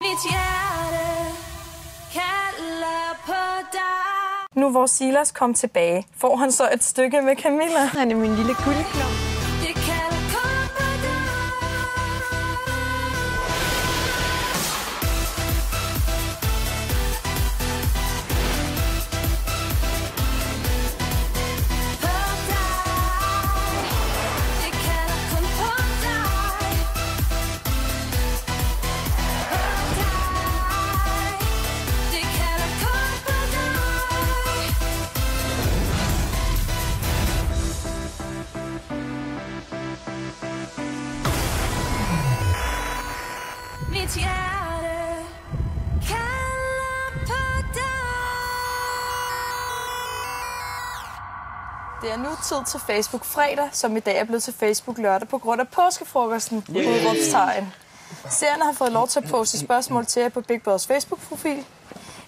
Mit hjerte kalder på dig. Nu hvor Silas kom tilbage, får han så et stykke med Camilla. Han er min lille guldklump. Det kalder kun på dig. På dig. Det kalder kun på dig. På dig. Det kalder kun på dig. Mit hjerte kalder på dig. Det er nu tid til Facebook fredag, som i dag er blevet til Facebook lørdag på grund af påskefrokosten. Udråbstegn. Seerne har fået lov til at poste spørgsmål til jer på Big Brothers Facebook-profil.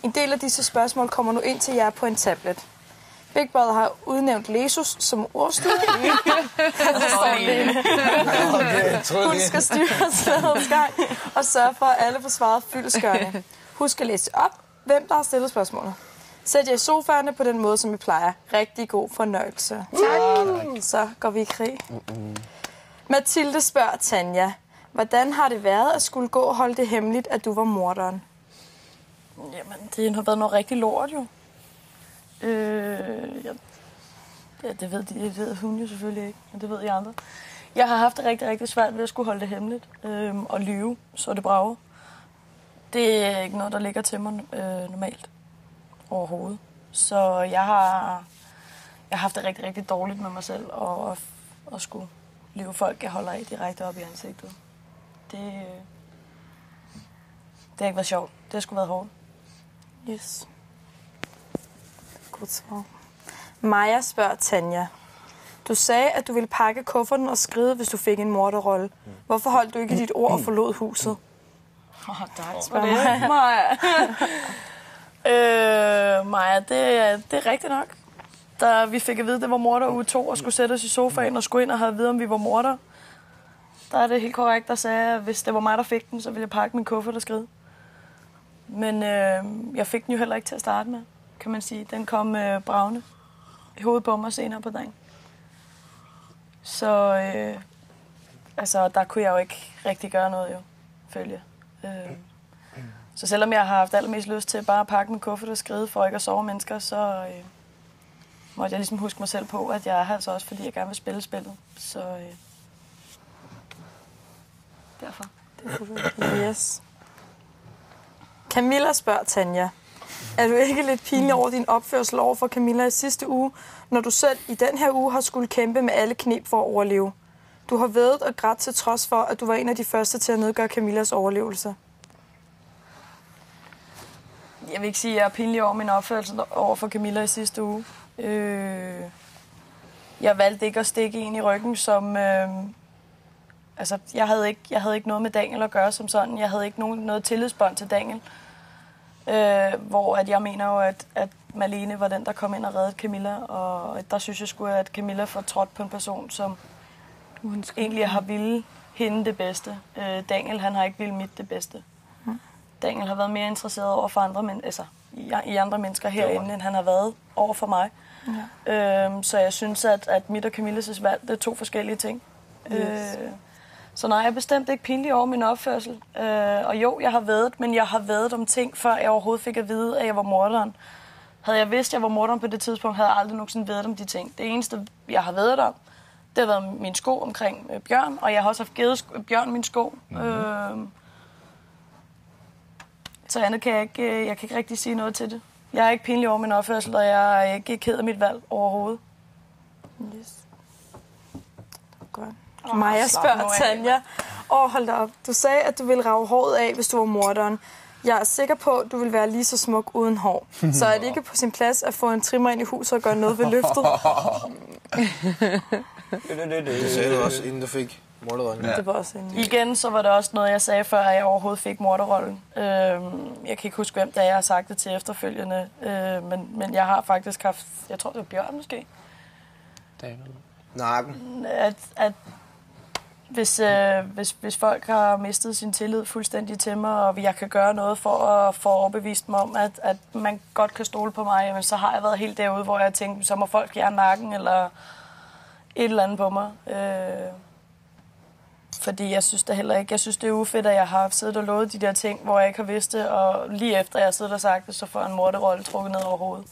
En del af disse spørgsmål kommer nu ind til jer på en tablet. Big Brother har udnævnt Jesus som ordstyrer. Hun skal styre slagets gang og sørge for, at alle får svaret fyldestgørende. Husk at læse op, hvem der har stillet spørgsmålet. Sæt jer i sofaerne på den måde, som I plejer. Rigtig god fornøjelse. Tak. Så går vi i krig. Mathilde spørger Tanja, hvordan har det været at skulle gå og holde det hemmeligt, at du var morderen? Jamen, det har været noget rigtig lort, jo. Ja, det ved hun jo selvfølgelig ikke, men det ved jeg andre. Jeg har haft det rigtig, rigtig svært ved at skulle holde det hemmeligt og lyve, så det brager. Det er ikke noget, der ligger til mig normalt overhovedet. Så jeg har haft det rigtig, rigtig dårligt med mig selv og skulle lyve folk, jeg holder af direkte op i ansigtet. Det har ikke været sjovt. Det har sgu været hårdt. Yes. Godt svar. Maja spørger Tanja. Du sagde, at du ville pakke kufferten og skride, hvis du fik en morderrolle. Hvorfor holdt du ikke dit ord og forlod huset? Maja. Maja, det er rigtigt nok. Da vi fik at vide, at det var morder uge 2 og skulle sætte os i sofaen og skulle ind og have at vide, om vi var morder, der er det helt korrekt, der sagde, at hvis det var mig, der fik den, så ville jeg pakke min kuffert og skride. Men jeg fik den jo heller ikke til at starte med, kan man sige. Den kom bravende i hovedet på mig senere på dagen. Så der kunne jeg jo ikke rigtig gøre noget, jo, følge. Så selvom jeg har haft allermest lyst til bare at pakke min kuffert og skride for ikke at sove mennesker, så måtte jeg ligesom huske mig selv på, at jeg er her altså også, fordi jeg gerne vil spille spillet. Så derfor. Yes. Camilla spørger Tanja. Er du ikke lidt pinlig over din opførsel over for Camilla i sidste uge, når du selv i den her uge har skulle kæmpe med alle knep for at overleve? Du har væddet og grædt til trods for, at du var en af de første til at nedgøre Camillas overlevelse. Jeg vil ikke sige, at jeg er pinlig over min opførsel over for Camilla i sidste uge. Jeg valgte ikke at stikke en i ryggen, som... jeg havde ikke noget med Daniel at gøre som sådan. Jeg havde ikke noget tillidsbånd til Daniel. Hvor at jeg mener jo, at Malene var den, der kom ind og reddede Camilla. Og der synes jeg sgu, at Camilla får trådt på en person, som egentlig har ville hende det bedste. Daniel, han har ikke ville mit det bedste. Daniel har været mere interesseret over for andre, i andre mennesker herinde, end han har været over for mig. Ja. Så jeg synes, at mit og Camillas valg, det er 2 forskellige ting. Yes. Så nej, jeg er bestemt ikke pinlig over min opførsel. Og jo, jeg har væddet, men jeg har væddet om ting, før jeg overhovedet fik at vide, at jeg var morderen. Havde jeg vidst, at jeg var morderen på det tidspunkt, havde jeg aldrig nogensinde væddet om de ting. Det eneste, jeg har væddet om, det har været min sko omkring Bjørn, og jeg har også haft givet Bjørn min sko. Så andet kan jeg kan ikke rigtig sige noget til det. Jeg er ikke pinlig over min opførsel, og jeg er ikke ked af mit valg overhovedet. Yes. Godt. Maja spørger Tanja. Hold da op. Du sagde, at du ville rave håret af, hvis du var morderen. Jeg er sikker på, at du vil være lige så smuk uden hår. Så er det ikke på sin plads at få en trimmer ind i huset og gøre noget ved løftet? Det sagde du også, inden du fik morderrollen. Ja. Det var også en... Igen, så var det også noget, jeg sagde, før jeg overhovedet fik morderrollen. Jeg kan ikke huske, hvem der jeg har sagt det til efterfølgende. Men jeg har faktisk haft... Jeg tror, det var Bjørn måske. Nakken. Hvis folk har mistet sin tillid fuldstændig til mig, og jeg kan gøre noget for at få overbevist mig om, at man godt kan stole på mig, jamen, så har jeg været helt derude, hvor jeg tænkte, så må folk jern nakken eller et eller andet på mig. Fordi jeg synes det heller ikke. Jeg synes, det er ufedt, at jeg har siddet og lovet de der ting, hvor jeg ikke har vidst det, og lige efter jeg har siddet og sagt det, så får jeg en morderrolle trukket ned over hovedet.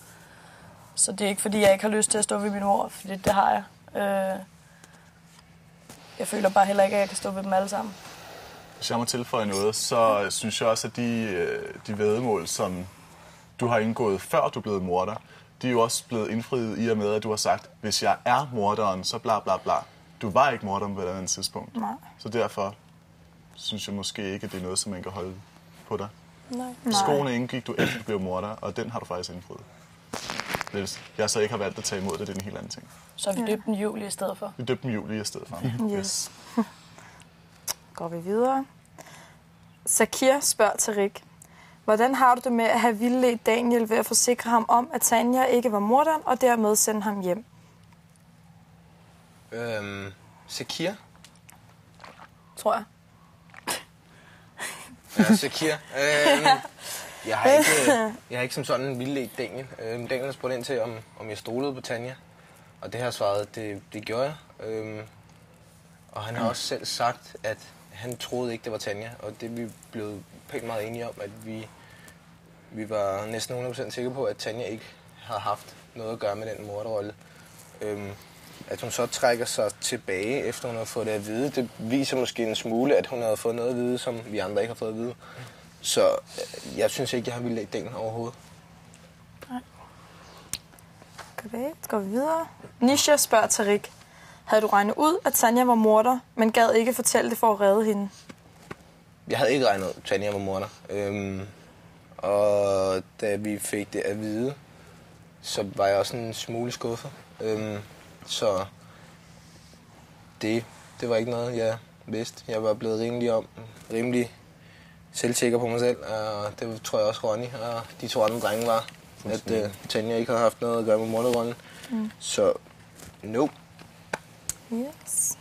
Så det er ikke, fordi jeg ikke har lyst til at stå ved min mor, for det har jeg. Jeg føler bare heller ikke, at jeg kan stå ved dem alle sammen. Hvis jeg må tilføje noget, så synes jeg også, at de væddemål, som du har indgået før du blev morder, de er jo også blevet indfriet i og med, at du har sagt, hvis jeg er morderen, så bla bla bla. Du var ikke morderen på et andet tidspunkt. Nej. Så derfor synes jeg måske ikke, at det er noget, som man kan holde på dig. Nej. Skoene indgik du efter du blev morder, og den har du faktisk indfriet. Hvis jeg så ikke har valgt at tage imod det, det er en helt anden ting. Så vi døbte den Julie i stedet for? Vi døbte den Julie i stedet for. Yes. Går vi videre. Sakir spørger til Rik. Hvordan har du det med at have vildledt Daniel ved at forsikre ham om, at Tanja ikke var morderen, og dermed sende ham hjem? Sakir? Tror jeg. Ja, Sakir. Jeg har ikke som sådan vildledt Daniel. Daniel har spurgt ind til, om jeg stolede på Tanja. Og det har jeg svaret, det gjorde jeg. Og han har også selv sagt, at han troede ikke, det var Tanja. Og det er vi blevet pænt meget enige om, at vi var næsten 100% sikre på, at Tanja ikke har haft noget at gøre med den morderrolle. At hun så trækker sig tilbage, efter hun har fået det at vide, det viser måske en smule, at hun har fået noget at vide, som vi andre ikke har fået at vide. Så jeg synes ikke, jeg har vildledt Daniel overhovedet. Nej. Okay, så går vi videre. Nisha spørger til Rik. Havde du regnet ud, at Tanja var morder, men gad ikke fortælle det for at redde hende? Jeg havde ikke regnet ud, at Tanja var morder. Og da vi fik det at vide, så var jeg også en smule skuffet. Så det var ikke noget, jeg vidste. Jeg var blevet rimelig selvsikker på mig selv, og det tror jeg også Ronny og de 2 andre drenge var, at Tanja ikke havde haft noget at gøre med morderrollen. Så no. Yes.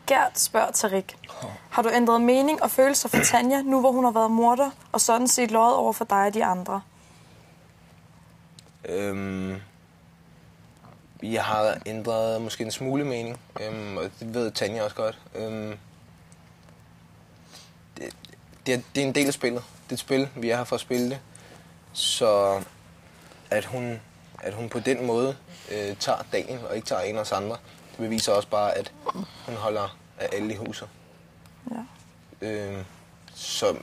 Gert spørger til Rik. Har du ændret mening og følelser for Tanja, nu hvor hun har været morder, og sådan set løjet over for dig og de andre? Jeg har ændret måske en smule mening, og det ved Tanja også godt. Det er en del af spillet. Det er et spil, vi er her for at spille det. Så at hun på den måde tager Daniel og ikke tager en af os andre, det beviser også bare, at hun holder af alle i huset. Ja. Så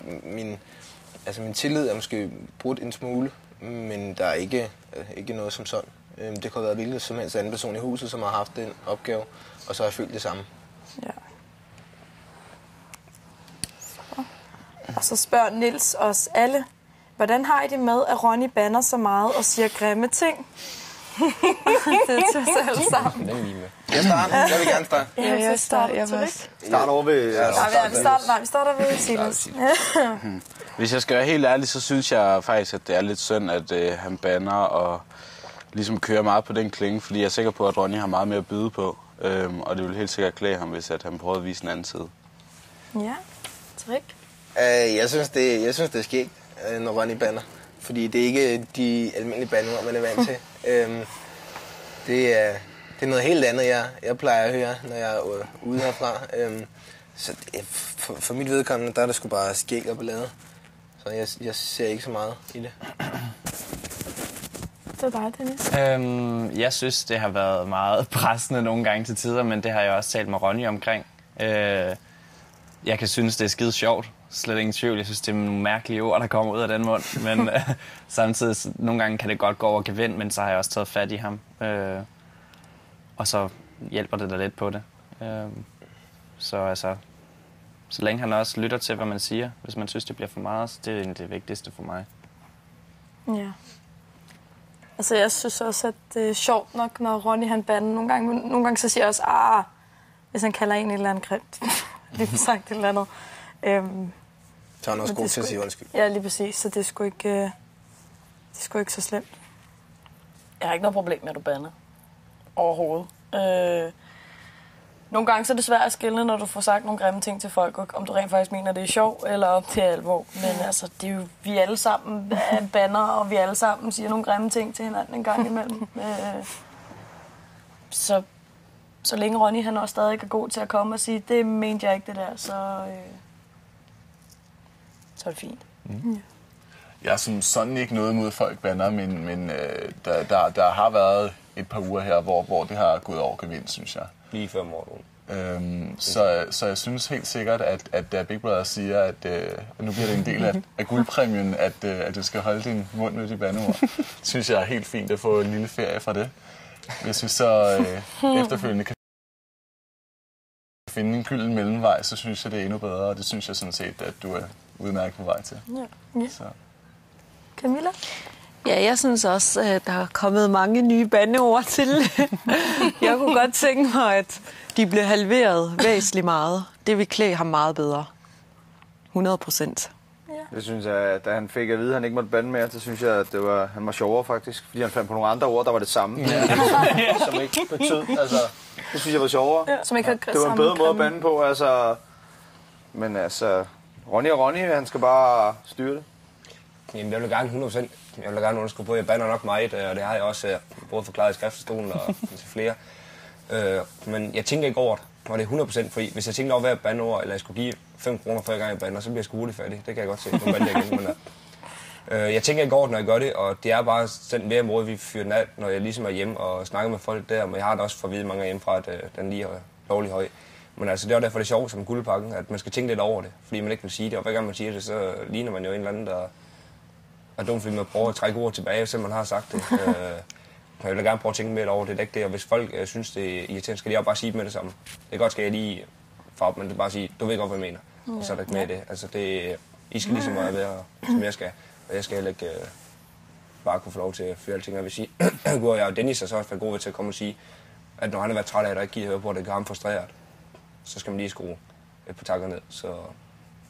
min tillid er måske brudt en smule, men der er ikke noget som sådan. Det kunne have været hvilket som helst anden person i huset, som har haft den opgave, og så har jeg følt det samme. Ja. Så. Og så spørger Nils os alle, hvordan har I det med, at Ronny bander så meget og siger grimme ting? Det er til os alle sammen. Den er lige med. Jeg starter. Jeg vil gerne starte. Ja, jeg starter. Start over ved... Vi starter ved Silas. Hvis jeg skal være helt ærlig, så synes jeg faktisk, at det er lidt synd, at han bander og ligesom kører meget på den klinge, fordi jeg er sikker på, at Ronny har meget mere at byde på. Og det vil helt sikkert klæde ham, hvis at han prøver at vise en anden side. Ja, Trik. Jeg synes, det er skægt, når Ronny bander. Fordi det er ikke de almindelige bandeord, man er vant til. Det er noget helt andet, jeg plejer at høre, når jeg er ude herfra. Så for mit vedkommende, der er det sgu bare skæg og ballade. Så jeg ser ikke så meget i det. Det er dig, Dennis. Jeg synes, det har været meget pressende nogle gange til tider, men det har jeg også talt med Ronny omkring. Jeg kan synes, det er skide sjovt. Slet ingen tvivl. Jeg synes, det er nogle mærkelige ord, der kommer ud af den mund. Men samtidig, nogle gange kan det godt gå over gevind, men så har jeg også taget fat i ham. Og så hjælper det da lidt på det. Så altså, så længe han også lytter til, hvad man siger, hvis man synes, det bliver for meget, så det er egentlig det vigtigste for mig. Ja. Altså, jeg synes også, at det er sjovt nok, når Ronny han bander nogle gange. Nogle gange så siger jeg også, hvis han kalder en et eller andet grimt. Lige sagt et eller andet. Så er han også god til at sige undskyld. Ja, lige præcis. Så det er sgu ikke så slemt. Jeg har ikke noget problem med, at du bander. Overhovedet. Nogle gange så er det svært at skille, når du får sagt nogle grimme ting til folk, og om du rent faktisk mener, det er sjov, eller om det er alvor. Men altså, det er jo, vi alle sammen er banner, og vi alle sammen siger nogle grimme ting til hinanden en gang imellem. Så længe Ronny han også stadig er god til at komme og sige, det mente jeg ikke det der, så er det fint. Jeg er som sådan ikke noget mod folk bander, men der har været et par uger her, hvor det har gået over gevind, synes jeg. Lige før morgenen. Så jeg synes helt sikkert, at da Big Brother siger, at nu bliver det en del af guldpræmien, at du skal holde din mund ud i bandeord, synes jeg er helt fint at få en lille ferie fra det. Hvis vi så efterfølgende kan finde en gylden mellemvej, så synes jeg, det er endnu bedre, og det synes jeg sådan set, at du er udmærket på vej til. Ja. Så. Camilla? Ja, jeg synes også, at der er kommet mange nye bandeord til. Jeg kunne godt tænke mig, at de blev halveret væsentligt meget. Det vil klæde ham meget bedre. 100%. Det synes jeg, da han fik at vide, at han ikke måtte bande mere, så synes jeg, at han var sjovere faktisk. Fordi han fandt på nogle andre ord, der var det samme. Som ikke betød. Altså, det synes jeg var sjovere. Ja, som ikke har det var en bedre måde at bande på. Altså. Men altså, Ronny, han skal bare styre det. Jamen, jeg vil gerne 100%. Jeg vil gerne underskrive på, at jeg bander nok meget, og det har jeg også både forklaret i skriftstolen og til flere. Men jeg tænker ikke over det, og det er 100% fordi hvis jeg tænker over hver bandeord, eller jeg skulle give 5 kroner for hver gang jeg bander, så bliver jeg sgu hurtigt færdig. Det kan jeg godt se. Nu bander jeg igen, men, jeg tænker ikke over det, når jeg gør det, og det er bare den mere måde, vi fyrer den af, når jeg ligesom er hjemme og snakker med folk der, men jeg har det også for at vide mange hjemmefra, at den lige er lovlig høj. Men altså, det er derfor, det er sjovt som guldpakken, at man skal tænke lidt over det, fordi man ikke vil sige det, og hver gang man siger det, så ligner man jo en eller anden, der er dumt, fordi man prøver at trække ord tilbage, selvom man har sagt det. Jeg vil gerne prøve at tænke mere over det, det er ikke det, og hvis folk synes, det er irriterende, skal de jo bare sige det med det samme. Det kan godt ske, at jeg lige farve, men det er bare at sige, du ved godt, hvad jeg mener, og så er der ikke mere i det. Altså, I skal ligesom være, som jeg skal, og jeg skal heller ikke bare kunne få lov til at fyre alting. Jeg vil sige, Gud og jeg og Dennis er så også god til at komme og sige, at når han har været træt af, at der ikke giver høre på, at det kan ham frustreret, så skal man lige skrue et par takker ned. Så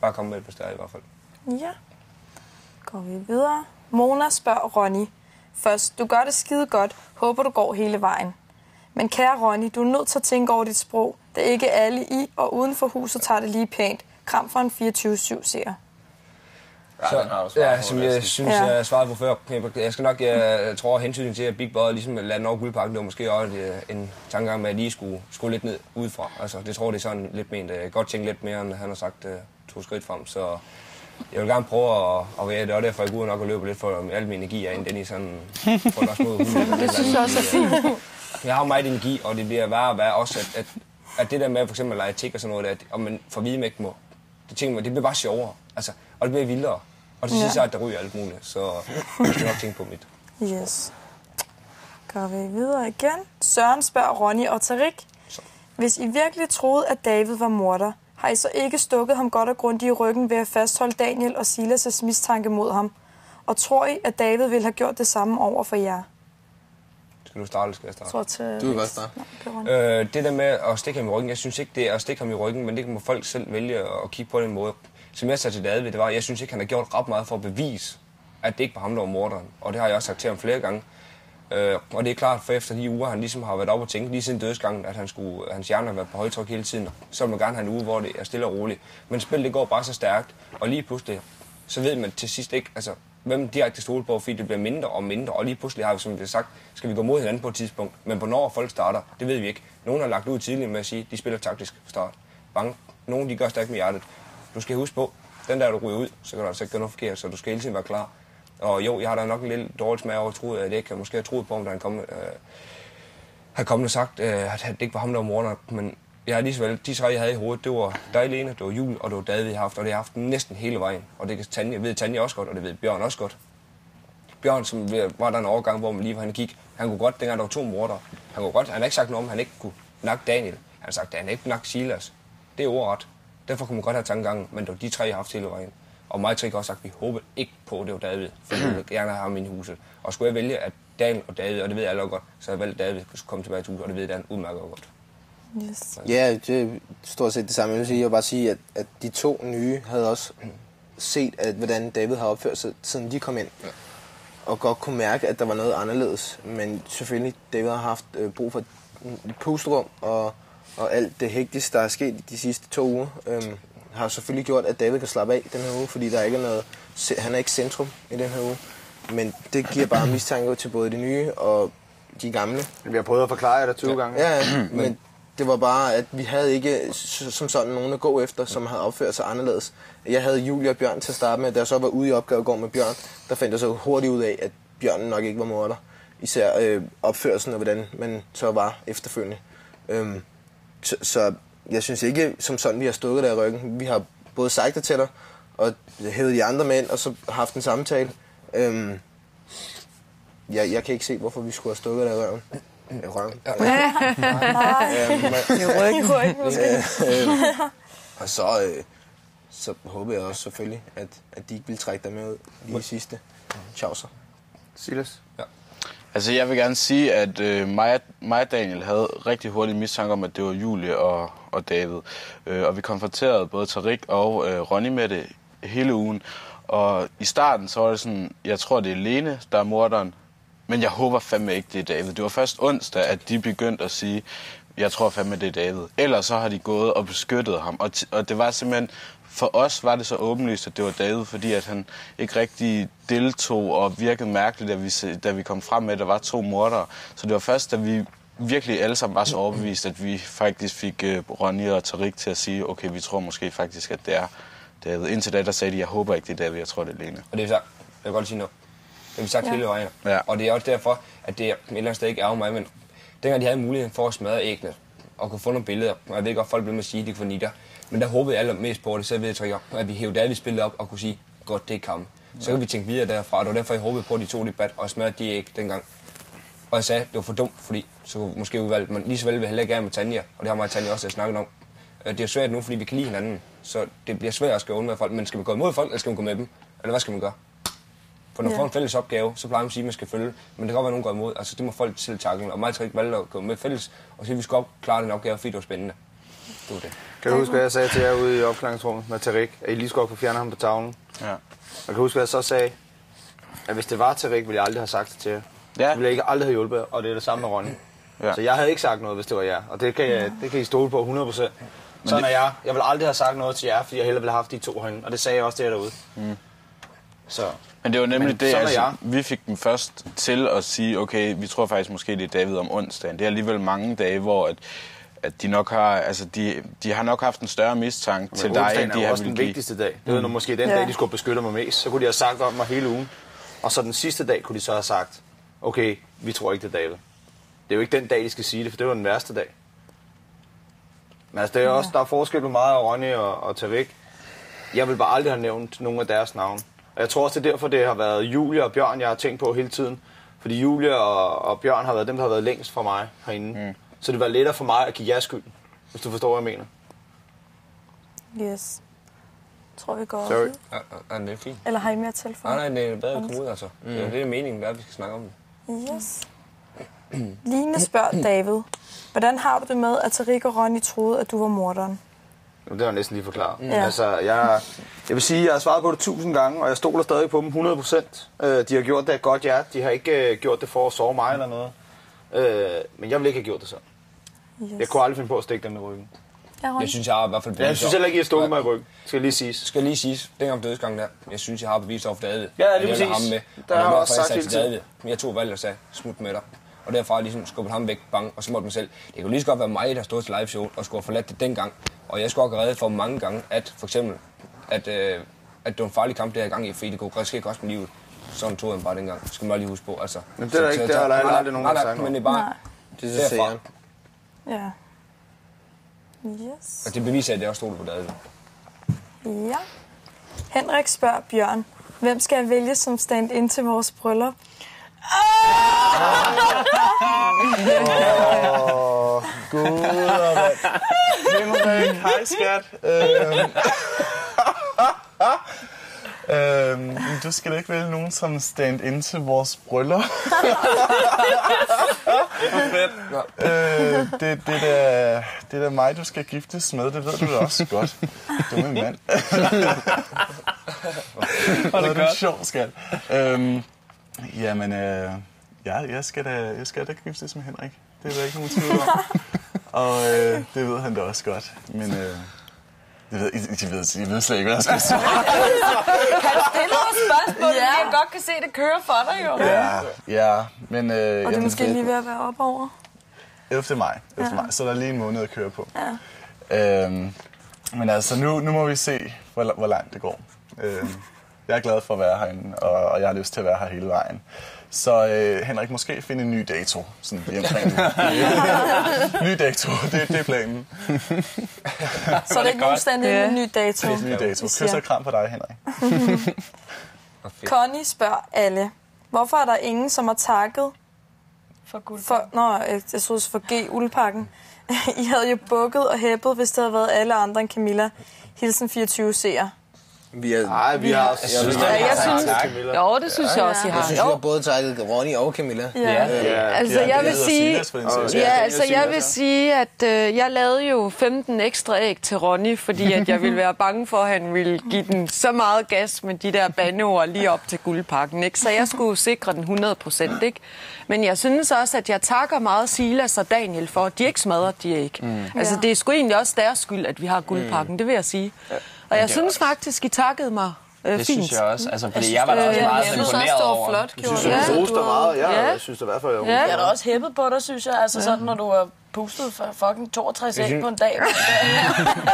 bare komme med et par steder i hvert fald. Ja. Går vi videre. Mona spørger Ronny. Først, du gør det skide godt. Håber, du går hele vejen. Men kære Ronny, du er nødt til at tænke over dit sprog. Da ikke alle i og uden for huset tager det lige pænt. Kram fra en 24/7-seer. Ja, som jeg synes, jeg svarede på før. Jeg skal nok, jeg tror, hensyn til, at Big Brother ligesom lader den over guldpakken, det var måske også en tankegang med, at lige skulle lidt ned udefra. Altså, det tror jeg, det er sådan lidt ment. Jeg kan godt tænke lidt mere, end han har sagt 2 skridt frem, så jeg vil gerne prøve at være det, og derfor jeg går nok og løber lidt for al min energi er inden i sådan, for også mod hunden. Det synes jeg også er fint. Jeg har jo meget energi, og det bliver værre og værre også, at det der med for eksempel at lege tik og sådan noget, at om man får vide, man ikke må, det bliver bare sjovere, altså, og det bliver vildere. Og det sidste er, at der ryger alt muligt, så jeg skal nok tænke på mit. Yes. Går vi videre igen. Søren spørger Ronny og Tarik. Hvis I virkelig troede, at David var morder, har I så ikke stukket ham godt og grundigt i ryggen ved at fastholde Daniel og Silas' mistanke mod ham? Og tror I, at David ville have gjort det samme over for jer? Skal du starte, eller skal jeg starte? Du vil godt starte. Det der med at stikke ham i ryggen, jeg synes ikke, det er at stikke ham i ryggen, men det må folk selv vælge at kigge på den måde. Som jeg sagde til David, det var, jeg synes ikke, han har gjort ret meget for at bevise, at det ikke var ham, der var morderen. Og det har jeg også sagt til ham flere gange. Og det er klart, for efter de uger, han ligesom har været oppe og tænke, lige siden dødsgangen, at hans hjerne har været på højtryk hele tiden, så vil man gerne have en uge, hvor det er stille og roligt. Men spillet det går bare så stærkt, og lige pludselig, så ved man til sidst ikke, altså, hvem direkte stole på, fordi det bliver mindre og mindre, og lige pludselig har vi, som vi har sagt, skal vi gå mod hinanden på et tidspunkt. Men hvornår folk starter, det ved vi ikke. Nogen har lagt ud tidligere med at sige, at de spiller taktisk start. Bange. Nogen de gør stærkt med hjertet. Du skal huske på, den der du ryger ud, så kan du altså ikke gøre noget forkert, så du skal hele tiden være klar. Og jo, jeg har da nok en lidt dårlig smag over at tro, at jeg ikke måske have troet på, om der har kommet og sagt, at det ikke var ham, der var morderen. Men jeg har lige så vel, de 3, jeg havde i hovedet, det var dig, Lene, det var Jul, og det var David, jeg har haft, og det har jeg haft næsten hele vejen. Og det kan Tanja, ved Tanja også godt, og det ved Bjørn også godt. Bjørn, som var der en overgang, hvor man lige var han gik, han kunne godt, dengang der var 2 mordere, han har ikke sagt noget om, han ikke kunne nakke Daniel. Han har sagt, at han ikke kunne nakke Silas. Det er ordret. Derfor kunne man godt have tankegangen, men det var de 3, jeg har haft hele vejen. Og mig Trik har også sagt, at vi håbede ikke på, at det var David, for jeg ville gerne have ham i huset. Og skulle jeg vælge, at Daniel og David, og det ved alle godt, så jeg valgte David skulle komme tilbage til huset, og det ved Dan udmærket godt. Yes. Ja, det er stort set det samme. Jeg vil bare sige, at de 2 nye havde også set, hvordan David har opført sig, siden de kom ind. Ja. Og godt kunne mærke, at der var noget anderledes. Men selvfølgelig, David har haft brug for et pusterum, og og alt det hektiske, der er sket de sidste 2 uger, har selvfølgelig gjort, at David kan slappe af den her uge, fordi der ikke er noget, han er ikke centrum i den her uge. Men det giver bare mistanke til både de nye og de gamle. Vi har prøvet at forklare jer det 20 gange. Ja, men det var bare, at vi havde ikke som sådan nogen at gå efter, som havde opført sig anderledes. Jeg havde Julie og Bjørn til at starte med. Da jeg så var ude i opgave med Bjørn, der fandt jeg så hurtigt ud af, at Bjørn nok ikke var morder. Især opførelsen og hvordan man så var efterfølgende. Så jeg synes ikke, som sådan, vi har stukket der i ryggen. Vi har både sagt det til dig, og hævet de andre mænd, og så haft en samtale. Jeg kan ikke se, hvorfor vi skulle have stukket der i røven. I ryggen måske. Og så håber jeg også selvfølgelig, at de ikke vil trække dig med ud lige i sidste. Ciao så. Silas? Ja. Altså, jeg vil gerne sige, at mig og Daniel havde rigtig hurtigt mistanke om, at det var Julie og David. Og vi konfronterede både Tariq og Ronny med det hele ugen. Og i starten, så var det sådan, jeg tror, det er Lene, der er morderen. Men jeg håber fandme ikke, det er David. Det var først onsdag, at de begyndte at sige, jeg tror fandme, det er David. Ellers så har de gået og beskyttet ham. Og det var simpelthen, for os var det så åbenlyst, at det var David, fordi at han ikke rigtig deltog og virkede mærkeligt, da vi kom frem med, at der var 2 mordere. Så det var først, da vi virkelig alle sammen var så overbevist, at vi faktisk fik Ronny og Tariq til at sige, okay, vi tror måske faktisk, at det er David. Indtil da, der sagde de, jeg håber ikke, det er David, jeg tror, det er Lene. Og det er sagt, jeg vil godt sige noget. Det har vi sagt hele vejen. Ja. Og det er også derfor, at det et eller andet sted ikke ærger mig, men dengang de havde muligheden for at smadre æggene og kunne få nogle billeder, og jeg ved godt, folk blev med at sige, at de kunne få nitter, men der håbede jeg allermest på det, så ved jeg, at vi hævde David spillet op og kunne sige, godt, det er kamp. Så kan vi tænke videre derfra, og det var derfor, jeg håbede på, at de tog debat og smadrede de æg dengang. Og jeg sagde, at det var for dumt, fordi så kunne måske udvalgt, men lige så vel vil jeg heller ikke gerne med Tanja, og det har mig og Tanja også snakket om. Det er svært nu, fordi vi kan lide hinanden, så det bliver svært at skrive under med folk, men skal man gå imod folk, eller skal man gå med dem? Eller hvad skal man gøre? For når man får en fælles opgave, så plejer man at sige, at man skal følge, men det kan godt være, nogen går imod. Altså, det må folk selv tackle. Og mig og Tariq valgte at gå med fælles, og sige, at vi skal klare den opgave, fordi det var spændende. Det var det. Kan du huske, hvad jeg sagde til jer ude i opklaringsrummet med Tariq? At I lige skulle op og fjerne ham på tavlen? Ja. Og kan du huske, hvad jeg så sagde? At hvis det var Tariq, ville jeg aldrig have sagt det til jer. Ja. Jeg ville ikke aldrig have hjulpet jer, og det er det samme med Ronny. Ja. Så jeg havde ikke sagt noget, hvis det var jer. Og det kan I stole på 100%. Sådan er jeg. Jeg ville aldrig have sagt noget til jer, fordi jeg hellere ville have haft de 2 herinde. Og det sagde jeg også til jer derude. Så. Men det var nemlig det, altså, vi fik dem først til at sige, okay, vi tror faktisk måske, det er David om onsdagen. Det er alligevel mange dage, hvor at de nok har, altså de har nok haft en større mistanke til dig, end de har også den vigtigste dag. Det var måske den dag, de skulle beskytte mig mest. Så kunne de have sagt om mig hele ugen. Og så den sidste dag kunne de så have sagt, okay, vi tror ikke, det er David. Det er jo ikke den dag, de skal sige det, for det var den værste dag. Men altså, det er også, der er forskel på mig og Ronny og Tariq. Jeg vil bare aldrig have nævnt nogen af deres navne. Og jeg tror også, det er derfor, det har været Julie og Bjørn, jeg har tænkt på hele tiden. Fordi Julie og Bjørn har været dem, der har været længst for mig herinde. Så det var lettere for mig at give jer skylden, hvis du forstår, hvad jeg mener. Yes. Tror vi går Sorry. Ja, det er fint. Eller har I mere til for? Nej, det er bedre at komme ud, altså. Det er meningen, at vi skal snakke om det. Yes. Line spørger David, hvordan har du det med, at Tariq og Ronny troede, at du var morderen? Det har jeg næsten lige forklaret. Ja. Altså, jeg vil sige, at jeg har svaret på det 1000 gange, og jeg stoler stadig på dem 100%. De har gjort det af godt hjerte. De har ikke gjort det for at sove mig eller noget. Men jeg vil ikke have gjort det sådan. Yes. Jeg kunne aldrig finde på at stikke dem i ryggen. Jeg synes, jeg har i hvert fald Jeg synes heller ikke, I har stukket mig i ryggen. Skal lige siges. Skal lige siges, dengang dødsgangen der, jeg synes, jeg har bevist over for David. Ja, lige præcis. Ham med. Der har jeg også sagt hele hele tiden. David. Men jeg tog valget og sagde, smut med dig. Og derfra ligesom skubbet ham væk, bang, og så måtte man selv. Det kunne lige så godt være mig, der stod til live show og skulle have forladt det dengang. Og jeg skulle også have reddet for mange gange, at for eksempel, at det var en farlig kamp, det her gang i, fordi det kunne risikere koste med livet. Sådan tog jeg bare dengang. Det skal man bare lige huske på, altså. Men det er der ikke, det har der aldrig nogen, der sagt men det er bare, Det er derfra. Ja. Yes. Og det beviser, at jeg også stod på David. Ja. Henrik spørger Bjørn, hvem skal jeg vælge som stand-in til vores bryllup? Gud og vand. Henrik, hej skat. Du skal da ikke vælge nogen som stand-in til vores bryllup. Det er da mig, du skal giftes med. Det ved du da også godt. Dumme mand. Var det godt? Sjov, skat. Jeg skal da giftes med Henrik. Det er der ikke nogen tvivl om. Og det ved han da også godt. Men de ved slet ikke, hvad jeg skal sige. Kan du stille nogle spørgsmål, ja. Jeg godt kan se, det kører for dig jo. Ja, men... Og det er måske lige ved at være op over. 11. maj, så der er lige en måned at køre på. Ja. Men altså, nu må vi se, hvor langt det går. Jeg er glad for at være herinde, og jeg har lyst til at være her hele vejen. Så Henrik, måske finde en ny dato, sådan lige omkring nu. Ny dato, det er planen. Så er det ikke fuldstændig en ny dato. Det er en ny dato. Kys og kram på dig, Henrik. Connie spørger alle, hvorfor er der ingen, som har takket for guld? Jeg synes for G-uldpakken. I havde jo bukket og hæppet, hvis det havde været alle andre end Camilla. Hilsen 24 seere. Vi har... Nej, vi har også... det synes jeg også, I har. Jeg synes, vi har både takket Ronny og Camilla. Altså, jeg vil sige, at jeg lavede jo 15 ekstra æg til Ronny, fordi at jeg ville være bange for, at han ville give den så meget gas med de der bandeord lige op til guldpakken. Ikke? Så jeg skulle sikre den 100%. Ikke? Men jeg synes også, at jeg takker meget Silas og Daniel for, at de ikke smadrer de æg. Altså, det er sgu egentlig også deres skyld, at vi har guldpakken, det vil jeg sige. Og jeg synes faktisk, I takkede mig det fint. synes jeg også. Altså, fordi jeg var da også meget imponeret over. Flot, jeg synes, du roste meget. Jeg synes det i hvert fald, jeg er da også hæppet på dig, synes jeg. Altså sådan, når du har pustet for fucking 62 æg på en dag.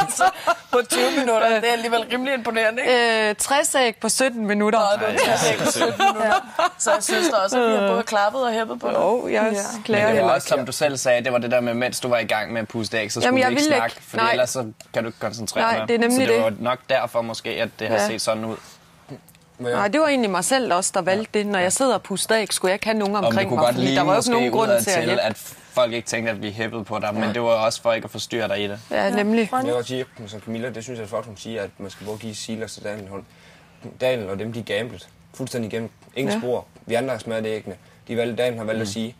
Altså, på 20 minutter. Det er alligevel rimelig imponerende, ikke? 60 æg på 17 minutter. Nå, det var 60 æg på 17 minutter. Så jeg synes da også, at vi har både klappet og hæppet på dig. Jeg klager det var også, som du selv sagde, det var det der med, mens du var i gang med at puste æg, så skulle du ikke snakke, for ellers så kan du ikke koncentrere dig. Det er nemlig så det var nok derfor måske, at det har set sådan ud. Nej, det var egentlig mig selv også, der valgte det. Når jeg sidder og puster æg, skulle jeg ikke have nogen omkring mig, fordi der var jo ikke nogen grund til at hæppe. At folk ikke tænkte, at vi hæppede på dig, men det var også for ikke at forstyrre dig i det. Ja, nemlig. Jeg vil også sige, som Camilla, det synes jeg, at folk siger, at man skal både give Silas og Daniel og dem, de gamblet fuldstændig igennem. Ingen spor. Vi andre har smadret æggene. Daniel har valgt at sige,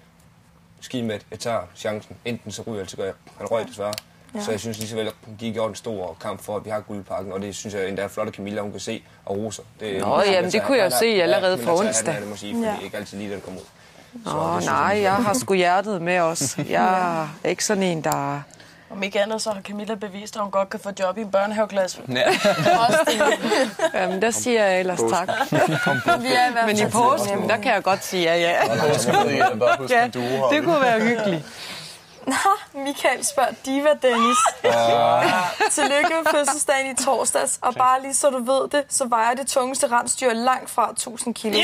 skid med, jeg tager chancen. Enten så ryger, eller så gør jeg. Han røg desværre. Ja. Så jeg synes lige så vel, at de gjorde en stor kamp for, at vi har guldpakken, og det synes jeg endda er flot, at Camilla hun kan se og roser. Det kunne jeg jo se allerede fra onsdag. Det må sige, fordi det ikke altid lige, den kommer ud. Nej, jeg har sgu hjertet med os. Jeg er ikke sådan en, der... Om ikke andet, så har Camilla bevist, at hun godt kan få job i en børnehaveklasse. Ja. Jamen, der siger jeg ellers tak. Men i påsken, der kan jeg godt sige ja. Det kunne være hyggeligt. Nå, Michael spørger Diva Dennis. Tillykke med fødselsdagen i torsdags. Og bare lige så du ved det, så vejer det tungeste rensdyr langt fra 1000 kilo.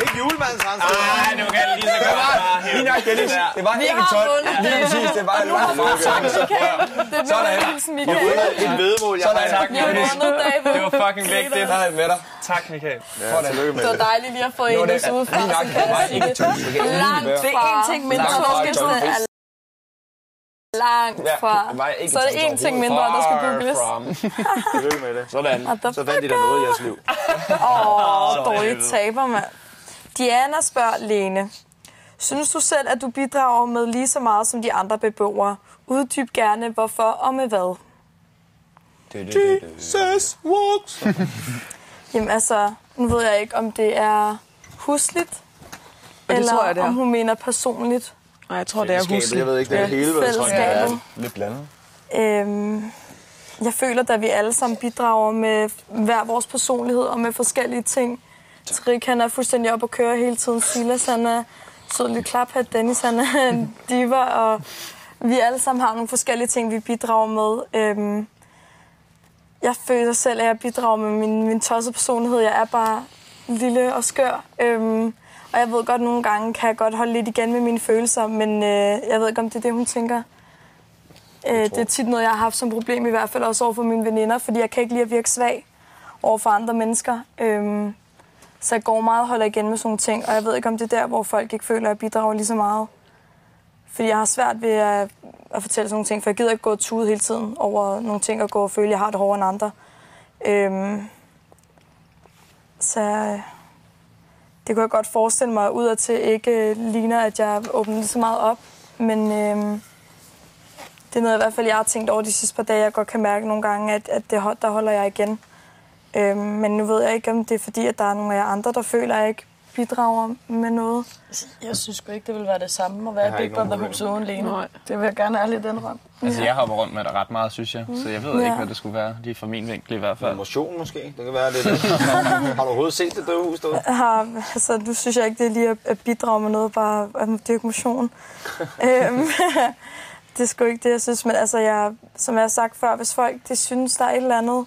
Ikke julemandsrensdyr. Nej, det var galt lige så godt. Lige nok, Dennis. Det var ikke en ton. Lige præcis, det var en Sådan. Jeg har en vedmål. Tak, Dennis. Det var fucking vigtigt. Jeg er med dig. Tak, Michael. Det var dejligt lige at få en udefra. Lige nok, det var ikke en ton. Langt fra. En ting mindre. Langt fra. Så er det en ting mindre, der skal googles. Tillykke med det. Sådan. Så vandt de der noget i jeres liv. Dårligt taber, mand. Diana spørger Lene. Synes du selv, at du bidrager med lige så meget som de andre beboere? Uddyb gerne, hvorfor og med hvad? Jesus walks. Jamen altså, nu ved jeg ikke, om det er husligt, eller tror jeg, det er. om hun mener personligt. Nej, jeg tror, det er husligt. Jeg ved ikke, det er hele, hvad jeg tror. Fællesskabet. Lidt blandet. Jeg føler, at vi alle sammen bidrager med hver vores personlighed og med forskellige ting. Trik, han er fuldstændig op at køre hele tiden. Silas, han er sød lidt klaphat. Dennis, han er en diva, og vi alle sammen har nogle forskellige ting, vi bidrager med. Jeg føler selv, at jeg bidrager med min tossede personlighed. Jeg er bare lille og skør. Og jeg ved godt, at nogle gange kan jeg godt holde lidt igen med mine følelser, men jeg ved ikke, om det er det, hun tænker. Det er tit noget, jeg har haft som problem, i hvert fald også over for mine veninder, fordi jeg kan ikke lide at virke svag over for andre mennesker. Så jeg går meget og holder igen med sådan nogle ting, og jeg ved ikke, om det er der, hvor folk ikke føler, at jeg bidrager lige så meget. Fordi jeg har svært ved at fortælle sådan nogle ting, for jeg gider ikke gå og tude hele tiden over nogle ting og gå og føle, at jeg har det hårdere end andre. Så det kunne jeg godt forestille mig udadtil ikke ligner, at jeg åbner lige så meget op. Men det er noget i hvert fald, jeg har tænkt over de sidste par dage. Jeg godt kan mærke nogle gange, at der holder jeg igen. Men nu ved jeg ikke, om det er fordi, at der er nogle af jer andre, der føler, at jeg ikke bidrager med noget. Jeg synes sgu ikke, det vil være det samme at være i Big Brother-huset uden Lene. Nej. Det vil jeg gerne ærligt indrømme. Altså, jeg hopper rundt med det ret meget, synes jeg. Så jeg ved ikke, hvad det skulle være. Lige fra min vinkel i hvert fald. Motion måske. Det kan være lidt. Har du overhovedet set det dødehus derude? Altså, du synes jeg ikke, det er lige at bidrage med noget, bare at dyrke motion. Det er sgu ikke det, jeg synes. Men altså, som jeg har sagt før, hvis folk de synes, der er et eller andet,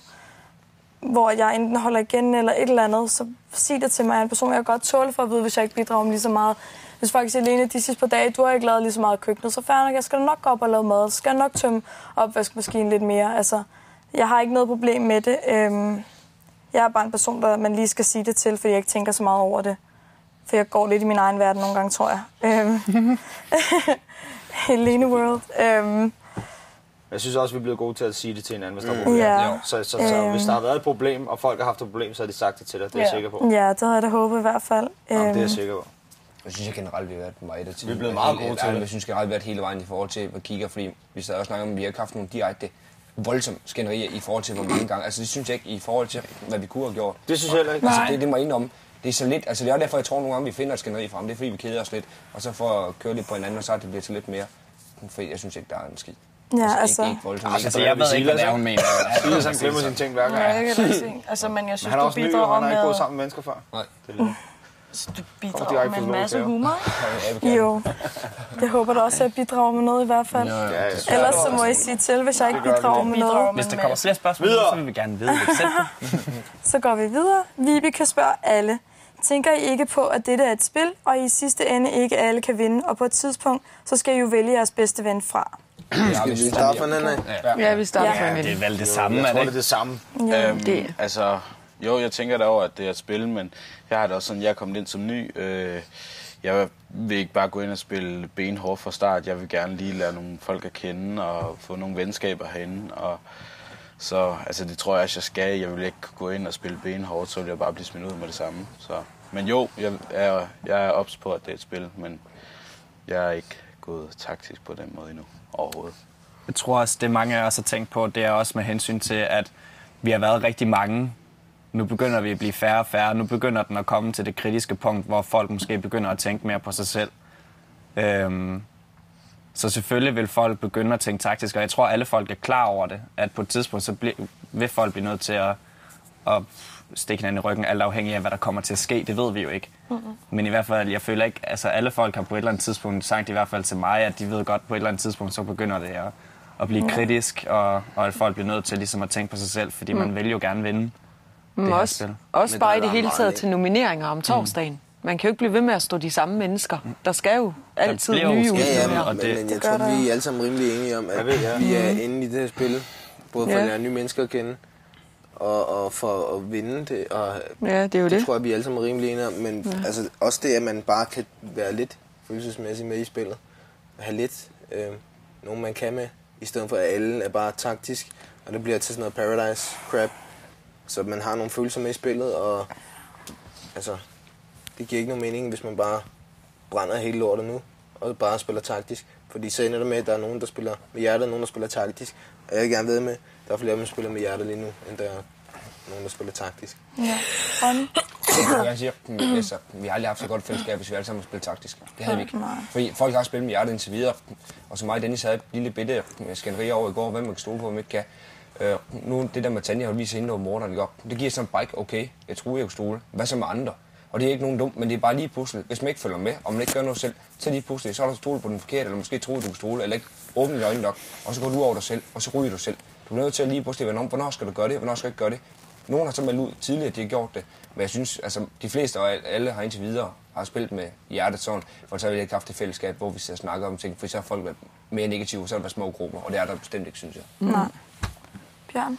hvor jeg enten holder igen eller et eller andet, så sig det til mig. Jeg er en person, jeg godt tåle for at vide, hvis jeg ikke bidrager med lige så meget. Hvis folk siger, Lene, de sidste par dage, du har ikke lavet lige så meget i køkkenet, så fair nok, jeg skal nok gå op og lave mad. Så skal jeg nok tømme opvaskemaskinen lidt mere. Altså, jeg har ikke noget problem med det. Jeg er bare en person, der man lige skal sige det til, fordi jeg ikke tænker så meget over det. For jeg går lidt i min egen verden nogle gange, tror jeg. Lene World. Jeg synes også, vi er blevet gode til at sige det til hinanden, hvis der er problemer. Ja. Så hvis der har været et problem, og folk har haft et problem, så har de sagt det til dig. Det er jeg sikker på. Ja, det havde jeg da håbet i hvert fald. Jamen, det er jeg sikker på. Jeg synes, jeg generelt, vi har været meget til. Vi er blevet meget gode til det. Jeg synes generelt, vi har været hele vejen i forhold til, hvad kigger, fordi vi sad og snakker om, at vi har ikke haft nogle direkte voldsomme skænderier i forhold til, hvor mange gange. Altså, det synes jeg ikke i forhold til, hvad vi kunne have gjort. Det synes jeg heller ikke. Altså, det må jeg om. Det er så lidt, altså det er derfor, jeg tror nogle gange, vi finder et skænderi frem. Det er fordi, vi keder os lidt, og så for at køre lidt på hinanden, og så det bliver til lidt mere. For jeg synes ikke, der er en skid. Ja, altså. Ikke voldsomt. Altså, jeg ved ikke, hvad det er, hun mener. Silas, han glemmer sine ting hver gang. Nej, jeg kan ikke se. Altså, men jeg synes, Han er du også ny, bidrager og han har ikke med... gået sammen med mennesker før. Nej. Det er lidt. Du bidrager med en masse humor. Jo, jeg håber da også, at jeg bidrager med noget i hvert fald. Ellers så må I sige til, hvis jeg ikke bidrager med noget. Hvis der kommer flere spørgsmål, så vil vi gerne vide det. Så går vi videre. Vibeke spørger alle. Tænker I ikke på, at dette er et spil, og I sidste ende ikke alle kan vinde, og på et tidspunkt, så skal I jo vælge jeres bedste ven fra? Skal vi starte fra den anden? Ja, vi starter fra Det er vel det samme, Jeg er tror, det det er ikke? det samme. Altså, jo, jeg tænker da over, at det er et spil, men jeg har det også sådan, jeg er kommet ind som ny. Jeg vil ikke bare gå ind og spille benhårdt fra start. Jeg vil gerne lige lære nogle folk at kende og få nogle venskaber herinde. Og så, altså, det tror jeg også, jeg skal. Jeg vil ikke gå ind og spille benhårdt, så vil jeg bare blive smidt ud med det samme. Så. Men jo, jeg er ops på, at det er et spil, men jeg er ikke gået taktisk på den måde endnu overhovedet. Jeg tror også, det mange af os har tænkt på, det er også med hensyn til, at vi har været rigtig mange. Nu begynder vi at blive færre og færre. Nu begynder den at komme til det kritiske punkt, hvor folk måske begynder at tænke mere på sig selv. Så selvfølgelig vil folk begynde at tænke taktisk, og jeg tror, alle folk er klar over det. At på et tidspunkt, så vil folk blive nødt til at stikke hinanden i ryggen, alt afhængig af, hvad der kommer til at ske. Det ved vi jo ikke. Men i hvert fald, jeg føler ikke, altså alle folk har på et eller andet tidspunkt sagt, i hvert fald til mig, at de ved godt, på et eller andet tidspunkt, så begynder det at blive kritisk, og at folk bliver nødt til ligesom at tænke på sig selv, fordi man vil jo gerne vinde. Også bare i det hele taget til nomineringer om torsdagen. Man kan jo ikke blive ved med at stå de samme mennesker. Der skal jo altid nye ud. Men jeg tror, vi er alle sammen rimelig enige om, at vi er inde i det her spil. Både for at lære nye mennesker at kende, og for at vinde det. Og det er jo det. tror jeg, vi er alle sammen rimelig enige om. Men altså, også det, at man bare kan være lidt følelsesmæssigt med i spillet. Have lidt nogen, man kan med, i stedet for at alle er bare taktisk. Og det bliver til sådan noget paradise crap. Så man har nogle følelser med i spillet, og altså, det giver ikke nogen mening, hvis man bare brænder hele lortet nu, og bare spiller taktisk. Fordi så ender det med, at der er nogen, der spiller med hjertet, og nogen, der spiller taktisk. Og jeg vil gerne ved med, at der er flere, der spiller med hjertet lige nu, end der er nogen, der spiller taktisk. Ja. Ronny? Jeg siger, vi har aldrig haft så godt fællesskab, hvis vi alle sammen spiller taktisk. Det havde vi ikke. Fordi folk har spillet med hjertet indtil videre, og så mig og Dennis havde et lille bitte skænderi over i går, hvem man kan stole på, om ikke kan. Nu det der med Tanja har vist hende over morderen i går. Det giver sådan en bike, okay, jeg tror jeg kan stole. Hvad så med andre? Og det er ikke nogen dumt, men det er bare lige pludselig. Hvis man ikke følger med, og man ikke gør noget selv, så lige pludselig, så er du stole på den forkerte, eller måske tror du kan stole, eller ikke åbne dine øjne nok, og så går du over dig selv, og så ryger du selv. Du er nødt til at lige pludselig vende om, hvornår skal du gøre det, hvornår skal du ikke gøre det. Nogen har så meldt ud tidligere, at de har gjort det, men jeg synes, altså de fleste og alle har indtil videre har spillet med hjertet sådan, for så har vi ikke haft det fællesskab, hvor vi snakker om ting, for så har folk været mere negative, så er der små grupper, og det er der bestemt ikke, synes jeg. Nej. Bjørn?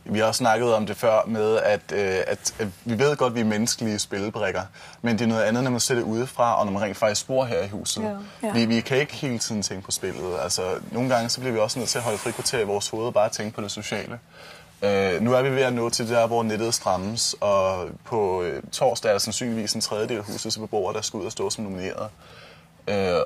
Vi har også snakket om det før med, at vi ved godt, at vi er menneskelige spillebrikker, men det er noget andet, når man ser det udefra, og når man rent faktisk bor her i huset. Ja. Vi kan ikke hele tiden tænke på spillet. Altså, nogle gange så bliver vi også nødt til at holde frikvarter i vores hoved og bare tænke på det sociale. Nu er vi ved at nå til der, hvor nettet strammes, og på torsdag er der sandsynligvis en tredjedel af husets beboere, der skal ud og stå som nomineret.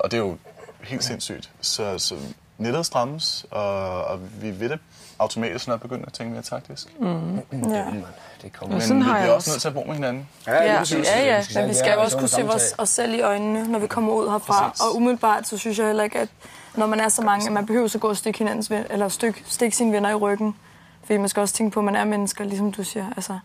Og det er jo helt sindssygt. Så nettet strammes, og vi ved det automatisk, når vi begynder at tænke mere taktisk. Det vil man. Det ikke komme. Men sådan vi har jeg bliver også. også nødt til at bo med hinanden. Ja, præcis. Ja, men vi skal jo Ja, også kunne se os selv i øjnene, når vi kommer ud herfra. Præcis. Og umiddelbart, så synes jeg heller ikke, at når man er så mange, at man behøver så gå og stikke stikke sine venner i ryggen. Fordi man skal også tænke på, at man er mennesker, ligesom du siger. Altså,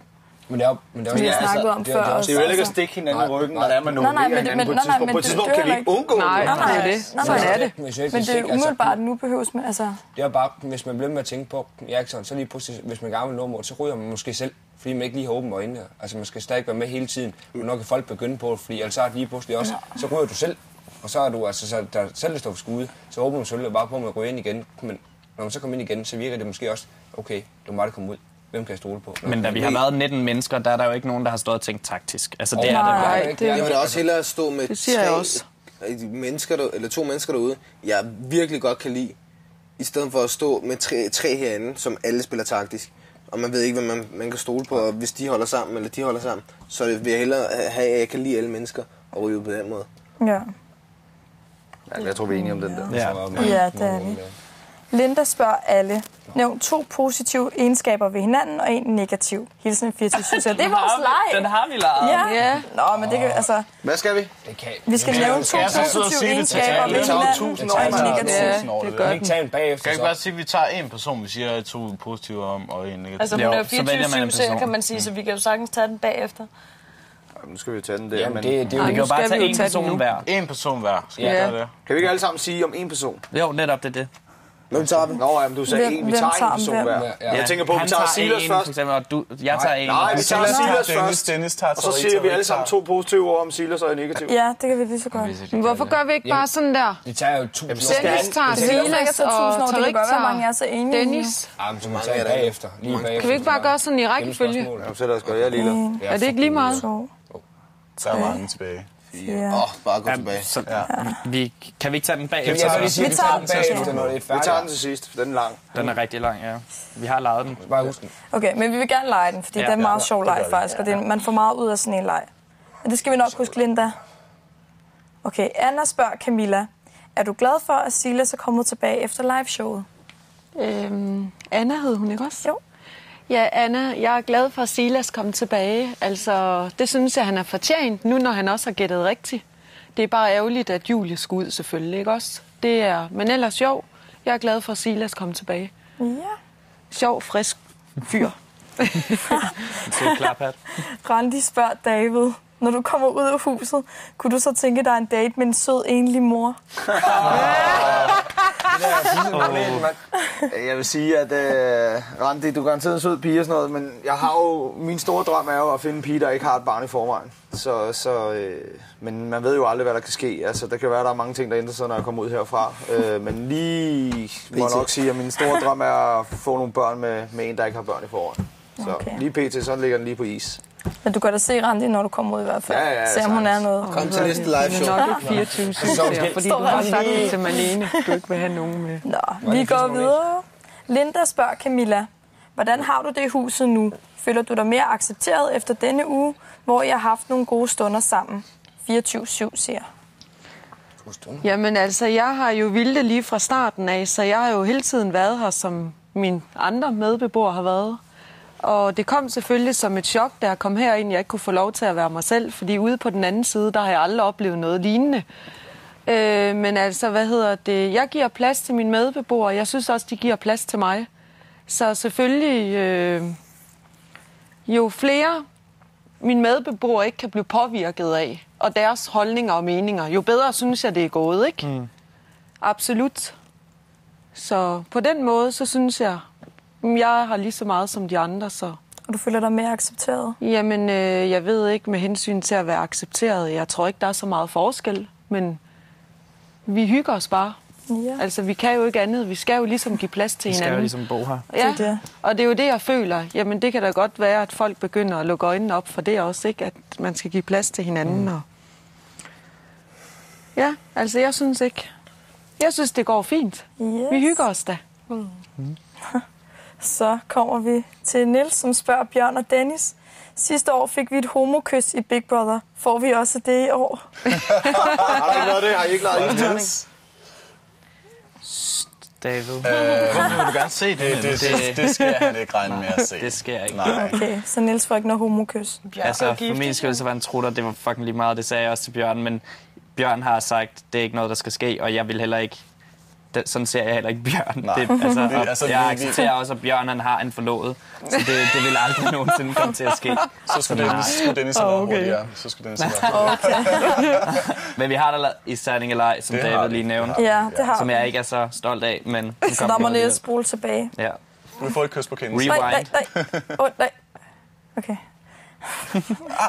Men det er også... vi har snakket om før. Det er jo heller ikke at stikke hinanden i ryggen, når der er man Nej, nominerer men hinanden på et nej, tidspunkt. men På et det tidspunkt dør kan vi heller ikke undgå det. Nej, nej. det er det. Sådan er det. Men det er umiddelbart, nu behøves man, altså... Det er bare, hvis man bliver med at tænke på, Eriksson, så lige pludselig, hvis man gerne vil nå mål, så ryger man måske selv, fordi man ikke lige har åbent øjnene. Altså man skal stadig være med hele tiden, hvornår kan folk begynde på det, fordi ellers er det lige pludselig også, så ryger du selv, og så er du altså, så der selv der står for skude, så håber man selvfølgelig bare på, at man ryger ind igen, men når man så kommer ind igen, så virker det måske også, okay, det var mig, der kom ud. Hvem kan jeg stole på? Men da vi har været 19 mennesker, der er der jo ikke nogen, der har stået og tænkt taktisk. Altså, det er det Nej, bare. det Jeg vil da også hellere stå med Det siger jeg også. to mennesker derude, jeg virkelig godt kan lide, i stedet for at stå med tre herinde, som alle spiller taktisk. Og man ved ikke, hvad man kan stole på, og hvis de holder sammen, eller de holder sammen, så vil jeg hellere have, at jeg kan lide alle mennesker og ryge ud på den måde. Ja. Ja, jeg tror, vi er enige om den der. Ja. Ja, det er vi. Linda spørger alle. Nævn 2 positive egenskaber ved hinanden, og 1 negativ. Hilsen 24 Det er vores leg. Den har vi lejet. Ja. Nå, men det kan altså... Hvad skal vi? Det kan Vi skal nævne 2 jeg så sidde og positive sige det til egenskaber alle? ved Det tager jo hinanden, 1000 og år, 1 man har negativ. Ja, 1000 år, det det gør der. ikke tage en bagefter, Kan jeg så. ikke bare sige, at vi tager en person, vi siger 2 positive om, og en negativ? Altså, hun Jo, er så vælger man en 24/7 serie, person. kan man sige, så vi kan jo sagtens tage den bagefter. Nu skal vi tage den der, Jamen, men det er Vi jo kan jo nu bare skal tage vi jo en tage den person nu. hver. En person hver. Skal vi Ja. gøre det? kan vi ikke alle sammen sige om en person? Jo, netop det er det. Hvem tager vi? Nå, jamen, du sagde Hvem- en. Vi hvem tager tager en person hvem? hver. Ja. Jeg tænker på, at vi Han tager Silas en, først. for eksempel, og jeg tager en. Nej, og vi du tager tager Silas først. Dennis tager Og så siger vi alle sammen 2 positive ord om Silas og en negativ. Ja, det kan vi lige så godt. Men hvorfor gør vi ikke bare sådan der? Vi tager jo 1000 Jamen, så skal Dennis han- tager Det er ikke Silas, så 1000 år, og det kan Tarik godt være, mange er tager så enige. Dennis. Jamen, så må vi tage bagefter. Lige bagefter. Kan vi ikke bare gøre sådan i rækkefølge? Ja, så lad os gøre. Jeg er lille. Er det ikke lige meget? 2, Der er mange tilbage. 4. Bare gå tilbage. Så, kan vi ikke tage den Kan vi bagefter? så lige sige, Vi vi tager tager den den bagefter, når det er Vi færdigt? tager den til sidst, for den er lang. Den er rigtig lang, ja. Vi har lejet den. Bare husk den. Okay, men vi vil gerne lege den, fordi det er en meget sjov leg faktisk, og det er, man får meget ud af sådan en leg. Men det skal vi nok huske, Linda. Okay, Anna spørger Camilla. Er du glad for, at Silas er kommet tilbage efter liveshowet? Anna hed hun, ikke også? Jo. Ja, Anna, jeg er glad for, at Silas kom tilbage. Altså, det synes jeg, han er fortjent, nu når han også har gættet rigtigt. Det er bare ærgerligt, at Julie skulle ud, selvfølgelig, ikke også? Det er, men ellers jo, jeg er glad for, at Silas kom tilbage. Ja. Sjov, frisk fyr. Så klaphat. Randi spørger David. Når du kommer ud af huset, kunne du så tænke dig en date med en sød, enlig mor? Jeg vil sige, at Randi, du er garanteret en sød pige og sådan noget, men jeg har jo, min store drøm er jo at finde en pige, der ikke har et barn i forvejen. Men man ved jo aldrig, hvad der kan ske. Altså, der kan være, der er mange ting, der ændrer sig, når jeg kommer ud herfra. Men lige må jeg nok sige, at min store drøm er at få nogle børn med en, der ikke har børn i forvejen. Så Okay. lige pt, så ligger den lige på is. Men du kan da se Randi, når du kommer ud i hvert fald. Ja, Se om hun er sagtens. noget. Kom til næste live Det show. er nok ikke 24/7, fordi du har sagt det til Malene, du ikke vil have nogen med. Nå, vi går videre. Linda spørger Camilla. Hvordan har du det i huset nu? Føler du dig mere accepteret efter denne uge, hvor I har haft nogle gode stunder sammen? 24/7 siger. Jamen altså, jeg har jo vildt lige fra starten af, så jeg har jo hele tiden været her, som mine andre medbeboere har været. Og det kom selvfølgelig som et chok, da jeg kom herind, jeg ikke kunne få lov til at være mig selv, fordi ude på den anden side, der har jeg aldrig oplevet noget lignende. Men altså, jeg giver plads til mine medbeboere, jeg synes også, de giver plads til mig. Så selvfølgelig, jo flere mine medbeboere ikke kan blive påvirket af, og deres holdninger og meninger, jo bedre synes jeg, det er gået, ikke? Mm. Absolut. Så på den måde, så synes jeg har lige så meget som de andre, så... Og du føler dig mere accepteret? Jamen, jeg ved ikke med hensyn til at være accepteret. Jeg tror ikke, der er så meget forskel, men vi hygger os bare. Ja. Altså, vi kan jo ikke andet. Vi skal jo ligesom give plads til Vi skal hinanden. jo ligesom bo her. Ja, Det er det. og det er jo det, jeg føler. Jamen, det kan da godt være, at folk begynder at lukke øjnene op for det også, ikke? At man skal give plads til hinanden. Og... Ja, altså, jeg synes ikke. Jeg synes, det går fint. Yes. Vi hygger os da. Så kommer vi til Niels, som spørger Bjørn og Dennis. Sidste år fik vi et homokys i Big Brother. Får vi også det i år? Har der ikke været det? Har I ikke lavet det? David. Hvorfor vil du gerne se det? Det skal han ikke regne med at se. Det sker ikke. Nej. Okay, så Niels får ikke noget homokys. Altså, for min skyld, så var en trutter, det var fucking lige meget, det sagde jeg også til Bjørn, men Bjørn har sagt, det er ikke noget, der skal ske, og jeg vil heller ikke, sådan ser jeg heller ikke Bjørn. Jeg accepterer også, at Bjørn han har en forlovet, så det vil aldrig nogensinde komme til at ske. Så skulle Dennis have været hurtigere. Så skulle Dennis have været Men vi har der i Standing Alive, som David lige nævnte, Ja, det har som jeg ikke er så stolt af, men... Så der må Niels spole tilbage. Ja. Du får et kys på kinden. Rewind. Nej. Okay.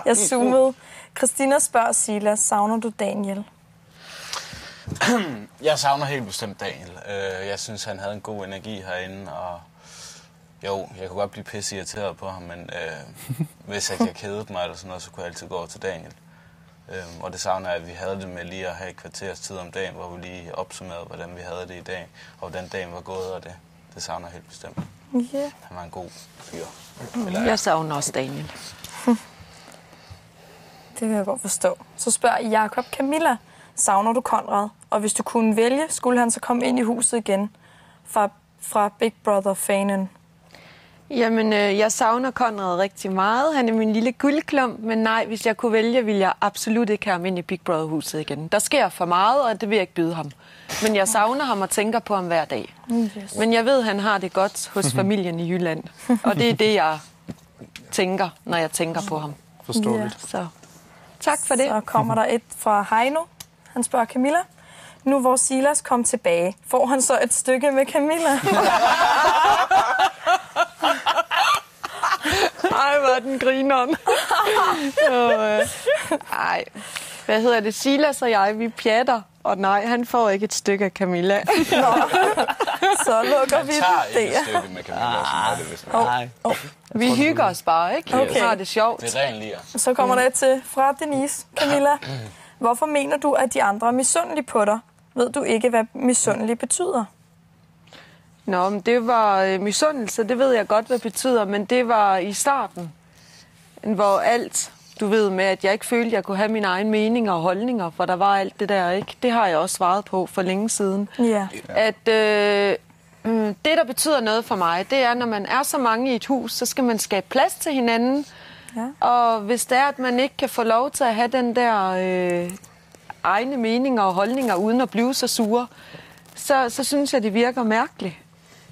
Jeg zoomede. Christina spørger Silas, savner du Daniel? Jeg savner helt bestemt Daniel. Jeg synes, han havde en god energi herinde, og jo, jeg kunne godt blive pisse irriteret på ham, men hvis jeg kedede mig eller sådan noget, så kunne jeg altid gå over til Daniel. Og det savner jeg, at vi havde det med lige at have et kvarters tid om dagen, hvor vi lige opsummerede, hvordan vi havde det i dag, og hvordan dagen var gået, og det savner jeg helt bestemt. Yeah. Han var en god fyr. Jeg savner også Daniel. Det kan jeg godt forstå. Så spørger Jakob Camilla, savner du Konrad? Og hvis du kunne vælge, skulle han så komme ind i huset igen fra Big Brother-fanen? Jamen, jeg savner Konrad rigtig meget. Han er min lille guldklump, men nej, hvis jeg kunne vælge, ville jeg absolut ikke have ham ind i Big Brother-huset igen. Der sker for meget, og det vil jeg ikke byde ham. Men jeg savner ham og tænker på ham hver dag. Yes. Men jeg ved, han har det godt hos familien i Jylland. Og det er det, jeg tænker, når jeg tænker på ham. Forståeligt. Så tak for det. Så kommer der et fra Heino. Han spørger Camilla. Nu hvor Silas kom tilbage, får han så et stykke med Camilla? Ej, hvor er den grineren. Ej, hvad hedder det? Silas og jeg, vi pjatter. Og nej, han får ikke et stykke af Camilla. Så lukker vi Han tager det. ikke et stykke med Camilla, som er det, hvis man Nej. Vi hygger os bare, ikke? Okay. Har det sjovt. Det er ren lir. Så kommer der et til fra Denise. Camilla, hvorfor mener du, at de andre er misundelige på dig? Ved du ikke, hvad misundelig betyder? Nå, men det var misundelse, det ved jeg godt, hvad det betyder, men det var i starten, hvor alt, du ved med, at jeg ikke følte, at jeg kunne have mine egne meninger og holdninger, for der var alt det der, ikke? Det har jeg også svaret på for længe siden. Ja. At det, der betyder noget for mig, det er, når man er så mange i et hus, så skal man skabe plads til hinanden. Ja. Og hvis det er, at man ikke kan få lov til at have den der egne meninger og holdninger, uden at blive så sure, så synes jeg, det virker mærkeligt.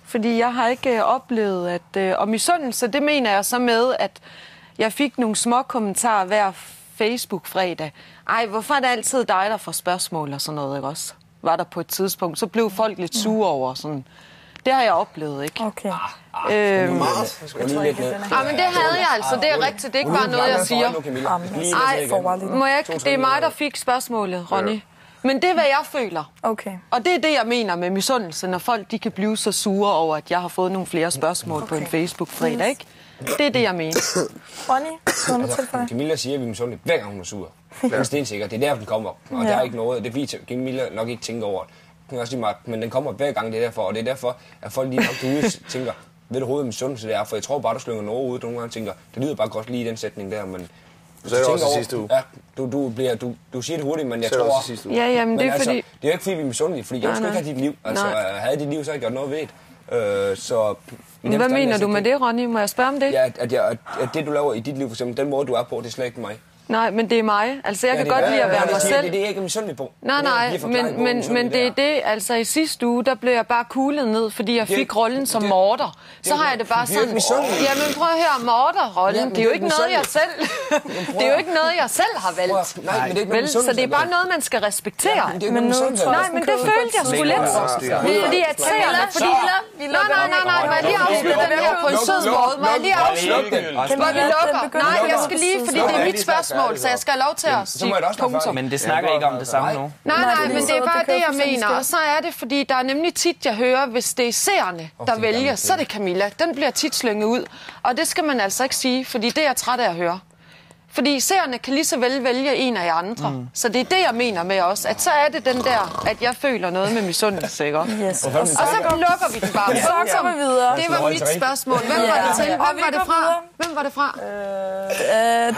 Fordi jeg har ikke oplevet, at... og misundelse, det mener jeg så med, at jeg fik nogle små kommentarer hver Facebook-fredag. Ej, hvorfor er det altid dig, der får spørgsmål og sådan noget, ikke også? Var der på et tidspunkt. Så blev folk lidt sure over sådan. Det har jeg oplevet, ikke? Okay. Men det havde jeg altså. Det er rigtigt. Det er ikke bare noget, jeg siger. Ej, det er mig, der fik spørgsmålet, Ronny. Men det er, hvad jeg føler. Okay. Og det er det, jeg mener med misundelse, når folk de kan blive så sure over, at jeg har fået nogle flere spørgsmål på en Facebook-fredag, ikke? Det er det, jeg mener. Ronny, kommer du til for? Camilla siger, at vi er misundelige, hver gang hun er sur. Det er stensikkert. Det er der, den kommer. Og der er ikke noget. Det er fordi, Camilla nok ikke tænker over det. Hun er også lige meget, men den kommer hver gang, det er derfor. Og det er derfor, at folk lige nok derude tænker, ved du hovedet misundelse det er? For jeg tror bare, du slynger noget ud, nogle gange tænker, det lyder bare godt lige i den sætning der, men... Så er det også sidste uge. Ja, du siger det hurtigt, men jeg så tror... sidste uge. Ja, jamen, det er altså, fordi... det er jo ikke fordi, vi er misundelige, fordi jeg skulle ikke have dit liv. Altså, havde dit liv, så havde jeg gjort noget ved det. Så... Hvad mener du med det, Ronny? Må jeg spørge om det? Ja, at det, du laver i dit liv, for eksempel, den måde, du er på, det er slet ikke mig. Nej, men det er mig. Altså, jeg kan godt lide at være mig selv. Det er jeg ikke misundelig på. Nej, men det er det. Altså, i sidste uge, der blev jeg bare kuglet ned, fordi jeg fik rollen som morder. Så har jeg det bare sådan... Jamen, prøv at høre, morderrollen. Det er jo ikke noget, jeg selv... Det er jo ikke noget, jeg selv har valgt. Nej, men det er ikke så det er bare noget, man skal respektere. Men nej, men det følte jeg sgu lidt. Fordi at seerne... Nej, må jeg lige afslutte den her på en sød måde? Må jeg lige afslutte den? Hvor vi lukker? Nej, jeg skal lige, fordi det er mit spørgsmål, så jeg skal have lov til at sige punktum. Men det snakker ikke om det samme nu. Nej, men det er bare det, jeg mener. Og så er det, fordi der er nemlig tit, jeg hører, hvis det er seerne, der vælger, så er det Camilla. Den bliver tit slynget ud. Og det skal man altså ikke sige, fordi det er jeg træt af at høre. Fordi seerne kan lige så vel vælge en af jer andre. Så det er det, jeg mener med også. At så er det den der, at jeg føler noget med misundelse, ikke? Yes. Og så lukker vi den bare. Så går vi videre. Det var mit spørgsmål. Hvem var det til? Hvem var det fra?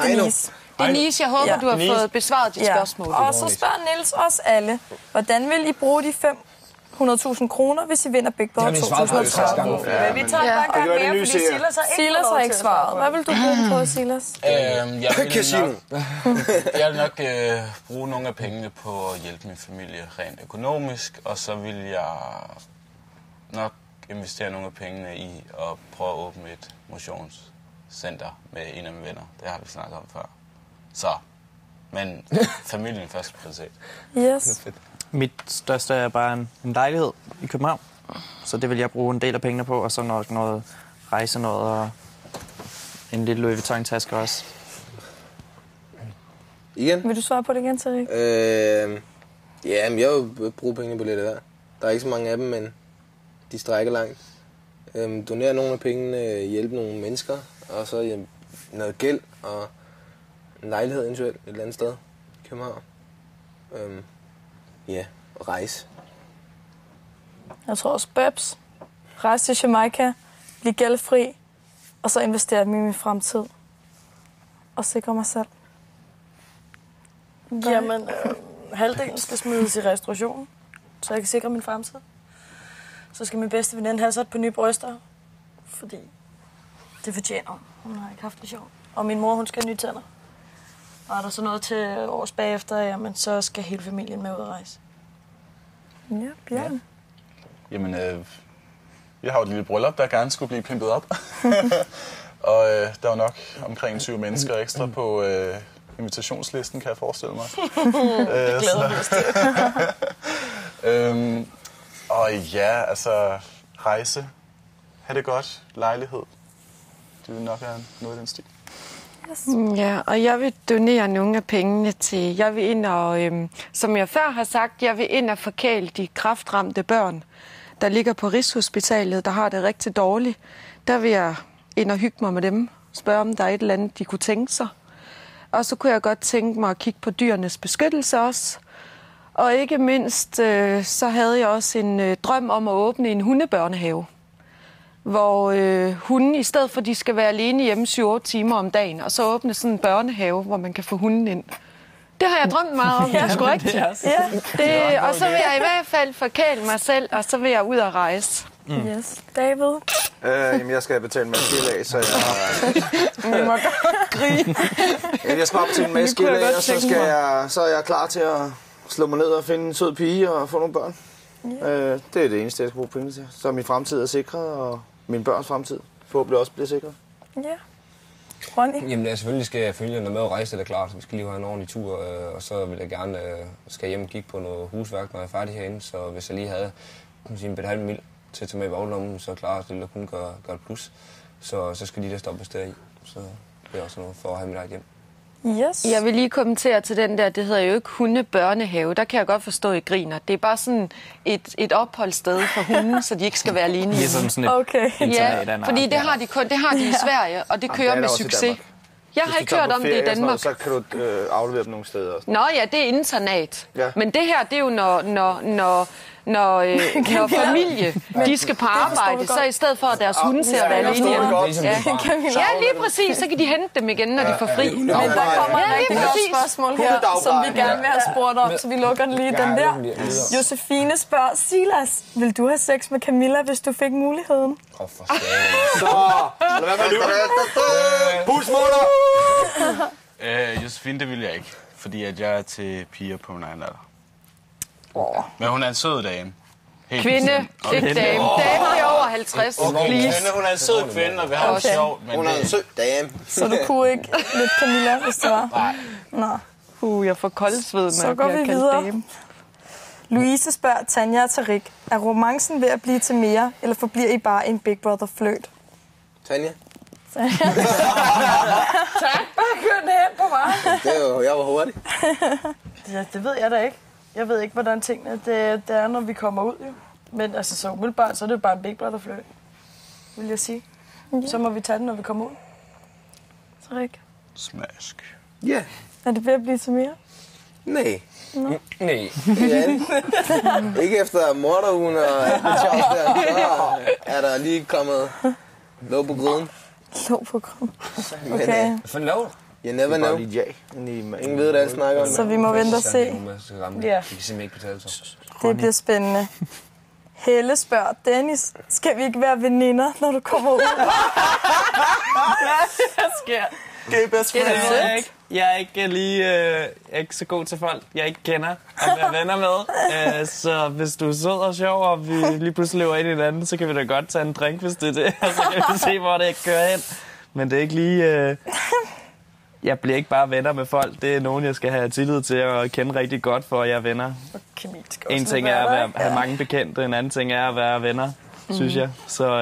Denise. Denise, jeg håber, du har fået besvaret dit spørgsmål. Og så spørger Niels os alle, hvordan vil I bruge de 100.000 kroner, hvis I vinder Big Brother Det har vi svaret på 2030. gange før. Vi tager bare en gang det gør det mere, nye fordi seere. Silas har ikke Silas har ikke svaret. Hvad vil du bruge den på, Silas? Jeg vil nok bruge nogle af pengene på at hjælpe min familie rent økonomisk, og så vil jeg nok investere nogle af pengene i at prøve at åbne et motionscenter med en af mine venner. Det har vi snakket om før. Så, men familien først prioritet. Yes. Mit største er bare en lejlighed i København. Så det vil jeg bruge en del af pengene på, og så nok noget rejse noget og en lille Louis Vuitton-taske også. Igen? Vil du svare på det igen, Tarik? Ja, men jeg vil bruge pengene på lidt af hver. Der er ikke så mange af dem, men de strækker langt. Donere nogle af pengene, hjælpe nogle mennesker, og så noget gæld og en lejlighed eventuelt et eller andet sted i København. Ja, og rejse. Jeg tror også Babs. Rejse til Jamaica, blive gældfri, og så investere i min fremtid. Og sikre mig selv. Jamen, halvdelen skal smides i restaurationen, så jeg kan sikre min fremtid. Så skal min bedste veninde have sat på nye bryster, fordi det fortjener hun. Hun har ikke haft det sjovt. Og min mor, hun skal have nye tænder. Og er der så noget til års bagefter, jamen, så skal hele familien med ud at rejse. Ja, Bjørn. Jamen, jeg har jo et lille bryllup, der gerne skulle blive pimpet op. Og der var nok omkring 20 mennesker ekstra på invitationslisten, kan jeg forestille mig. Det glæder mig til. Og ja, altså rejse, have det godt, lejlighed. Det vil nok være noget i den stil. Ja, og jeg vil donere nogle af pengene til... Jeg vil ind og, som jeg før har sagt, jeg vil ind og forkæle de kræftramte børn, der ligger på Rigshospitalet, der har det rigtig dårligt. Der vil jeg ind og hygge mig med dem, spørge om der er et eller andet, de kunne tænke sig. Og så kunne jeg godt tænke mig at kigge på dyrenes beskyttelse også. Og ikke mindst, så havde jeg også en drøm om at åbne en hundebørnehave, hvor hunden, i stedet for at de skal være alene hjemme 7-8 timer om dagen, og så åbne sådan en børnehave, hvor man kan få hunden ind. Det har jeg drømt meget om, det er sgu rigtigt. Ja, og så vil jeg i hvert fald forkæle mig selv, og så vil jeg ud og rejse. Yes. David? Jamen, jeg skal betale en masse gæld af, så Vi må godt grine. jeg skal op til en masse gæld af, og så er jeg klar til at slå mig ned og finde en sød pige og få nogle børn. Det er det eneste, jeg skal bruge penge til. Så min fremtid er sikret, og min børns fremtid forhåbentlig også bliver sikret. Ja. Ronny? Jamen, selvfølgelig skal familien med at rejse, det er klart. Vi skal lige have en ordentlig tur, og så vil jeg gerne skal hjem og kigge på noget husværk, når jeg er færdig herinde. Så hvis jeg lige havde en halv mil til at tage med i baglommen, så er klart, at det kunne gøre et plus. Så skal de der stoppes deri. Så det er også noget for at have mit eget hjem. Yes. Jeg vil lige kommentere til den der, det hedder jo ikke hundebørnehave. Der kan jeg godt forstå, at I griner. Det er bare sådan et opholdssted for hunden, så de ikke skal være alene Det er hjemme. sådan et Okay. Ja, fordi det har de kun, det har de i Sverige, og det kører det er med der også i succes. Danmark. Jeg har ikke hørt om det i Danmark. Så kan du aflevere dem nogle steder også. Nå ja, det er internat. Ja. Men det her, det er jo når familie, de skal på arbejde, så i stedet for at deres hunde ser at være alene hjemme. Ja, lige præcis, så kan de hente dem igen, når de får fri. Men der kommer et rigtig godt spørgsmål her, som vi gerne vil have spurgt om, så vi lukker den lige den der. Josefine spørger, Silas, vil du have sex med Camilla, hvis du fik muligheden? For satan. Så, hvad med du? Busmutter! Josefine, det vil jeg ikke, fordi at jeg er til piger på min egen alder. Men hun er en sød dame. Helt Kvinde, ikke dame. Dame er over 50, please. Hun er en sød kvinde, og vi har det sjovt. Men Hun er en sød dame. Så du kunne ikke lidt Camilla, hvis det var? Nej. Nå. Jeg får koldsved med Så at går blive vi kaldt videre. dame. Louise spørger Tanja og Tarik, er romancen ved at blive til mere, eller forbliver I bare en Big Brother-fløjt? Tanja? Tak, bare kør den hen på mig. Jeg var hurtig. Ja, det ved jeg da ikke. Jeg ved ikke, hvordan tingene det er, når vi kommer ud. Jo. Men altså, så umiddelbart, så er det jo bare en Big Brother-fløjt, vil jeg sige. Så må vi tage den, når vi kommer ud. Tarik? Smask. Ja. Er det ved at blive til mere? Nej. Nej. Ja, ikke efter morderugen og alt det sjovt der, så er der lige kommet låg på gryden. Lå på grund. Men Okay. Hvad fanden laver du? you never Bare know. lige ja. Ingen ved, hvad jeg snakker om. Så vi må vente og se. Ja. Ja. De kan simpelthen ikke betale sig. Det bliver spændende. Helle spørger, Dennis, skal vi ikke være veninder, når du kommer ud? Hvad sker? Jeg er ikke lige jeg er ikke så god til folk, jeg ikke kender at være venner med. Så hvis du er sød og sjov, og vi lige pludselig løber ind i hinanden, så kan vi da godt tage en drink, hvis det er det. Og så kan vi se, hvor det ikke kører hen. Men det er ikke lige... Jeg bliver ikke bare venner med folk. Det er nogen, jeg skal have tillid til at kende rigtig godt, for at jeg er venner. En ting er at have mange bekendte, en anden ting er at være venner, synes jeg. Så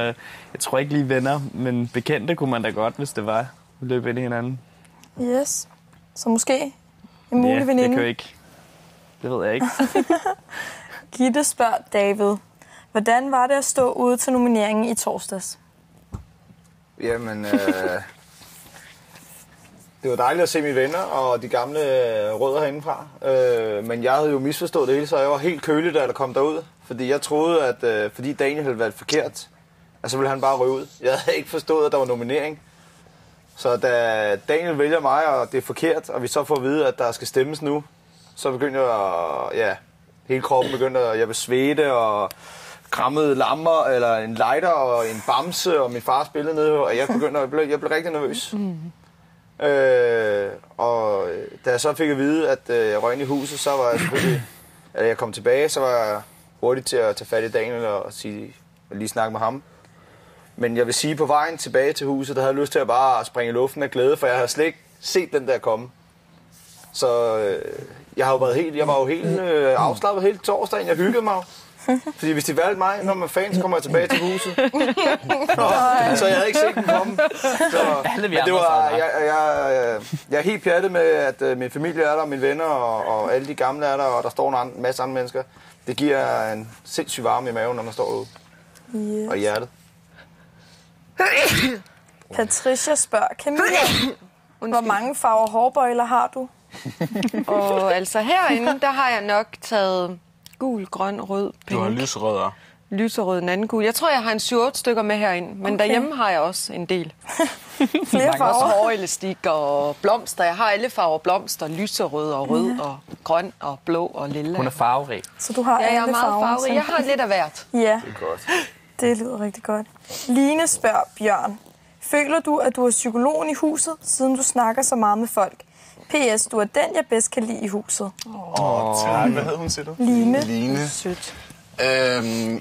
jeg tror ikke lige venner, men bekendte kunne man da godt, hvis det var. Løbe ind i hinanden. Yes. Så måske en mulig veninde. det kan jeg ikke. Det ved jeg ikke. Gitte spørger David, hvordan var det at stå ude til nomineringen i torsdags? Jamen, det var dejligt at se mine venner og de gamle rødder herindefra. Men jeg havde jo misforstået det hele, så jeg var helt kølig, da der kom derud. Fordi jeg troede, at fordi Daniel havde været forkert, så ville han bare ryge ud. Jeg havde ikke forstået, at der var nominering. Så da Daniel vælger mig, og det er forkert, og vi så får at vide, at der skal stemmes nu, så begyndte jeg at, hele kroppen begyndte at, jeg vil svede og krammede lammer, eller en lighter og en bamse, og min far spillede nede, og jeg blev rigtig nervøs. Og da jeg så fik at vide, at jeg røg ind i huset, så var jeg selvfølgelig, da jeg kom tilbage, så var jeg hurtig til at tage fat i Daniel og lige snakke med ham. Men jeg vil sige, på vejen tilbage til huset, der havde jeg lyst til at bare springe i luften af glæde, for jeg havde slet ikke set den der komme. Så jeg var jo helt afslappet hele torsdagen. Jeg hyggede mig. Fordi hvis de valgte mig, når man er fan, så kommer jeg tilbage til huset. Så jeg havde ikke set den komme. Men det var, jeg er helt pjattet med, at min familie er der, mine venner og alle de gamle er der, og der står en masse andre mennesker. Det giver en sindssyg varme i maven, når man står ude. Yes. Og i hjertet. Patricia spørger, Camilla, hvor mange farver hårbøjler har du? Og altså herinde, der har jeg nok taget gul, grøn, rød, pink. Du har lyserødder. Lyserød, den anden gul. Jeg tror, jeg har en 7-8 stykker med herinde, men derhjemme har jeg også en del. Flere Også farver. hårelastik og blomster. Jeg har alle farver blomster. Lyserød og rød og grøn og blå og lilla. Hun er farverig. Så du har Ja, jeg er alle meget farver. farverig. Jeg har lidt af hvert. Ja, Det er godt. det lyder rigtig godt. Line spørger Bjørn, føler du, at du er psykologen i huset, siden du snakker så meget med folk? PS, du er den, jeg bedst kan lide i huset. Tak. Hvad hed hun, siger du? Line. Sødt.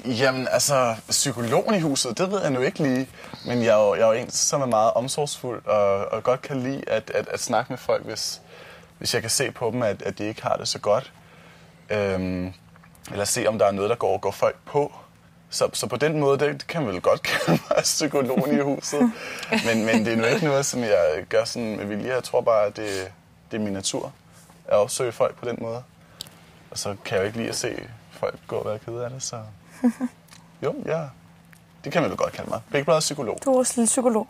Jamen, altså, psykologen i huset, det ved jeg nu ikke lige. Men jeg er jo en, som er meget omsorgsfuld og godt kan lide at snakke med folk, hvis jeg kan se på dem, at de ikke har det så godt. Eller se, om der er noget, der går folk på. Så på den måde, det kan man vel godt kalde mig psykologen i huset. Men det er nu ikke noget, som jeg gør sådan med vilje. Jeg tror bare, at det er min natur at opsøge folk på den måde. Og så kan jeg jo ikke lide at se folk gå og være kede af det, så... Jo, ja. Det kan man vel godt kalde mig. Big Brother psykolog. Du er også lille psykolog.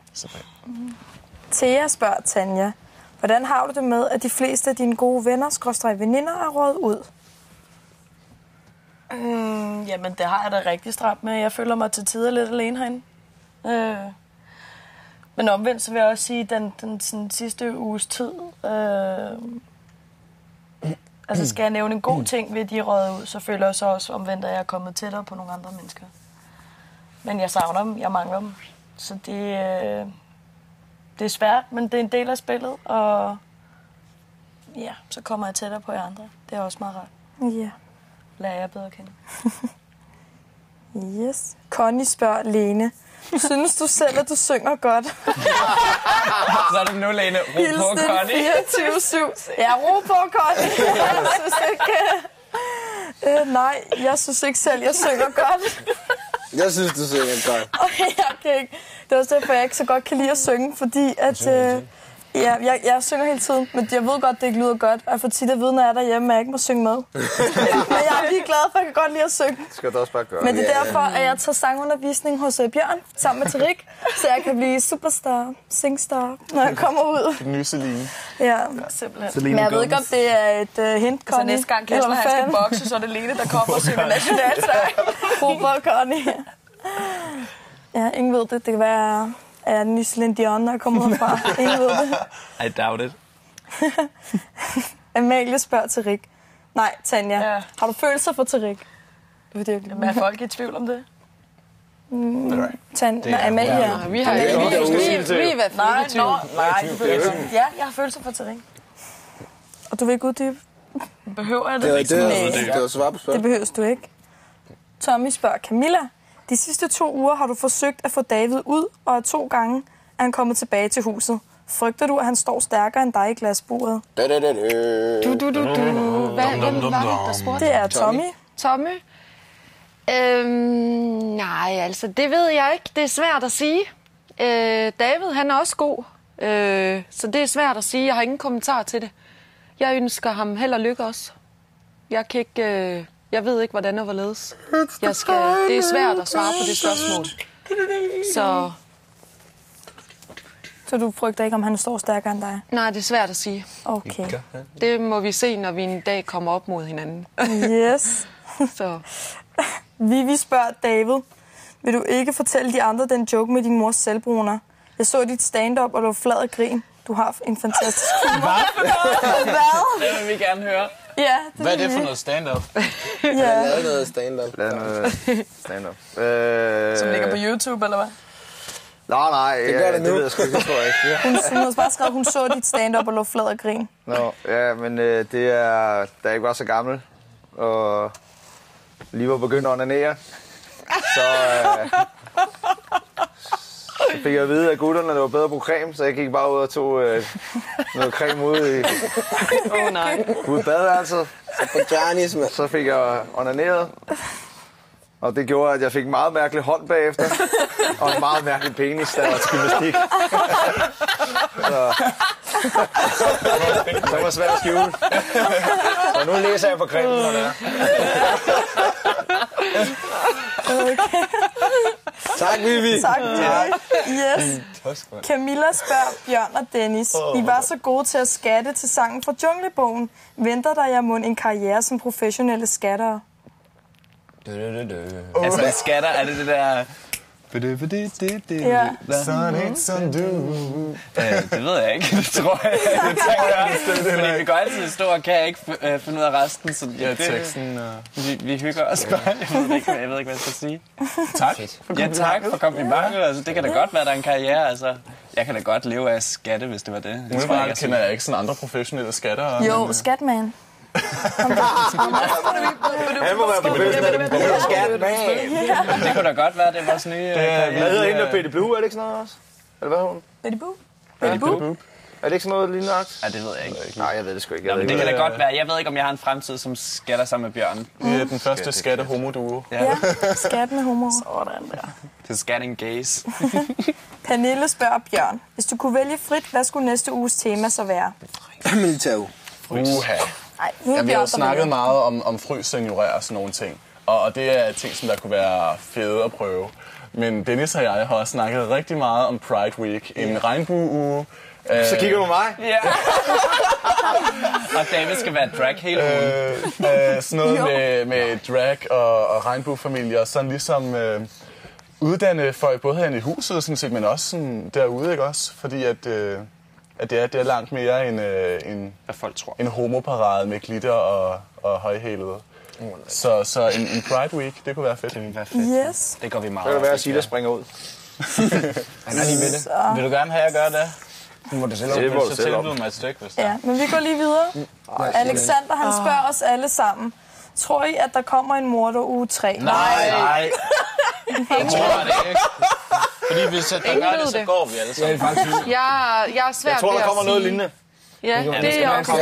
Thea spørger Tanja, hvordan har du det med, at de fleste af dine gode venner, veninder, er røget ud? Jamen, det har jeg da rigtig stramt med. Jeg føler mig til tider lidt alene herinde. Men omvendt, så vil jeg også sige, at den sådan, sidste uges tid... altså, skal jeg nævne en god ting ved, at de er røget ud, så føler jeg så også omvendt, at jeg er kommet tættere på nogle andre mennesker. Men jeg savner dem. Jeg mangler dem. Så det er svært, men det er en del af spillet, og ja, så kommer jeg tættere på jer andre. Det er også meget rart. Ja. Lærer jeg bedre at kende. Yes. Connie spørger Lene, synes du selv, at du synger godt? Så er det nu, Lene. Ro på, Connie. 24/7. Ja, ro på, Connie. Jeg synes ikke... nej, jeg synes ikke selv, jeg synger godt. Jeg synes, du synger godt. Jeg kan ikke. Det er også derfor, jeg ikke så godt kan lide at synge, fordi at... jeg synger hele tiden, men jeg ved godt, det ikke lyder godt. Og jeg får tit at vide, når jeg er derhjemme, at jeg ikke må synge med. Men jeg er lige glad for, at jeg kan godt lide at synge. Det skal du også bare gøre. Men det er derfor, at jeg tager sangundervisning hos Bjørn sammen med Tarik, så jeg kan blive superstar, singstar, når jeg kommer ud. Den nye Celine. Ja, Simpelthen. men jeg ved ikke, om det er et hint, Så Connie. næste gang Kasper, han skal bokse, så er det Lene, der kommer og synger nationalsang. Super, Connie. Ja, ingen ved det. Det kan være, at den nye Celine Dion er kommet herfra. Ingen ved det. I doubt it. Amalie spørger Tarik. Nej, Tanja. Ja. Har du følelser for Tarik? Men er folk i tvivl om det? Amalia. Vi har ikke vi er i hvert fald ikke i tvivl. Nej, ja, jeg har følelser for Terrin. Og du vil ikke uddybe? Behøver jeg Det det? var svar på Det spørgsmålet. behøves du ikke. Tommy spørger Camilla. De sidste 2 uger har du forsøgt at få David ud, og 2 gange er han kommet tilbage til huset. Frygter du, at han står stærkere end dig i glasburet? Hvem var det, der spurgte? Det er Tommy. Tommy? Nej, altså, det ved jeg ikke. Det er svært at sige. David, han er også god. Så det er svært at sige. Jeg har ingen kommentar til det. Jeg ønsker ham held og lykke også. Jeg kan ikke... jeg ved ikke, hvordan og hvorledes. Det er svært at svare på det spørgsmål. Så du frygter ikke, om han står stærkere end dig? Nej, det er svært at sige. Okay. Det må vi se, når vi en dag kommer op mod hinanden. Yes. Så. Vivi spørger David. Vil du ikke fortælle de andre den joke med din mors selvbruner? Jeg så dit stand-up, og du var flad af grin. Du har en fantastisk humor. Hvad? Det vil vi gerne høre. Ja, Hvad er det for noget stand-up? Ja. Lavet noget stand-up. Stand-up. Som ligger på YouTube, eller hvad? Nej, Det gør det nu. Det ved jeg sgu ikke, det tror jeg ikke. Hun har bare skrevet, at hun så dit stand-up og lå flad af grin. Nå, ja, men det er, da jeg ikke var så gammel, og lige var begyndt at onanere, så fik jeg at vide af gutterne, at det var bedre at bruge creme, så jeg gik bare ud og tog noget creme ud i badeværelset. På Johnny's, mand. Så fik jeg onaneret, og det gjorde, at jeg fik en meget mærkelig hånd bagefter, og en meget mærkelig penis, der var til gymnastik. Så det var svært at skjule. Så nu læser jeg på cremen, når det er. Tak, Vivi. Tak, Yes. Camilla spørger Bjørn og Dennis. I var så gode til at skatte til sangen fra Junglebogen. Venter der jer mon en karriere som professionelle skattere? Altså, skatter, er det der... Ja. Det ved jeg ikke. Det tror jeg. Det tænker jeg. Fordi vi går altid i stå og kan ikke finde ud af resten. Så Ja, teksten. vi hygger os bare. Jeg ved ikke, hvad jeg skal sige. Tak. Fedt. Ja, tak for komplimentet. Altså, det kan da godt være, der er en karriere. Altså, jeg kan da godt leve af skatte, hvis det var det. Det tror jeg Umiddelbart ikke, kender jeg ikke sådan andre professionelle skatter. Jo, Skatman. Han må være professionel. Skat, man. det kunne da godt være, det var sådan nye Hvad hedder hende der Betty Blue? Er det ikke sådan noget også? Eller hvad hedder hun? Betty Boop. Betty Boop. Er det ikke sådan noget lignende akt? Ja, det ved jeg ikke. Nej, jeg ved det sgu ikke. Nå, men det kan da godt være. Jeg ved ikke, om jeg har en fremtid som skatter sammen med Bjørn. Vi er den første skatte-homo-duo. Ja, skat med humor. Sådan der. Det er skatting gays. Pernille spørger Bjørn. Hvis du kunne vælge frit, hvad skulle næste uges tema så være? Militæruge. Uha. Nej, nu er Ja, vi har Bjørn, jo der snakket vælger. meget om frys og ignorere og sådan nogle ting. Og det er ting, som der kunne være fede at prøve. Men Dennis og jeg har også snakket rigtig meget om Pride Week. En regnbueuge. Så kigger du mig? Ja. Og David skal være drag hele ugen. Sådan noget med drag og regnbuefamilier. Sådan ligesom uddanne folk både herinde i huset, sådan set, men også sådan derude, ikke også? Fordi at det er langt mere end Hvad folk tror. en homoparade med glitter og højhælede. Så en Pride Week, det kunne være fedt. Det vil være fedt. Yes. Det går vi meget Det kan være, op at i. Silla springer ud. Han er lige ved det. Vil du gerne have, at jeg gør det? Nu må du selv Det op. må du Så selv om. tilbyder mig et stykke, hvis det er. Ja, men vi går lige videre. Alexander, han spørger os alle sammen. Tror I, at der kommer en morder uge 3? Nej. Jeg tror det ikke. Fordi hvis der Ingen gør ved det, så det. går vi alle Ja, det sammen. er faktisk Jeg er svært Jeg tror, ved der at kommer noget sige. lignende. Ja, det er jeg også.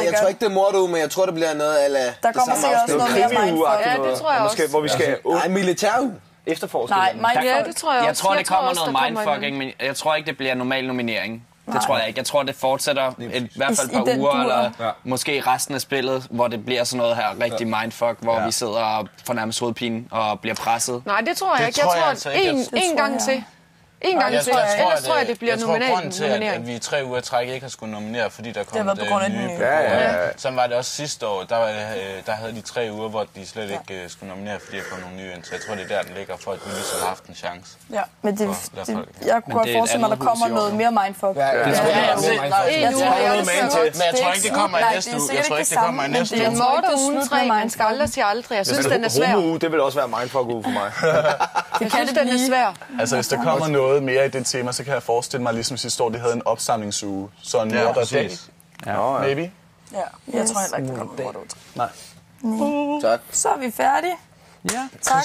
jeg tror ikke, det er morduge, men jeg tror, det bliver noget ala Der kommer sikkert også noget mere mindfuck. Ja, det tror jeg også. Hvor vi skal Nej, militæruge. efterforske. Nej, dem. mindfuck. Ja, det tror jeg også. Jeg tror, det kommer også, noget der kommer mindfucking, men jeg tror ikke, det bliver normal nominering. Det tror jeg ikke. Jeg tror, det fortsætter i hvert fald I et den par uger, dur. eller måske resten af spillet, hvor det bliver sådan noget her rigtig mindfuck, hvor vi sidder og får nærmest hovedpine og bliver presset. Nej, det tror jeg Det ikke. Jeg tror jeg tror, altså at ikke. en tror gang jeg. til. En gang til, ellers tror jeg, det bliver grunden til, nominering. at vi i 3 uger træk ikke har skulle nominere, fordi der kom Det har været på grund af den nye. Ja. Sådan var det også sidste år. Der havde de 3 uger, hvor de slet ikke skulle nominere, fordi der kom nogle nye ind. Så jeg tror, det er der, den ligger, for at vi ligesom har haft en chance. Ja, men jeg kunne godt forestille mig, at der kommer noget mere mindfuck. Men jeg tror ikke, det kommer i næste uge. Jeg tror ikke, det kommer i næste uge. Det er morderugen 3, man skal aldrig sige aldrig. Jeg synes, den er svær. Det vil også være mindfuck-uge for mig. Jeg synes, den er svær. Altså, hvis der kommer noget mere i det tema, så kan jeg forestille mig, ligesom sidste år, de havde en opsamlingsuge. Så en morderdag. Ja. Maybe? Ja, jeg tror heller ikke, der kommer morderuge 3. Nej. Tak. Så er vi færdige. Ja. Tak.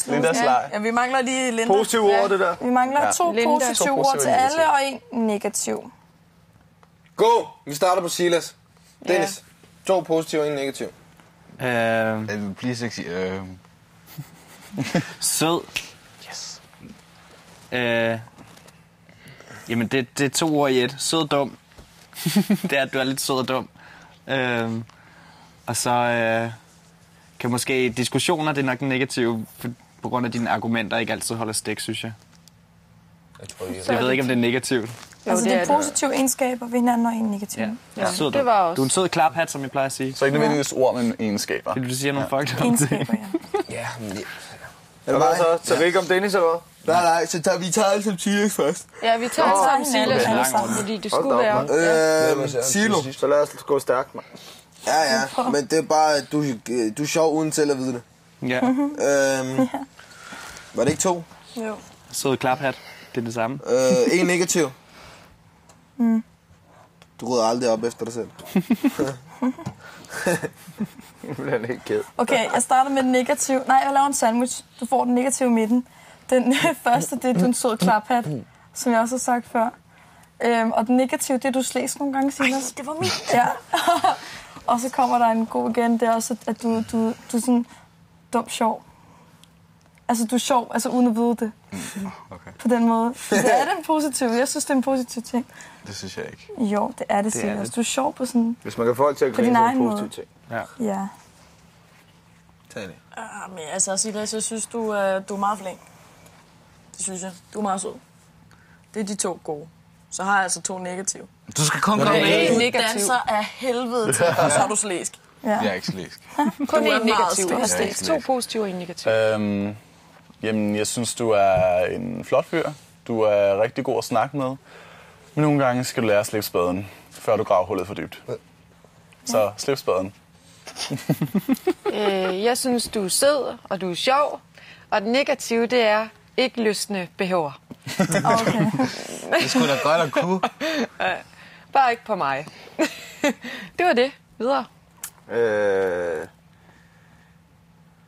Lindas leg. Ja, vi mangler lige Linda. Positive ord, det der. Vi mangler 2 positive ord til alle og 1 negativ. Gå! Vi starter på Silas. Dennis. 2 positive og 1 negativ. Please sexy. Sød. Yes. Jamen, det er 2 ord i et. Sød og dum. Det er, at du er lidt sød og dum. Og så kan måske diskussioner, det er nok negative, på grund af dine argumenter ikke altid holder stik, synes jeg. Jeg ved ikke, om det er negativt. Altså, det er positive egenskaber ved hinanden og en negativ. Ja. Sød, det var også. Du er en sød klaphat, som jeg plejer at sige. Så ikke nødvendigvis ord, men egenskaber. Fordi du siger nogle fucked om det. Egenskaber, ja. Ja, men det... Er det mig så? Så vi ikke om Dennis eller hvad? Nej, så vi tager alle som Silas først. Ja, vi tager sammen Silas først, fordi det skulle være. Silo. Så lad os gå stærkt, mand. Ja, men det er bare, at du er sjov uden selv at vide det. Ja. Var det ikke 2? Jo. Sød klaphat, det er det samme. En negativ. Du rydder aldrig op efter dig selv. Den er ikke ked. Okay, jeg starter med den negative. Nej, jeg laver en sandwich. Du får den negative midten. Den første, det er, du er en sød klaphat, som jeg også har sagt før. Og den negative, det er, du slæs nogle gange, Silas. Det var mit. Ja. Og så kommer der en god igen. Det er også, at du er sådan dum sjov. Altså, du er sjov, altså uden at vide det. Okay. På den måde. Det er den positive. Jeg synes, det er en positiv ting. Det synes jeg ikke. Jo, det er det, Silas. Du er sjov på sådan... Hvis man kan få folk til at På din grine, så er egen det måde. positiv ting. Ja. Tag det. Men altså, Silas, jeg synes, du er meget flink. Det synes jeg. Du er meget sød. Det er de 2 gode. Så har jeg altså 2 negative. Du skal kun komme med Du danser af helvede til, og så er du slæsk. Ja. Jeg er ikke slæsk. Kun Du er en negativ. meget slæsk. 2 positive og en negativ. Jamen, jeg synes, du er en flot fyr. Du er rigtig god at snakke med. Men nogle gange skal du lære at slippe spaden, før du graver hullet for dybt. Så slip spaden. Jeg synes, du er sød, og du er sjov. Og det negative, det er ikke lystende behøver. Okay. Det skulle da godt at kunne. Bare ikke på mig. Det var det. Videre.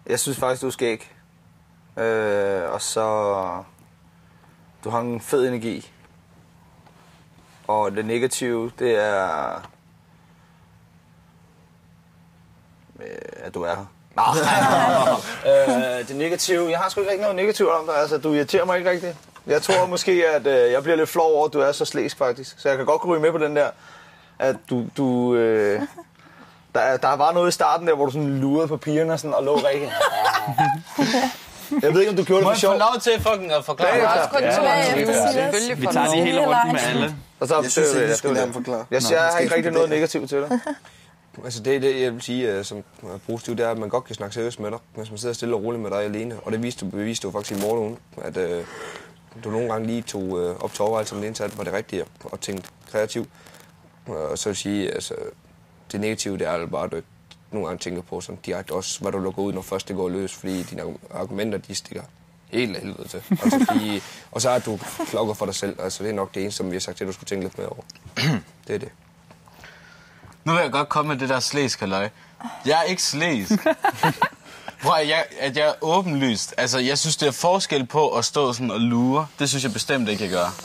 Jeg synes faktisk, du er skæg. Og så... Du har en fed energi. Og det negative, det er... at du er her. Det negative... Jeg har sgu ikke rigtig noget negativt om dig. Altså, du irriterer mig ikke rigtigt. Jeg tror måske, at jeg bliver lidt flov over, at du er så slæsk faktisk. Så jeg kan godt ryge med på den der, at du der var noget i starten der, hvor du sådan lurede på pigerne sådan, og lå rigtig. Jeg ved ikke, om du gjorde det for sjov. Må jeg få lov til fucking at forklare? Selvfølgelig Vi tager lige hele runden med alle. Og så, Jeg synes ikke, du skal nærmere forklare. jeg har ikke rigtig noget negativt til dig. Altså det, jeg vil sige, som er positivt, det er, at man godt kan snakke seriøst med dig, hvis man sidder stille og roligt med dig alene. Og det beviste du faktisk i morgen, at du nogle gange lige tog op til overvejelse om det indsat, var det rigtige, og tænkte kreativt. Og så vil sige, altså, det negative, det er bare, at du nogle gange tænker på sådan direkte også, hvad du lukker ud, når først det går løs, fordi dine argumenter, de stikker helt af helvede til. Altså, og så er du klokker for dig selv, altså det er nok det eneste, som vi har sagt til, at du skulle tænke lidt mere over. Det er det. Nu vil jeg godt komme med det der slæsk, halløj. Jeg er ikke slæsk. Prøv at jeg er åbenlyst. Altså, jeg synes, det er forskel på at stå sådan og lure. Det synes jeg bestemt ikke, jeg gør.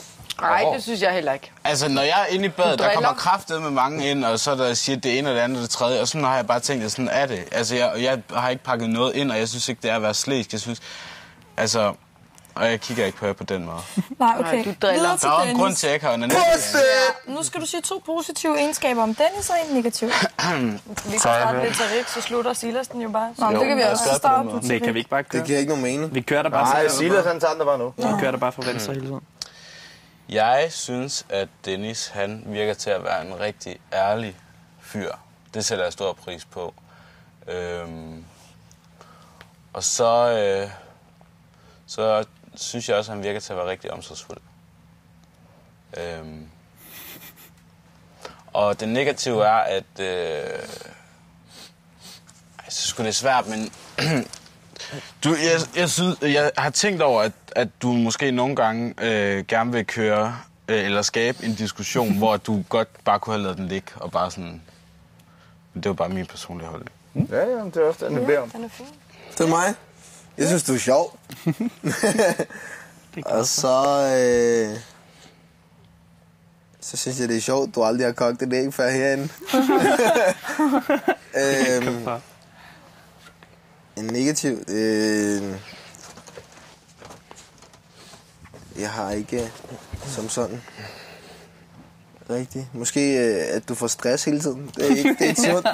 Nej, det synes jeg heller ikke. Altså, når jeg er inde i badet, der kommer kraftet med mange ind, og så der siger det ene og det andet og det tredje, og sådan har jeg bare tænkt, at sådan er det. Altså, jeg har ikke pakket noget ind, og jeg synes ikke, det er at være slæsk. Jeg synes, altså, Og jeg kigger ikke på jer på den måde. Nej, okay. Nej, du driller. Videre til Der er en Dennis. grund til, at jeg ikke har onaneret. Ja, nu skal du sige 2 positive egenskaber om Dennis og en negativ. Vi kan starte lidt Tarik, så slutter Silas den jo bare. Nå, det kan vi også. Så starter du Nej, kan til vi ikke bare køre? Det giver ikke nogen mening. Vi kører der bare, Nej, Silas han tager den der bare nu. vi kører der bare fra venstre hele tiden. Jeg synes, at Dennis han virker til at være en rigtig ærlig fyr. Det sætter jeg stor pris på. Og så synes jeg også, at han virker til at være rigtig omsorgsfuld. Og det negative er, at jeg synes sgu, det er svært, men jeg har tænkt over, at du måske nogle gange gerne vil køre eller skabe en diskussion, hvor du godt bare kunne have lavet den ligge og bare sådan. Det var bare min personlige holdning. Ja, det er også den, det bliver om. Den er fin. Det er mig. Jeg synes, du er sjov. Og så synes jeg, det er sjovt, du aldrig har kogt et æg før herinde. En negativ... jeg har ikke som sådan rigtigt. Måske at du får stress hele tiden. Det er ikke sundt.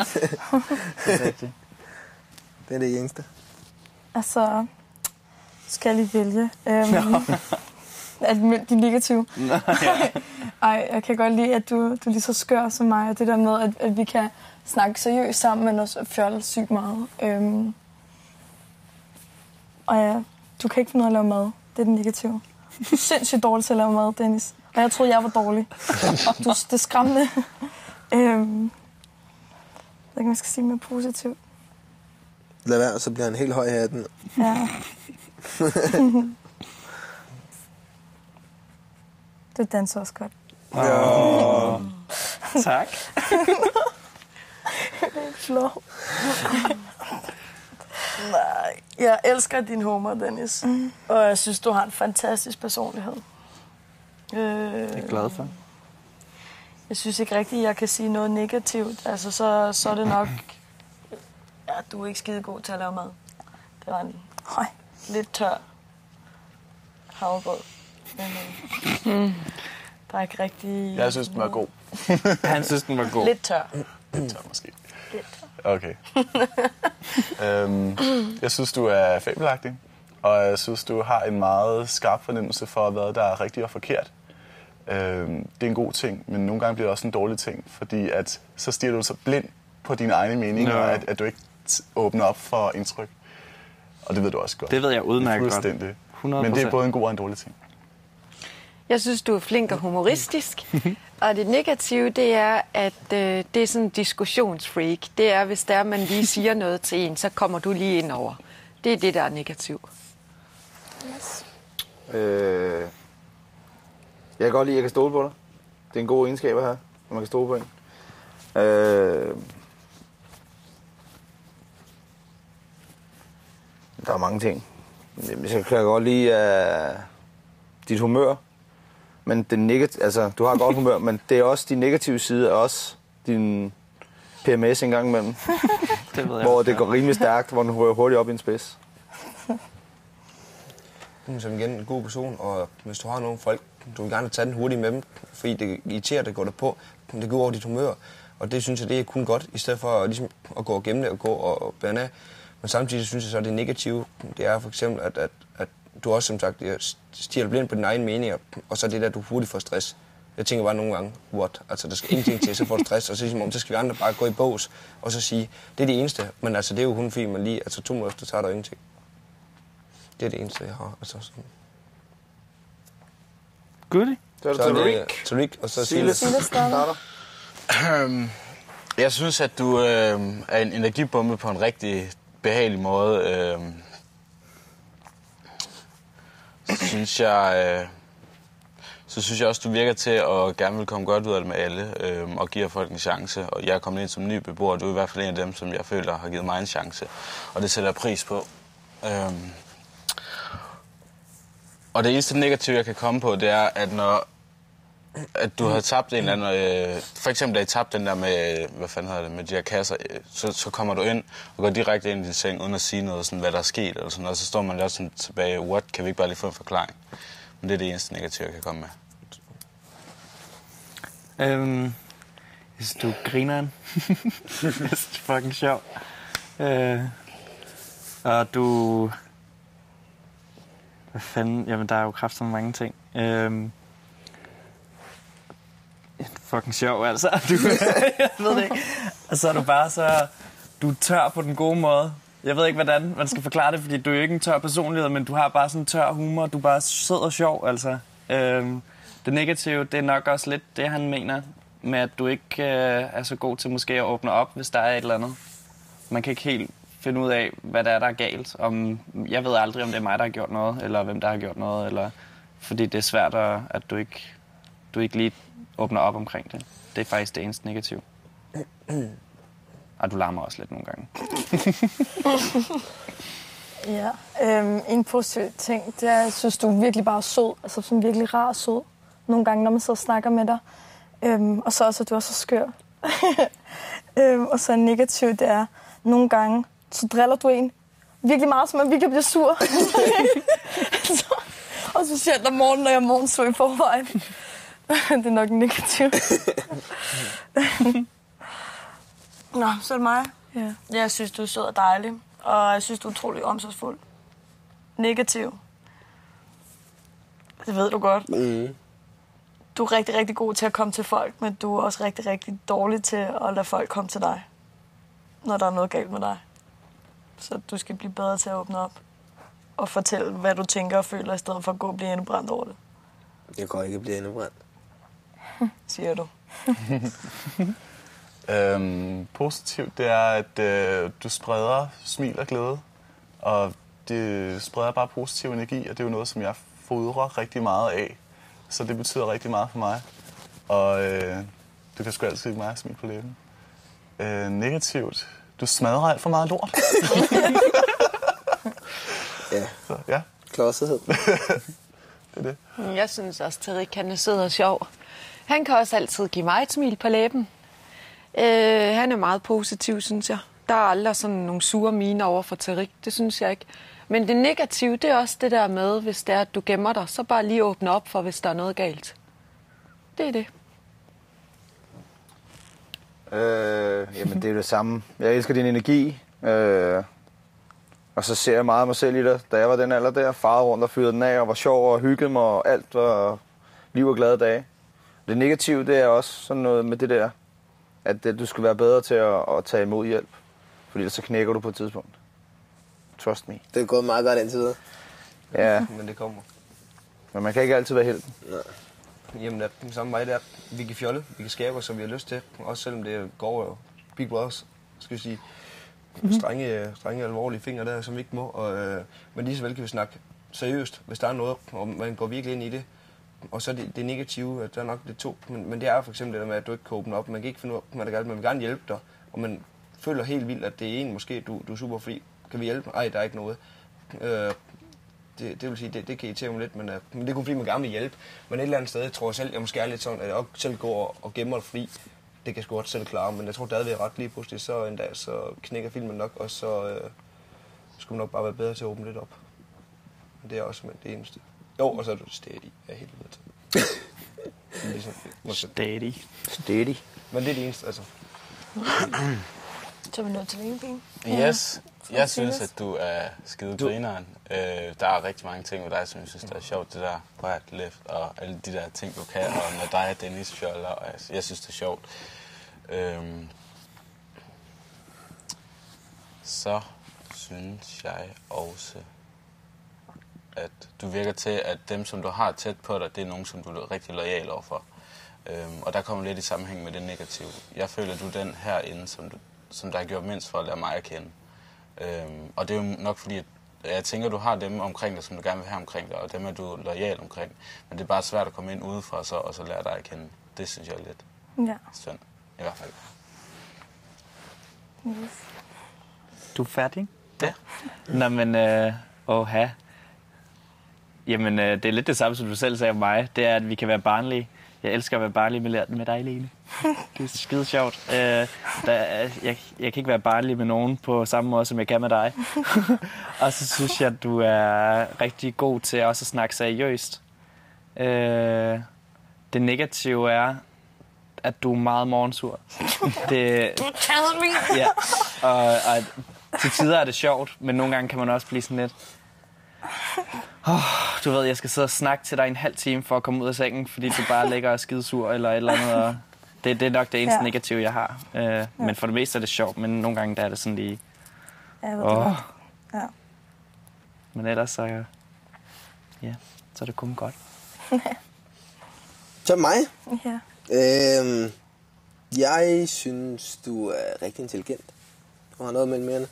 Det er det eneste. Altså, skal jeg lige vælge. De negative. Ej, jeg kan godt lide, at du er lige så skør som mig, og det der med, at vi kan snakke seriøst sammen, men også fjolle sygt meget. Og ja, du kan ikke finde noget at lave mad. Det er den negative. Du er sindssygt dårlig til at lave mad, Dennis. Og jeg troede, jeg var dårlig. Det er skræmmende. Jeg ved ikke, man skal sige mere positivt. Lad være, så bliver han helt høj i hatten. Ja. Det danser også godt. Tak. Det er flot. Nej, jeg elsker din humor, Dennis. Og jeg synes, du har en fantastisk personlighed. Det er jeg glad for. Jeg synes ikke rigtigt, jeg kan sige noget negativt. Altså, så er det nok... Ja, du er ikke skide god til at lave mad. Det var en lidt tør havregrød. Men, der er ikke rigtig... Jeg synes, den var god. Han synes, den var god. Lidt tør. Lidt tør måske. Lidt tør. Okay. Jeg synes, du er fabelagtig. Og jeg synes, du har en meget skarp fornemmelse for, hvad der er rigtigt og forkert. Det er en god ting, men nogle gange bliver det også en dårlig ting, fordi at så stiger du så blind på dine egne meninger, at du ikke åbner op for indtryk. Og det ved du også godt. Det ved jeg udmærket godt. Fuldstændig. 100%. Men det er både en god og en dårlig ting. Jeg synes, du er flink og humoristisk. Og det negative, det er, at det er sådan en diskussionsfreak. Det er, hvis der man lige siger noget til en, så kommer du lige ind over. Det er det, der er negativt. Yes. Jeg kan godt lide, at jeg kan stole på dig. Det er en god egenskab her, når man kan stole på en. Der er mange ting. Jeg kan godt lide dit humør. Men det negative, altså, du har godt humør, men det er også de negative sider, og også din PMS en gang imellem. Det ved jeg hvor også, det går rimelig stærkt, hvor den rører hurtigt op i en spids. Du er som igen en god person, og hvis du har nogle folk, du vil gerne tage den hurtigt med dem, fordi det irriterer, det går der på, det går over dit humør. Og det synes jeg, det er kun godt, i stedet for ligesom at gå og gemme det og gå og bære af. Men samtidig synes jeg så, at det negative, det er for eksempel, at du også som sagt stiger blind på dine egne meninger, og så det der, du hurtigt får stress. Jeg tænker bare nogle gange, what? Altså, der skal ingenting til, så får du stress, og så skal vi andre bare gå i bås, og så sige, det er det eneste. Men altså, det er jo kun fordi, man lige, altså 2 minutter efter, tager der ingenting. Det er det eneste, jeg har. Altså, sådan. Goodie. Så er det Tariq, og så Silas. Jeg synes, at du er en energibombe på en rigtig behagelig måde. Så synes jeg også, du virker til at gerne vil komme godt ud af det med alle, og giver folk en chance. Og jeg er kommet ind som ny beboer, du er i hvert fald en af dem, som jeg føler har givet mig en chance. Og det sætter jeg pris på. Og det eneste negative, jeg kan komme på, det er, at at du havde tabt en eller anden... for eksempel, da I tabte den der med... Hvad fanden hedder det? Med de her kasser. Så kommer du ind og går direkte ind i din seng, uden at sige noget, sådan, hvad der er sket. Eller sådan, og så står man lidt sådan tilbage. What? Kan vi ikke bare lige få en forklaring? Men det er det eneste negative, jeg kan komme med. Jeg synes, du griner en. Det er fucking sjov. Og du... Hvad fanden? Jamen, der er jo kraftigt mange ting. Fucking sjov, altså. Jeg ved det ikke. Og så er du bare så... Du er tør på den gode måde. Jeg ved ikke, hvordan man skal forklare det, fordi du er jo ikke en tør personlighed, men du har bare sådan en tør humor. Du er bare sød og sjov, altså. Det negative, det er nok også lidt det, han mener, med at du ikke er så god til måske at åbne op, hvis der er et eller andet. Man kan ikke helt finde ud af, hvad der er galt. Jeg ved aldrig, om det er mig, der har gjort noget, eller hvem der har gjort noget, eller fordi det er svært, at du ikke lige åbner op omkring det. Det er faktisk det eneste negative. Og du larmer også lidt nogle gange. Ja, en positiv ting, det er, jeg synes, du er virkelig bare sød. Altså sådan virkelig rar og sød. Nogle gange, når man sidder og snakker med dig. Og så også, at du er så skør. Og så en negativ, det er, nogle gange, så driller du en virkelig meget, så man virkelig bliver sur. Og specielt om morgenen, når jeg er morgensur i forvejen. Det er nok negativ. Nå, så er det mig. Ja. Jeg synes, du er sød og dejlig. Og jeg synes, du er utrolig omsorgsfuld. Negativ. Det ved du godt. Mm. Du er rigtig, rigtig god til at komme til folk, men du er også rigtig, rigtig dårlig til at lade folk komme til dig, når der er noget galt med dig. Så du skal blive bedre til at åbne op og fortælle, hvad du tænker og føler, i stedet for at gå og blive indebrændt over det. Jeg går ikke at blive indebrændt. Siger du. Positivt, det er, at du spreder smil og glæde, og det spreder bare positiv energi, og det er jo noget, som jeg fodrer rigtig meget af. Så det betyder rigtig meget for mig, og du kan sgu altid ikke mig smil på læben. Negativt, du smadrer alt for meget lort. Ja, så, ja. Klodsethed. Det er det. Jeg synes også, at Tarik han er sød og sjov. Han kan også altid give mig et smil på læben. Han er meget positiv, synes jeg. Der er aldrig sådan nogle sure miner over for Tarik. Det synes jeg ikke. Men det negative, det er også det der med, hvis det er, at du gemmer dig, så bare lige åbne op for, hvis der er noget galt. Det er det. Jamen, det er det samme. Jeg elsker din energi. Og så ser jeg meget af mig selv i det. Da jeg var den alder der, farede rundt og fyrede den af, og var sjov og hyggede mig, og alt var liv og glade dage. Det negative, det er også sådan noget med det der, at du skal være bedre til at tage imod hjælp. Fordi så knækker du på et tidspunkt. Trust me. Det er gået meget godt indtil videre. Ja, Men det kommer. men man kan ikke altid være helten. Nej. Jamen, det er den samme vej der. Vi kan fjolle, vi kan skabe os, som vi har lyst til. Også selvom det går jo Big Brothers, skal vi sige. Strenge alvorlige fingre der, som vi ikke må. Men lige så vel kan vi snakke seriøst, hvis der er noget, og man går virkelig ind i det. Og så det negative, at der er nok det to. Men det er for eksempel det der med, at du ikke kan åbne op. Man kan ikke finde ud af, hvad der er galt. Man vil gerne hjælpe dig, og man føler helt vildt, at det er en måske, du er super fri. Kan vi hjælpe? Ej, der er ikke noget. Det vil sige, det kan irritere mig lidt, men det er kun fordi, man gerne vil hjælpe. Men et eller andet sted, tror jeg selv, jeg måske er lidt sådan, at jeg også selv går og gemmer det fri. Det kan jeg sgu godt selv klare, men jeg tror, det er ret lige pludselig. Så en dag, så knækker filmen nok, og så skulle man nok bare være bedre til at åbne lidt op. Men det er også det eneste. Jo, og så er du steady. Jeg er helt vildt. Steady. Men det er det eneste, altså. Så er vi nødt til en penge. Yes. Jeg synes, at du er skide grineren. Der er rigtig mange ting ved dig, som jeg synes, der er sjovt. Det der right, left og alle de der ting, du kan. Og når dig og Dennis fjoller, og jeg synes, det er sjovt. Så synes jeg også, at du virker til, at dem, som du har tæt på dig, det er nogen, som du er rigtig lojal overfor. Og der kommer lidt i sammenhæng med det negative. Jeg føler, at du er den herinde, som der har gjort mindst for at lære mig at kende. Og det er jo nok fordi, at jeg tænker, at du har dem omkring dig, som du gerne vil have omkring dig, og dem er du lojal omkring. Men det er bare svært at komme ind udefra og så lære dig at kende. Det synes jeg er lidt synd. I hvert fald. Yes. Du er færdig? Ja. Nå, men Jamen, det er lidt det samme, som du selv sagde om mig. Det er, at vi kan være barnlige. Jeg elsker at være barnlig med dig, Lene. Det er skide sjovt. Jeg kan ikke være barnlig med nogen på samme måde, som jeg kan med dig. Og så synes jeg, at du er rigtig god til også at snakke seriøst. Det negative er, at du er meget morgensur. Ja, og til tider er det sjovt, men nogle gange kan man også blive sådan lidt... du ved, jeg skal sidde og snakke til dig en halv time for at komme ud af sengen, fordi du bare ligger og er skidesur eller et eller andet. Og det er nok det eneste negative, jeg har. Men for det meste er det sjovt, men nogle gange der er det sådan lige... Ja. Men ellers så... Ja, så er det kun godt. Så mig? Ja. Jeg synes, du er rigtig intelligent. Du har noget mellem ørerne.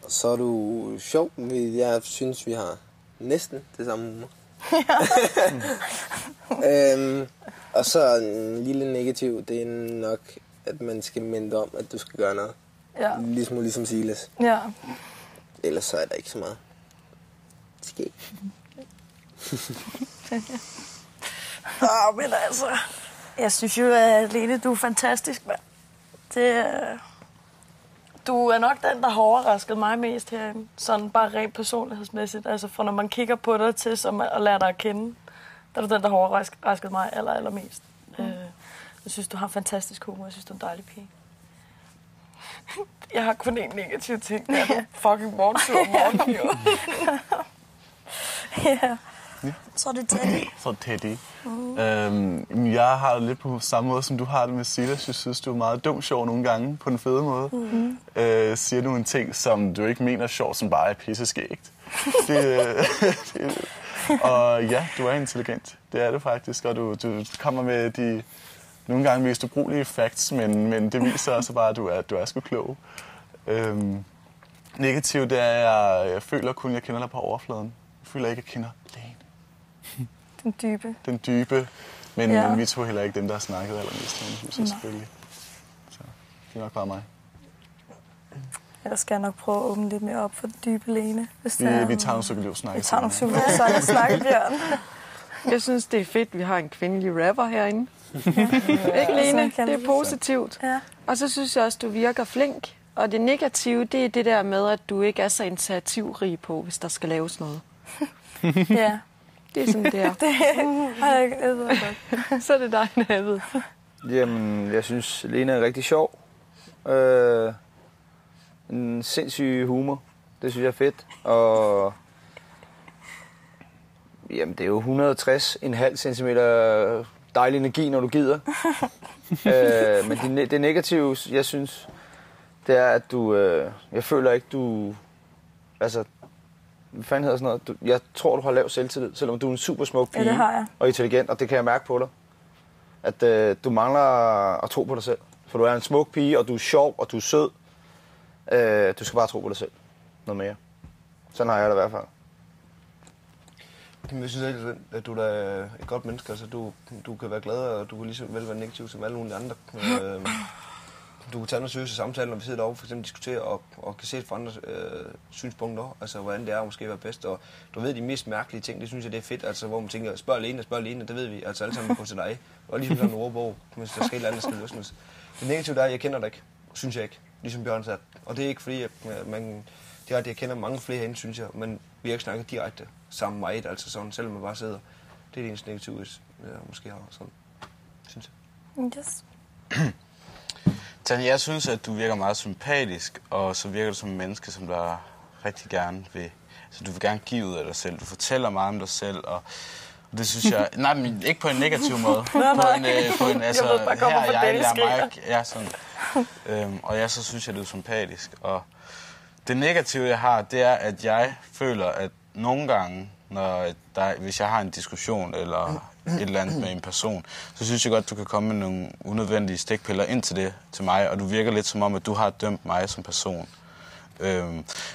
Og så er du sjov. Jeg synes, vi har næsten det samme humor. Og så en lille negativ, det er nok, at man skal minde om, at du skal gøre noget. Ja. Ligesom Silas. Ja. Ellers så er der ikke så meget. Skæg. Men altså, jeg synes jo, at Lene, du er fantastisk, mand. Du er nok den, der har overrasket mig mest herinde. Sådan bare rent personlighedsmæssigt. Altså fra når man kigger på dig til som at lære dig at kende, der er du den, der har overrasket mig allermest. Jeg synes, du har en fantastisk humor. Jeg synes, du er en dejlig pige. Jeg har kun en negativ ting. Det er du fucking morgenfyr. Ja. Så er det Teddy. Så Teddy. Jeg har det lidt på samme måde, som du har det med Silas. Jeg synes, du er meget dum sjov nogle gange, på den fede måde. Siger du en ting, som du ikke mener sjov, som bare er pisseskægt. Og ja, du er intelligent. Det er det faktisk, og du kommer med de nogle gange mest ubrugelige facts, men det viser også bare, at du er sgu klog. Negativt, det er, at jeg føler kun, at jeg kender dig på overfladen. Jeg føler ikke, at jeg kender Lene. Den dybe. Men vi to heller ikke dem, der har snakket allermest i huset, selvfølgelig. Så det er nok bare mig. Ellers skal jeg nok prøve at åbne lidt mere op for den dybe Lene. Vi tager nogle psykolog-snakke. Vi tager nogle psykolog-snakke, Bjørn. Jeg synes, det er fedt, vi har en kvindelig rapper herinde. Ikke, Lene? Det er positivt. Ja. Og så synes jeg også, du virker flink. Og det negative, det er det der med, at du ikke er så initiativrig på, hvis der skal laves noget. Ja. Det er sådan, det er. Det har jeg ikke godt. Så er det dig, Navid. Jamen, jeg synes, Lene er rigtig sjov. En sindssyg humor. Det synes jeg er fedt. Og jamen, det er jo 160,5 cm dejlig energi, når du gider. Men det negative, jeg synes, det er, at du... jeg føler ikke, du... Altså, hvad fanden hedder sådan noget? Jeg tror, du har lav selvtillid, selvom du er en super smuk pige. Ja, det har jeg. Og intelligent, og det kan jeg mærke på dig. At du mangler at tro på dig selv. For du er en smuk pige, og du er sjov, og du er sød. Du skal bare tro på dig selv. Noget mere. Sådan har jeg det i hvert fald. Jeg synes ikke, at du er et godt menneske. Altså, du kan være glad, og du kan lige så vel være negativ som alle mulige andre. Du kan tage nogle seriøse samtaler, når vi sidder derovre, for eksempel diskutere og kan se fra andre synspunkter. Altså, hvordan det er at måske være bedst. Og du ved, de mest mærkelige ting, det synes jeg, det er fedt. Altså, hvor man tænker, spørg Lene, det ved vi. Altså, alle sammen går til dig. Og ligesom sådan en ordbog, hvis der skal et eller andet, der skal løsnes. Det negative er, at jeg kender dig ikke. Synes jeg ikke. Ligesom Bjørn sagde. Og det er ikke fordi, at jeg kender mange flere herinde, synes jeg. Men vi har ikke snakket direkte sammen meget, altså sådan, selvom man bare sidder. Det er det eneste negative, jeg måske har sådan, synes jeg. Yes. Tanja, jeg synes, at du virker meget sympatisk, og så virker du som en menneske, som der rigtig gerne vil... Altså, du vil gerne give ud af dig selv. Du fortæller meget om dig selv, og det synes jeg... Nej, men ikke på en negativ måde. På en altså, jeg ved bare, kommer fra Dennis skriger. Ja, sådan. Og jeg så synes jeg, du er sympatisk. Og det negative, jeg har, det er, at jeg føler, at nogle gange, hvis jeg har en diskussion eller et eller andet med en person, så synes jeg godt, du kan komme med nogle unødvendige stikpiller ind til mig, og du virker lidt som om, at du har dømt mig som person.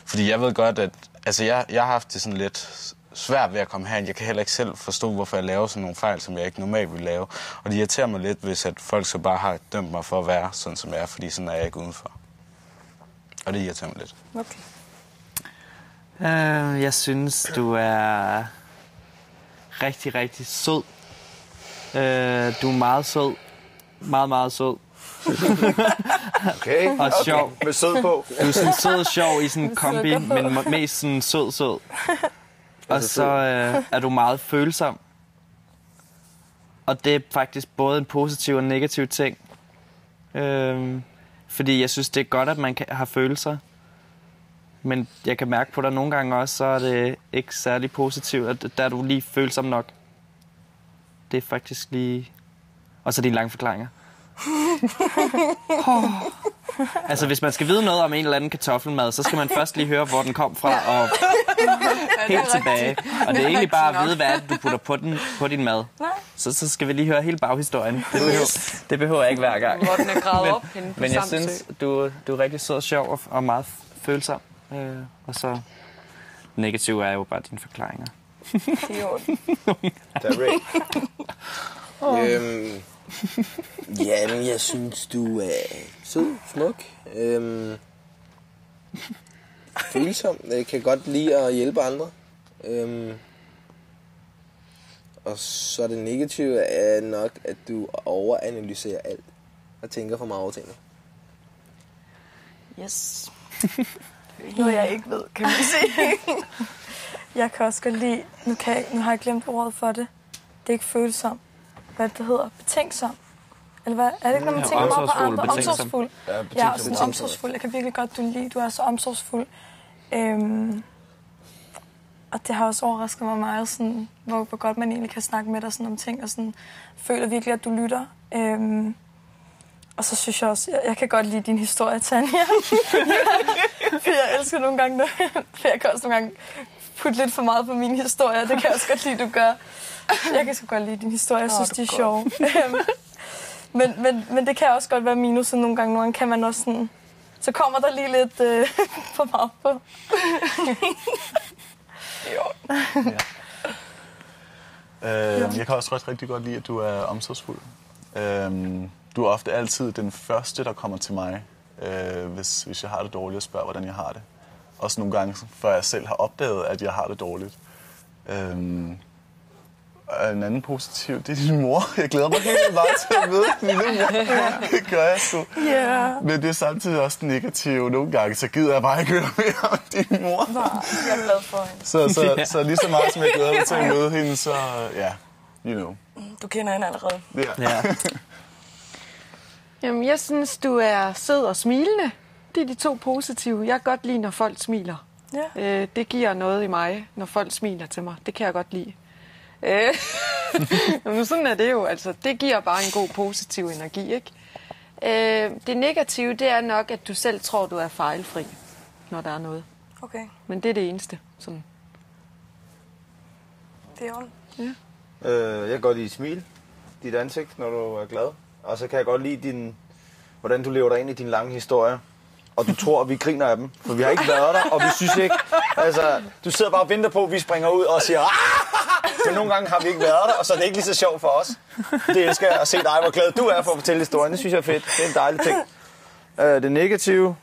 Fordi jeg ved godt, at altså jeg har haft det sådan lidt svært ved at komme herind. Jeg kan heller ikke selv forstå, hvorfor jeg laver sådan nogle fejl, som jeg ikke normalt vil lave. Og det irriterer mig lidt, hvis at folk så bare har dømt mig for at være sådan, som jeg er, fordi sådan er jeg ikke udenfor. Og det irriterer mig lidt. Okay. Jeg synes, du er rigtig, rigtig sød. Du er meget sød. Meget, meget sød. Okay, Og sjov. med sød på. Du er sådan sød og sjov i sådan en kombi, men mest sådan sød. Og så er du meget følsom. Og det er faktisk både en positiv og en negativ ting. Fordi jeg synes, det er godt, at man kan have følelser. Men jeg kan mærke på dig nogle gange også, så er det ikke særlig positivt, at der er du lige følsom nok. Det er faktisk lige... Og så dine lange forklaringer. Altså, hvis man skal vide noget om en eller anden kartoffelmad, så skal man først lige høre, hvor den kom fra, og helt tilbage. Og det er egentlig bare at vide, hvad er det, du putter på din mad. Så skal vi lige høre hele baghistorien. Det behøver jeg ikke hver gang. Hvor den er gravet op henne på Men jeg Samsø. synes, du er rigtig sød og sjov og meget følsom. Og så negativ er jo bare dine forklaringer. Jamen, jeg synes, du er sød, smuk, følsom. Jeg kan godt lide at hjælpe andre. Og så det negative er nok, at du overanalyserer alt og tænker for meget over tingene. Yes. Noget jeg ikke ved, kan man sige. Jeg kan også godt lide, nu har jeg glemt ordet for det. Det er ikke følsom. Hvad det hedder? Betænksom. Eller hvad? Er det ikke, når man tænker meget på andre? Omsorgsfuld. Ja, og sådan omsorgsfuld. Jeg kan virkelig godt lide, du er så omsorgsfuld. Og det har også overrasket mig meget, sådan, hvor godt man egentlig kan snakke med dig sådan, om ting, og sådan, føler virkelig, at du lytter. Og så synes jeg også, jeg kan godt lide din historie, Tanja. For jeg elsker nogle gange, for jeg kan også nogle gange putte lidt for meget på min historie, det kan jeg også godt lide, du gør. Jeg kan så godt lide din historie, jeg synes, de er sjove. Men det kan også godt være minus, nogle gange kan man også sådan... Så kommer der lige lidt for meget på. Jeg kan også rigtig godt lide, at du er omsorgsfuld. Du er ofte altid den første, der kommer til mig, hvis jeg har det dårligt, og spørger, hvordan jeg har det. Også nogle gange, før jeg selv har opdaget, at jeg har det dårligt. En anden positiv, det er din mor. Jeg glæder mig helt meget til at møde din lille mor. Det gør jeg sgu. Yeah. Men det er samtidig også negativt. Nogle gange, så gider jeg bare ikke høre mere om din mor. Jeg er glad for hende. Så lige så meget, som jeg glæder mig til at møde hende, så ja, you know. Du kender hende allerede. Ja. Jamen, jeg synes, du er sød og smilende. Det er de to positive. Jeg kan godt lide, når folk smiler. Ja. Det giver noget i mig, når folk smiler til mig. Det kan jeg godt lide. Men sådan er det jo. Altså, det giver bare en god, positiv energi, ikke? Det negative, det er nok, at du selv tror, du er fejlfri, når der er noget. Okay. Men det er det eneste. Sådan. Det er ondt. Ja. Jeg kan godt lide smil, dit ansigt, når du er glad. Og så kan jeg godt lide hvordan du lever dig ind i din lange historie. Og du tror, at vi griner af dem, for vi har ikke været der, og vi synes ikke... Altså, du sidder bare og venter på, at vi springer ud og siger... Men nogle gange har vi ikke været der, og så er det ikke lige så sjovt for os. Det elsker jeg at se dig, hvor glad du er for at fortælle historien. Det synes jeg er fedt. Det er en dejlig ting. Det negative...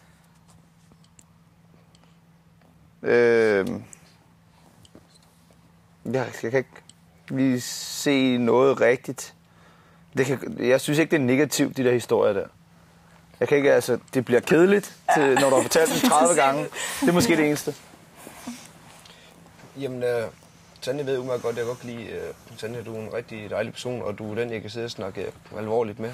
Jeg kan ikke lige se noget rigtigt. Jeg synes ikke, det er negativt, de der historier der. Jeg kan ikke, altså, det bliver kedeligt, når du har fortalt dem 30 gange. Det er måske det eneste. Jamen, Tanja ved umiddelbart godt, jeg godt kan lide, Tanja, du er en rigtig dejlig person, og du er den, jeg kan sidde og snakke alvorligt med.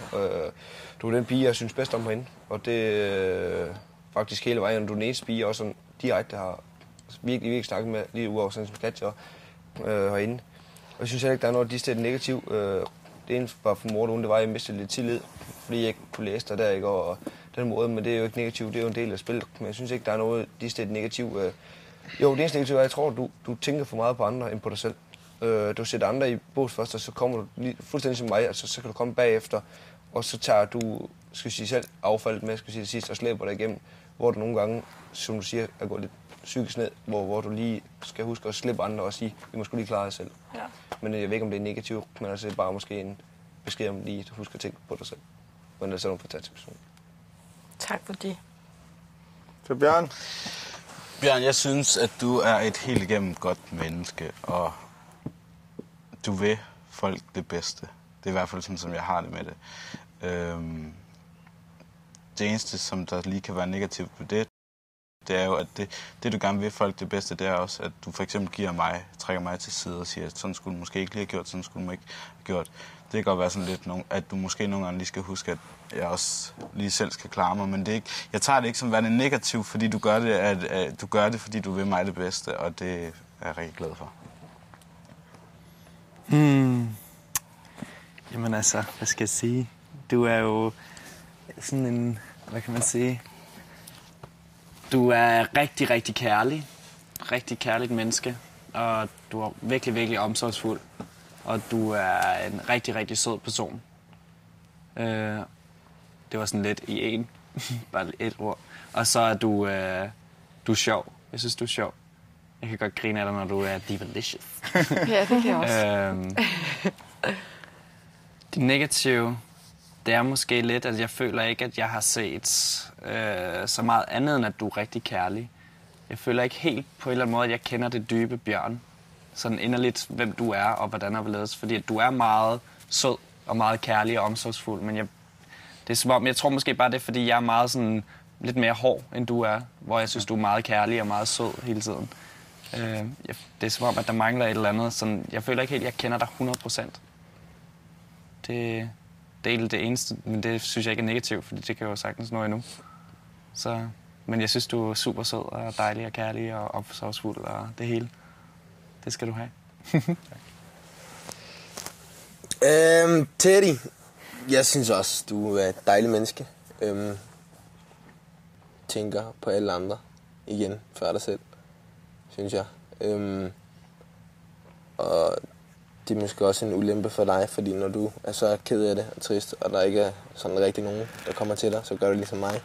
Du er den pige, jeg synes bedst om herinde, og det faktisk hele vejen. Du er den eneste pige, også sådan direkte har virkelig snakket med, lige udover sådan som Katja herinde. Og jeg synes heller ikke, der er noget decideret negativt. Det eneste var for mor, det var, at jeg mistede lidt tillid, fordi jeg ikke kunne læse dig der, ikke? Og den måde, men det er jo ikke negativt, det er jo en del af spillet. Men jeg synes ikke, der er noget decideret negativt. Jo, det eneste negative er, at jeg tror, du tænker for meget på andre end på dig selv. Du sætter andre i bås først, og så kommer du fuldstændig som mig, altså så kan du komme bagefter, og så tager du, selv affaldet med, det sidst, og slæber dig igennem, hvor du nogle gange, som du siger, er gået lidt psykisk ned, hvor du lige skal huske at slippe andre og sige, vi må sgu lige klare dig selv. Ja. Men jeg ved ikke, om det er negativt, men altså det er bare måske en besked om lige at huske at tænke på dig selv. Men det er sådan en fantastisk person. Tak for det. Så Bjørn? Bjørn, jeg synes, at du er et helt igennem godt menneske, og du vil folk det bedste. Det er i hvert fald sådan, som jeg har det med det. Det eneste, som der lige kan være negativt ved det er jo, at det du gerne vil folk det bedste, det er også, at du for eksempel trækker mig til side og siger, at sådan skulle du måske ikke lige have gjort, sådan skulle du ikke have gjort. Det kan godt være sådan lidt, at du måske nogle gange lige skal huske, at jeg også lige selv skal klare mig, men det er ikke, jeg tager det ikke som værende negativt, fordi du gør det, at du gør det, fordi du vil mig det bedste, og det er jeg rigtig glad for. Jamen altså, hvad skal jeg sige? Du er jo sådan en, hvad kan man sige? Du er rigtig, rigtig kærlig. Rigtig kærligt menneske. Og du er virkelig, virkelig omsorgsfuld. Og du er en rigtig, rigtig sød person. Det var sådan lidt i en. Bare et ord. Og så er du er sjov. Jeg synes, du er sjov. Jeg kan godt grine af dig, når du er divalicious. Ja, det kan jeg også. Det negative, det er måske lidt, at jeg føler ikke, at jeg har set så meget andet, end at du er rigtig kærlig. Jeg føler ikke helt på en eller anden måde, at jeg kender det dybe Bjørn. Sådan inderligt, hvem du er og hvordan er hvorledes. Fordi at du er meget sød og meget kærlig og omsorgsfuld. Men det er som om, jeg tror måske bare, det er, fordi jeg er meget sådan, lidt mere hård, end du er. Hvor jeg synes, du er meget kærlig og meget sød hele tiden. Det er som om, at der mangler et eller andet. Sådan, jeg føler ikke helt, at jeg kender dig 100%. Det er egentlig det eneste, men det synes jeg ikke er negativt, fordi det kan jo sagtens nå endnu. Så, men jeg synes, du er super sød og dejlig og kærlig og omsorgsfuld og det hele. Det skal du have. Teddy, jeg synes også, du er et dejligt menneske. Tænker på alle andre igen, før dig selv, synes jeg. Og det er måske også en ulempe for dig, fordi når du er så ked af det og trist, og der ikke er sådan rigtig nogen, der kommer til dig, så gør du ligesom mig.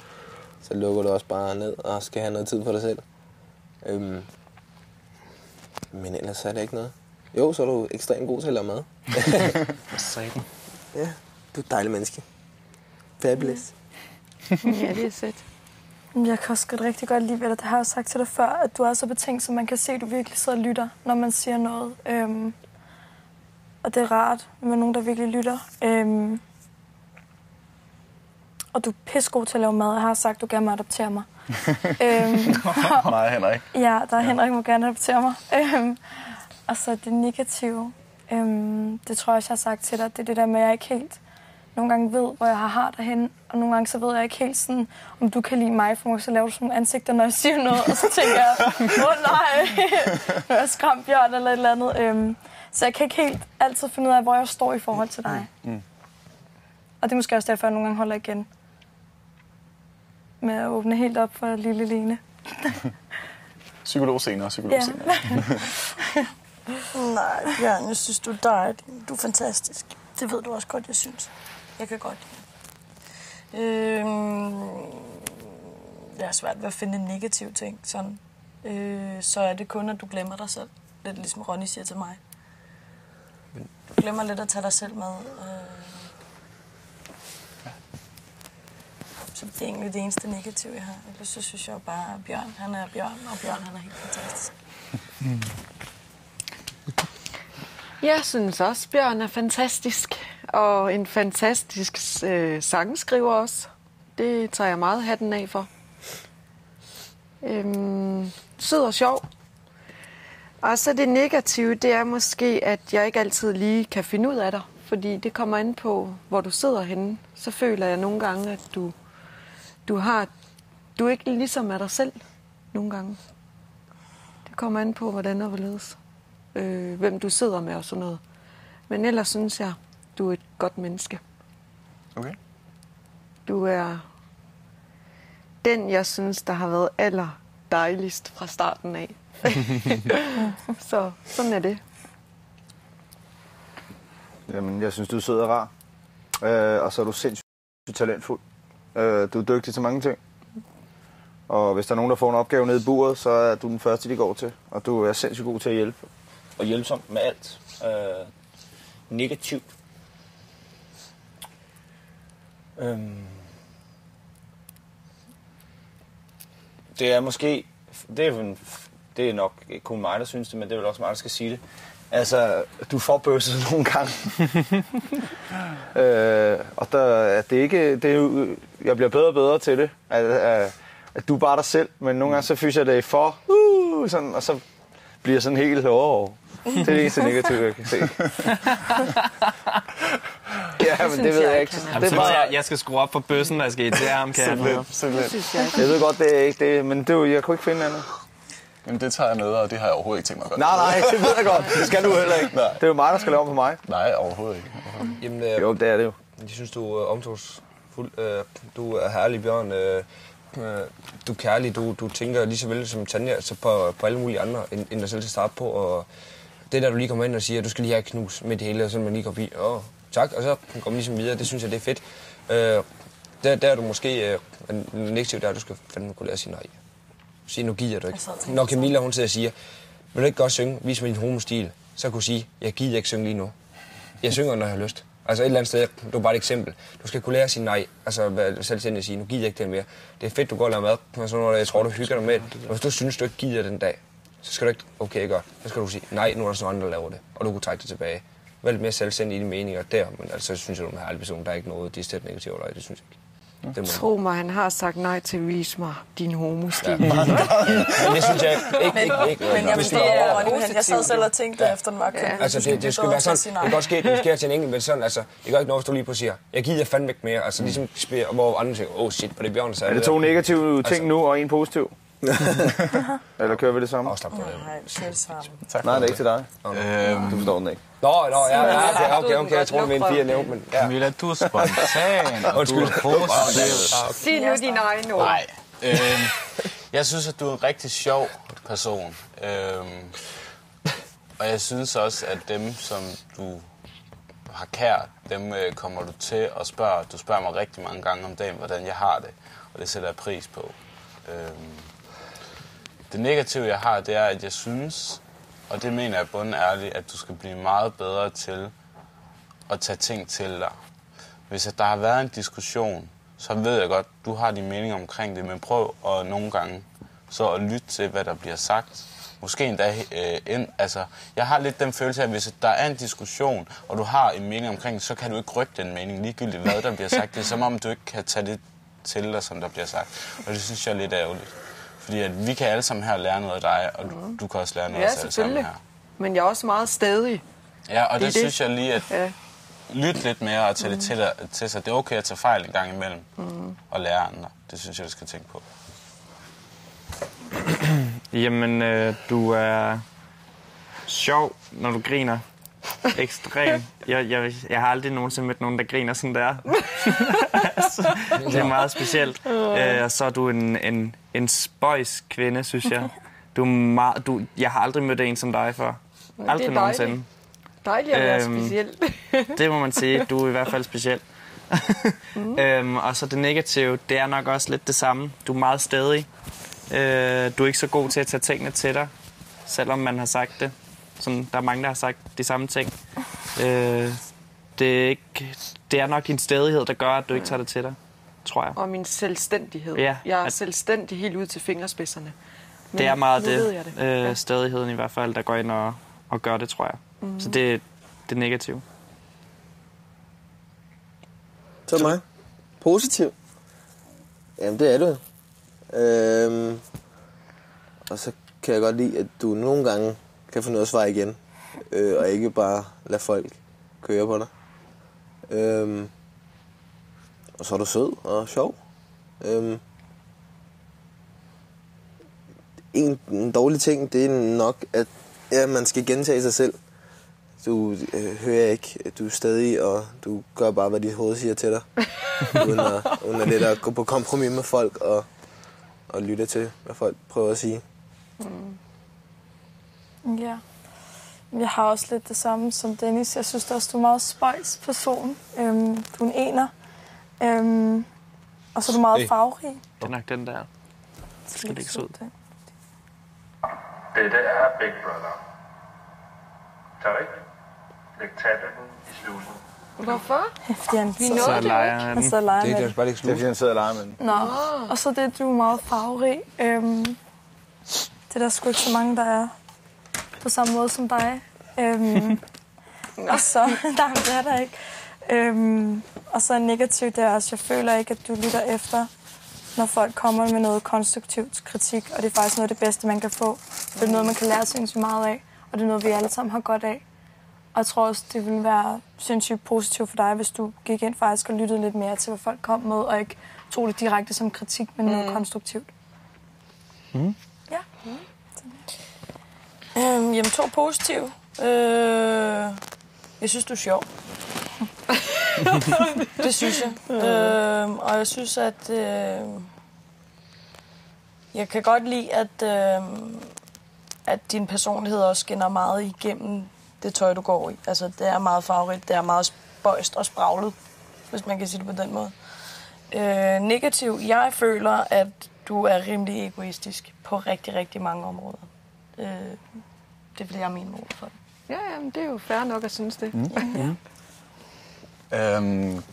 Så lukker du også bare ned og skal have noget tid for dig selv. Men ellers er det ikke noget. Jo, så er du ekstremt god til at lave mad. Ja, du er et dejligt menneske. Fabulous. Ja, det er fedt. Jeg kan også rigtig godt lide, det har jeg sagt til dig før, at du er så betænkt, så man kan se, at du virkelig sidder og lytter, når man siger noget. Og det er rart med nogen, der virkelig lytter. Og du er pissegod til at lave mad. Jeg har sagt, at du gerne må adoptere mig. Nej, Henrik. Ja, Henrik må gerne adoptere mig. Og så det negative. Det tror jeg også, jeg har sagt til dig. Det er det der med, at jeg ikke helt nogle gange ved, hvor jeg har derhen. Og nogle gange så ved jeg ikke helt sådan, om du kan lide mig, for så laver du sådan nogle ansigter, når jeg siger noget. Og så tænker jeg, nej, nu er jeg skræmt Bjørn eller et eller andet. Så jeg kan ikke helt altid finde ud af, hvor jeg står i forhold til dig. Og det er måske også derfor, jeg nogle gange holder igen med at åbne helt op for lille Lene. Psykolog senere. Nej, Bjørn, jeg synes, du er dejlig. Du er fantastisk. Det ved du også godt, jeg synes. Jeg kan godt lide. Jeg har svært ved at finde en negativ ting. Sådan. Så er det kun, at du glemmer dig selv. Lidt ligesom Ronny siger til mig. Du glemmer lidt at tage dig selv med. Så det er egentlig det eneste negative, jeg har. Ellers så synes jeg jo bare, at Bjørn, han er Bjørn, og Bjørn, han er helt fantastisk. Jeg synes også, Bjørn er fantastisk. Og en fantastisk sangskriver også. Det tager jeg meget hatten af for. Sød og sjov. Og så det negative, det er måske, at jeg ikke altid lige kan finde ud af dig. Fordi det kommer an på, hvor du sidder henne. Så føler jeg nogle gange, at du er ikke ligesom af dig selv. Nogle gange. Det kommer an på, hvordan og hvorledes. Hvem du sidder med og sådan noget. Men ellers synes jeg, du er et godt menneske. Okay. Du er den, jeg synes, der har været aller dejligst fra starten af. Så sådan er det. Jamen, jeg synes, du er sød og rar. Og så er du sindssygt talentfuld. Du er dygtig til mange ting. Og hvis der er nogen, der får en opgave nede i buret, så er du den første, de går til. Og du er sindssygt god til at hjælpe. Og hjælpsom med alt. Negativt. Det er måske... Det er nok ikke kun mig, der synes det, men det er vel også mig, der skal sige det. Altså, du får bøsset nogle gange. Og det er ikke... Det er jo, jeg bliver bedre og bedre til det. At du er bare dig selv, men nogle gange så fyser jeg det for... sådan, og så bliver jeg sådan helt... Det er det eneste negative, jeg kan se. Ja, men det ved jeg ikke. Det er bare... Jeg skal skrue op for bøssen, når jeg skal irritere ham, kan jeg ved godt, det er ikke det, men det, jeg kunne ikke finde andet. Jamen, det tager jeg med, og det har jeg overhovedet ikke tænkt mig at gøre. Nej, det ved jeg godt. Det skal du heller ikke. Det er jo mig, der skal lave om på mig. Nej, overhovedet ikke. Jamen, jo, det er det jo. Jeg synes, du er omsorgsfuld. Du er herlig, Bjørn. Du er kærlig. Du tænker lige så vel som Tanja altså på alle mulige andre, end dig selv til at starte på. Og det der, du lige kommer ind og siger, at du skal lige have knus med det hele, og så man lige går forbi. Tak, og så går man ligesom videre. Det synes jeg, det er fedt. Der er du måske negativt, der du skal fandme kunne lære at sige nej. Sige, nu gider du ikke. Når Camilla, hun sidder og siger, vil du ikke godt synge, vis mig din homostil, så kunne sige, jeg gider ikke synge lige nu. Jeg synger, når jeg har lyst. Altså et eller andet sted, du er bare et eksempel. Du skal kunne lære at sige nej, altså selvstændigt at sige, nu gider jeg ikke det mere. Det er fedt, du går og laver mad, og så når jeg tror, du hygger dig med det. Men hvis du synes, du ikke gider den dag, så skal du ikke, okay godt, så skal du sige, nej, nu er der sådan andre, der laver det, og du kunne trække det tilbage. Vælg mere selvstændig i dine meninger der, men altså synes jeg, du er en herlig person, der er ikke noget decideret negativt over dig, det synes jeg ikke. Tro mig, han har sagt nej til at vise mig din homostil. Ja. Men det synes jeg ikke. Men jeg forstår, jeg sad selv og tænkte efter den var købt. Altså, det skal være sådan, det kan godt ske, det sker til en enkelt, men sådan, altså, det gør ikke noget, hvis du lige på siger, jeg gider fandme ikke mere, altså ligesom, hvor andre siger, shit, på det Bjørn, så er det 2 negative ting nu, og 1 positiv? Eller kører vi det samme? Nej, det samme. Nej, det er ikke til dig. Du forstår den ikke. Nå, okay, jeg tror, det var en 4 nævnt, men... Camilla, du er spontan, og du er positiv. Sig nu din egen ord. Nej. Jeg synes, at du er en rigtig sjov person. Og jeg synes også, at dem, som du har kært, dem kommer du til at spørge. Du spørger mig rigtig mange gange om dagen, hvordan jeg har det, og det sætter jeg pris på. Det negative, jeg har, det er, at jeg synes, og det mener jeg bundærligt, at du skal blive meget bedre til at tage ting til dig. Hvis der har været en diskussion, så ved jeg godt, du har din mening omkring det, men prøv at nogle gange så at lytte til, hvad der bliver sagt. Måske endda, jeg har lidt den følelse af, at hvis der er en diskussion, og du har en mening omkring det, så kan du ikke rykke den mening, ligegyldigt hvad der bliver sagt. Det er som om, du ikke kan tage det til dig, som der bliver sagt. Og det synes jeg er lidt ærgerligt. Fordi at vi kan alle sammen her lære noget af dig, og du kan også lære noget af os alle sammen her. Men jeg er også meget stædig. Ja, og det synes jeg lige, at lytte lidt mere og tage det til sig. Det er okay at tage fejl en gang imellem og lære andre. Det synes jeg, du skal tænke på. Jamen, du er sjov, når du griner. Ekstrem. Jeg har aldrig nogensinde mødt nogen, der griner sådan der. Altså, det er meget specielt. Og så er du en spøjs kvinde, synes jeg. Jeg har aldrig mødt en som dig før. Aldrig nogensinde. Dejligt at være speciel. Det må man sige. Du er i hvert fald speciel. Og så det negative, det er nok også lidt det samme. Du er meget stædig. Du er ikke så god til at tage tingene til dig, selvom man har sagt det. Sådan, der er mange, der har sagt de samme ting. Det er nok din stædighed, der gør, at du ikke tager det til dig, tror jeg. Og min selvstændighed. Ja, jeg er selvstændig helt ud til fingerspidserne. Men det er meget det. Stædigheden i hvert fald, der går ind og gør det, tror jeg. Så det er det negative. Så mig. Positiv. Jamen, det er du. Og så kan jeg godt lide, at du nogle gange kan få noget at svare igen. Og ikke bare lade folk køre på dig. Og så er du sød og sjov. En dårlig ting, det er nok, at man skal gentage sig selv. Du hører ikke, du er stadig, og du gør bare, hvad dit hoved siger til dig. uden at lidt at gå på kompromis med folk og lytte til, hvad folk prøver at sige. Ja. Jeg har også lidt det samme som Dennis. Jeg synes også, du er meget spøjs person. Du er en ener. Og så er du meget farverig. Det er nok den der. Det skal ikke så ud. Dette er Big Brother. Tarik, læg tabletten i slusen. Hvorfor? Fordi han så leger han. Så leger det er fordi han sidder og leger med den. Nå, og så det, du er meget farverig. Det er der sgu ikke så mange, der er på samme måde som dig. Og så, nej, det er der ikke. Og så negativt, det er også, jeg føler ikke, at du lytter efter, når folk kommer med noget konstruktivt kritik, og det er faktisk noget af det bedste, man kan få. Det er noget, man kan lære sindssygt meget af, og det er noget, vi alle sammen har godt af. Og jeg tror også, det ville være sindssygt positivt for dig, hvis du gik ind faktisk og lyttede lidt mere til, hvad folk kom med, og ikke tog det direkte som kritik, men noget konstruktivt. Ja. Jamen, 2 positive. Jeg synes, du er sjov. Det synes jeg. Og jeg synes, at jeg kan godt lide, at din personlighed også skinner meget igennem det tøj, du går i. Altså, det er meget farverigt, det er meget spøjst og spraglet, hvis man kan sige det på den måde. Negativ. Jeg føler, at du er rimelig egoistisk på rigtig, rigtig mange områder. Det er fordi, jeg er min ord for det. Ja, jamen, det er jo fair nok at synes det.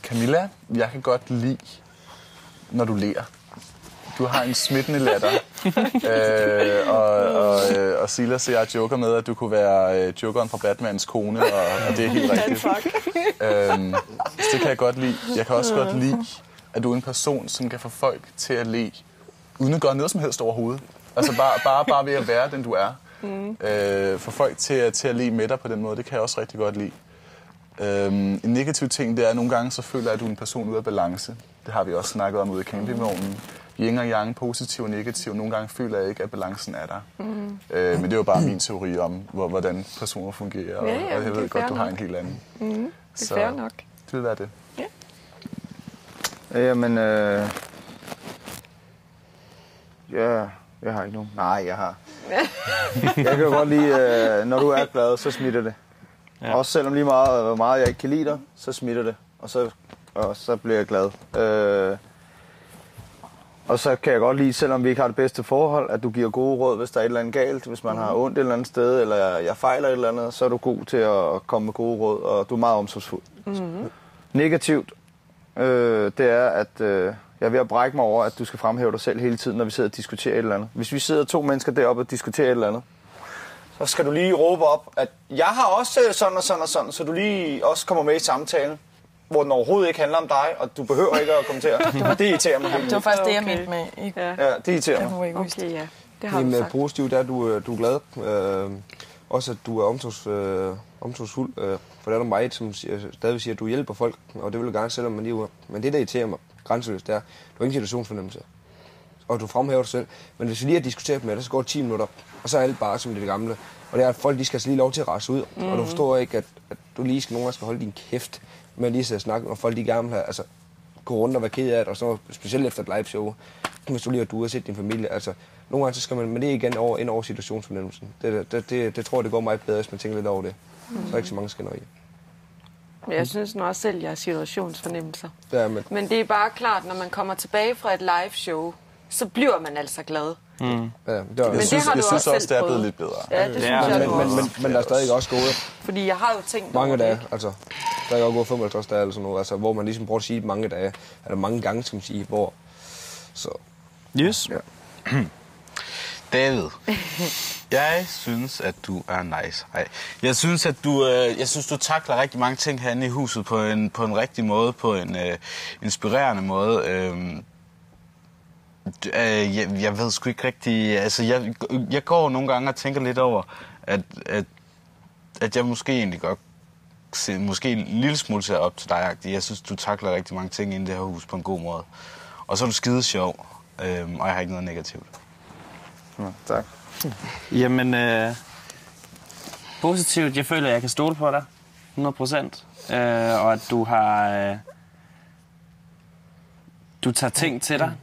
Camilla, jeg kan godt lide, når du ler. Du har en smittende latter. Og Silas og jeg joker med, at du kunne være jokeren fra Batmans kone, og det er helt rigtigt. Så det kan jeg godt lide. Jeg kan også godt lide, at du er en person, som kan få folk til at le, uden at gøre noget som helst overhovedet. Altså bare ved at være den, du er. Få folk til at le med dig på den måde, det kan jeg også rigtig godt lide. En negativ ting, det er, at nogle gange så føler jeg, at du er en person ude af balance. Det har vi også snakket om ude i campingvognen. Yin og yang, positiv og negativ. Nogle gange føler jeg ikke, at balancen er der. Men det er jo bare min teori om, hvordan personer fungerer. Og jeg ved godt, du har en helt anden. Det er fair nok. Det vil være det. Ja. Jamen, ja, jeg har ikke nogen. Nej, jeg har. Jeg kan jo godt lide, når du er glad, så smitter det. Ja. Også selvom lige meget, hvor meget jeg ikke kan lide dig, så smitter det. Og så bliver jeg glad. Og så kan jeg godt lide, selvom vi ikke har det bedste forhold, at du giver gode råd, hvis der er et eller andet galt. Hvis man har ondt et eller andet sted, eller jeg fejler et eller andet, så er du god til at komme med gode råd, og du er meget omsorgsfuld. Negativt, det er, at jeg er ved at brække mig over, at du skal fremhæve dig selv hele tiden, når vi sidder og diskuterer et eller andet. Hvis vi sidder 2 mennesker deroppe og diskuterer et eller andet, så skal du lige råbe op, at jeg har også sådan og sådan og sådan, så du lige også kommer med i samtalen, hvor den overhovedet ikke handler om dig, og du behøver ikke at kommentere. Det irriterer mig. Det var faktisk det, jeg mente med. Ja, det irriterer mig. Okay, ja. Det har du Jamen, sagt. positivt er, at du er glad. Også at du er omsorgsfuld. For der er der mig, som stadig siger, at du hjælper folk, og det vil jeg gerne, selvom man lige. Men det, der irriterer mig grænseløst, det er, du har ingen situationsfornemmelse. Og du fremhæver dig selv. Men hvis vi lige har diskuteret med dig, så går det 10 minutter, og så er alt bare som det gamle. Og det er, at folk de skal lige lov til at rase ud. Og du forstår ikke, at du lige nogle gange skal holde din kæft med lige så at snakke, og folk de gerne vil have, altså, gå rundt og være ked af det, og sådan noget, specielt efter et live show. Hvis du lige har du har set din familie, altså, nogle gange så skal man med det igen ind over situationsfornemmelsen. Det tror jeg, det går meget bedre, hvis man tænker lidt over det. Så er ikke så mange skænderier. Jeg synes nu også selv, jeg har situationsfornemmelser. Ja, men det er bare klart, når man kommer tilbage fra et live show, så bliver man altså glad. Ja, jeg synes også, det er blevet lidt bedre. Ja, det synes jeg men der er stadig også gået. Fordi jeg har jo tænkt mange dage, altså. Der er jo gået 55 dage eller sådan noget, altså, hvor man ligesom prøver at sige mange dage, eller mange gange, skal man sige, hvor. Så. Yes. Ja. David, jeg synes, at du er nice. Ej. Jeg synes, at du takler rigtig mange ting herinde i huset på en rigtig måde, på en inspirerende måde. Jeg ved sgu ikke rigtig. Altså, jeg går nogle gange og tænker lidt over, at jeg måske egentlig godt måske en lille smule ser op til dig. Jeg synes, du takler rigtig mange ting inde i det her hus på en god måde. Og så er du skide sjov, og jeg har ikke noget negativt. Ja, tak. Jamen, positivt. Jeg føler, at jeg kan stole på dig 100%. Og at du har... du tager ting til dig.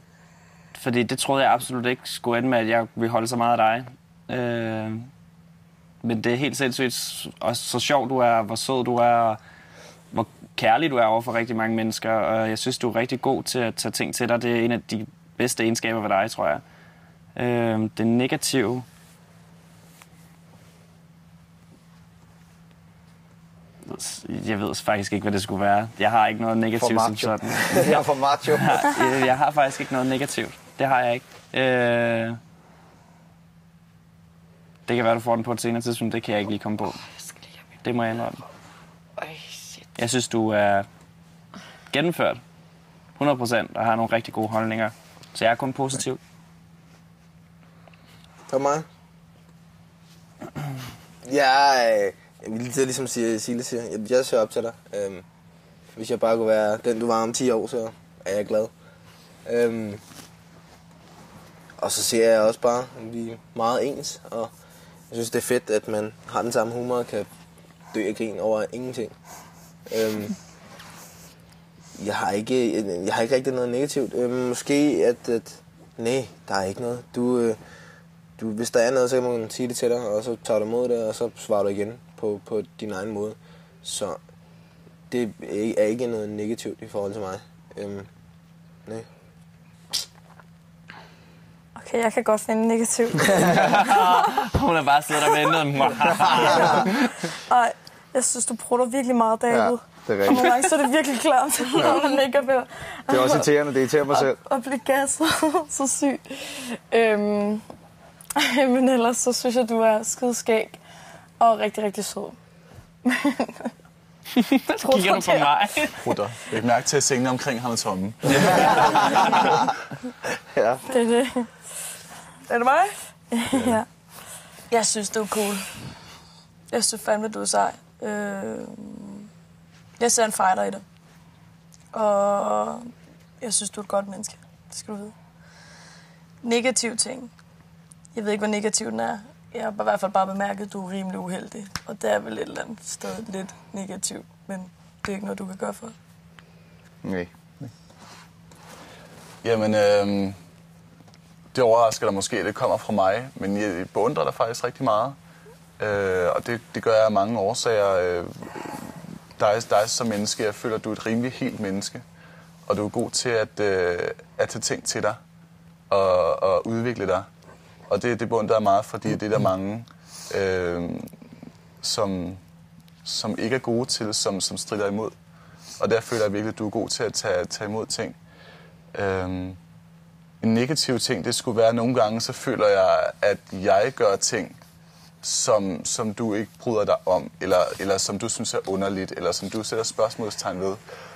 Fordi det troede jeg absolut ikke skulle ende med, at jeg ville holde så meget af dig. Men det er helt sindssygt, og så sjov du er, hvor sød du er, og hvor kærlig du er over for rigtig mange mennesker. Og jeg synes, du er rigtig god til at tage ting til dig. Det er en af de bedste egenskaber ved dig, tror jeg. Det negative... Jeg ved faktisk ikke, hvad det skulle være. Jeg har ikke noget negativt som sådan. Jeg er for macho. Jeg har faktisk ikke noget negativt. Det har jeg ikke. Det kan være, du får den på et senere tidspunkt. Det kan jeg ikke lige komme på. Det må jeg indrømme. Jeg synes, du er gennemført 100% og har nogle rigtig gode holdninger. Så jeg er kun positiv. For mig? Jeg vil lige ligesom Sille siger. Jeg ser op til dig. Hvis jeg bare kunne være den, du var om 10 år, så er jeg glad. Og så ser jeg også bare, at vi er meget ens. Og jeg synes, det er fedt, at man har den samme humor og kan dø af grin over ingenting. Jeg har ikke rigtig noget negativt. Måske at nej, der er ikke noget. Hvis der er noget, så kan man sige det til dig, og så tager du imod det, og så svarer du igen på din egen måde. Så det er ikke noget negativt i forhold til mig. Nej. Okay, jeg kan godt finde negativt. Hun har bare siddet der og ventet. Ej, jeg synes, du prutter virkelig meget, David. Ja, det er rigtigt. Og nogle gange så er det virkelig klamt, når man ikke er ved. Det er også irriterende, det irriterer mig selv. Og blive gasset så sygt. Men ellers så synes jeg, du er skideskæg og rigtig, rigtig sød. Så kigger du på mig. Rutter. Læg mærke til, at sengene omkring ham er tomme. Ja. Det er det. Er det mig? Ja. Jeg synes, du er cool. Jeg synes fandme, du er sej. Jeg ser en fighter i dig. Og jeg synes, du er et godt menneske. Det skal du vide. Negativ ting. Jeg ved ikke, hvor negativ den er. Jeg har i hvert fald bare bemærket, at du er rimelig uheldig. Og det er vel et eller andet sted lidt negativt. Men det er ikke noget, du kan gøre for. Nej. Jamen, det overrasker dig måske, det kommer fra mig. Men jeg beundrer dig faktisk rigtig meget. Og det gør jeg af mange årsager. Dig som menneske, jeg føler, at du er et rimelig helt menneske. Og du er god til at tage ting til dig og udvikle dig. Og det beundrer jeg meget, fordi det er der mange, som ikke er gode til, som strider imod. Og der føler jeg virkelig, at du er god til at tage imod ting. En negativ ting, det skulle være, nogle gange, så føler jeg, at jeg gør ting, som du ikke bryder dig om, eller som du synes er underligt, eller som du sætter spørgsmålstegn ved.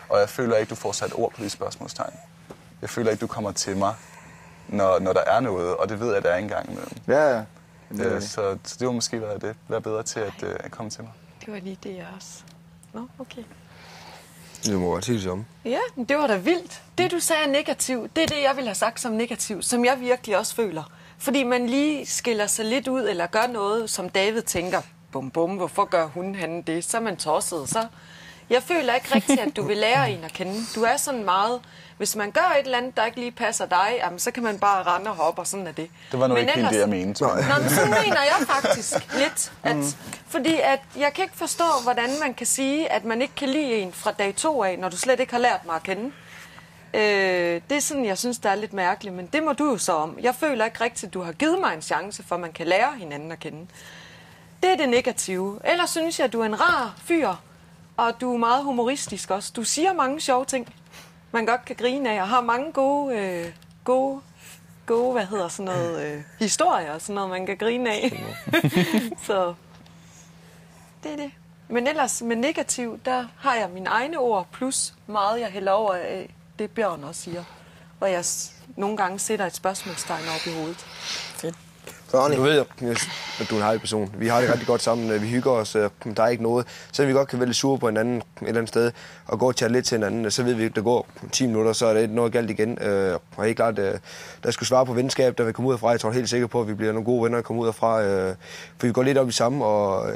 Og jeg føler ikke, du får sat ord på de spørgsmålstegn. Jeg føler ikke, du kommer til mig, når der er noget, og det ved jeg, at der er en gang imellem. Ja. Så det var måske være bedre til at komme til mig. Det var lige det, jeg også. Nå, okay. Det må godt sige det samme. Ja, men det var da vildt. Det, du sagde er negativt, det er det, jeg ville have sagt som negativt, som jeg virkelig også føler. Fordi man lige skiller sig lidt ud, eller gør noget, som David tænker, bum bum, hvorfor gør han det? Så er man tosset. Så jeg føler ikke rigtigt, at du vil lære en at kende. Du er sådan meget, hvis man gør et eller andet, der ikke lige passer dig, jamen, så kan man bare rende og hoppe, og sådan er det. Det var nu ikke helt det, jeg mente. Nå, men sådan mener jeg faktisk lidt. Fordi at jeg kan ikke forstå, hvordan man kan sige, at man ikke kan lide en fra dag 2 af, når du slet ikke har lært mig at kende. Det er sådan, jeg synes, det er lidt mærkeligt, men det må du jo så om. Jeg føler ikke rigtigt, at du har givet mig en chance, for man kan lære hinanden at kende. Det er det negative. Ellers synes jeg, at du er en rar fyr, og du er meget humoristisk også. Du siger mange sjove ting, man godt kan grine af, og har mange gode historier, og sådan noget, man kan grine af. Så det er det. Men ellers med negativ, der har jeg mine egne ord, plus meget, jeg hælder over af det, Bjørn også siger. Og jeg nogle gange sætter et spørgsmålstegn op i hovedet. Fedt. Du ved, at du er en hejlig person. Vi har det rigtig godt sammen. Vi hygger os. Der er ikke noget. Selvom vi godt kan være lidt sure på hinanden et eller andet sted, og gå og chatte lidt til hinanden, så ved vi, at der går 10 minutter, så er det noget galt igen. Og helt klart, der skulle svare på venskab, der vil komme ud herfra. Jeg tror helt sikker på, at vi bliver nogle gode venner, der kommer ud herfra. For vi går lidt op i samme, og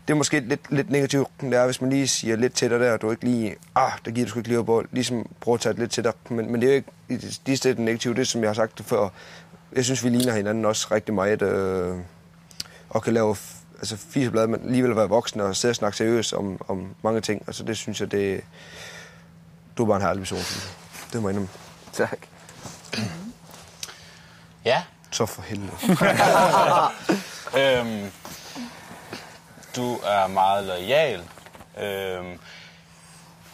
det er måske lidt negativt. Det er, hvis man lige siger lidt til dig der, og du ikke lige, der giver du sgu ikke lige på, ligesom prøve at tage lidt til dig. Men det er jo ikke de steder negativt, det som jeg har sagt det før. Jeg synes, vi ligner hinanden også rigtig meget, og kan lave fiseblad, men alligevel være voksne og sidde og snakke seriøst om mange ting. Altså det synes jeg, du er bare en herlig person. Det må jeg indrømme. Tak. Ja. Så for helvede. Du er meget loyal.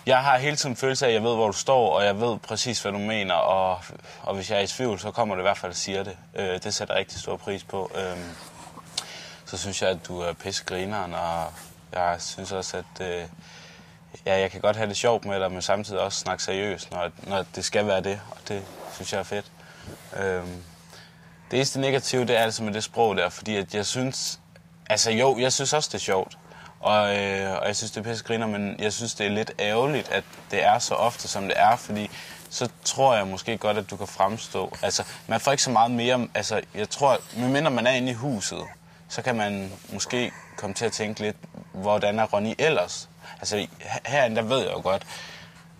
Jeg har hele tiden følelse af, at jeg ved, hvor du står, og jeg ved præcis, hvad du mener, og hvis jeg er i tvivl, så kommer det i hvert fald og siger det. Det sætter jeg rigtig stor pris på. Så synes jeg, at du er pissegrineren, Jeg synes også, at jeg kan godt have det sjovt med dig, men samtidig også snakke seriøst, når det skal være det, og det synes jeg er fedt. Det eneste negative, det er altså med det sprog der, fordi at jeg synes, jeg synes også, det er sjovt, og jeg synes, det er pissegriner, men jeg synes, det er lidt ærgerligt, at det er så ofte, som det er, fordi så tror jeg måske godt, at du kan fremstå. Altså, man får ikke så meget mere, altså, jeg tror, medmindre man er inde i huset, så kan man måske komme til at tænke lidt, hvordan er Ronny ellers? Altså, herinde, der ved jeg jo godt,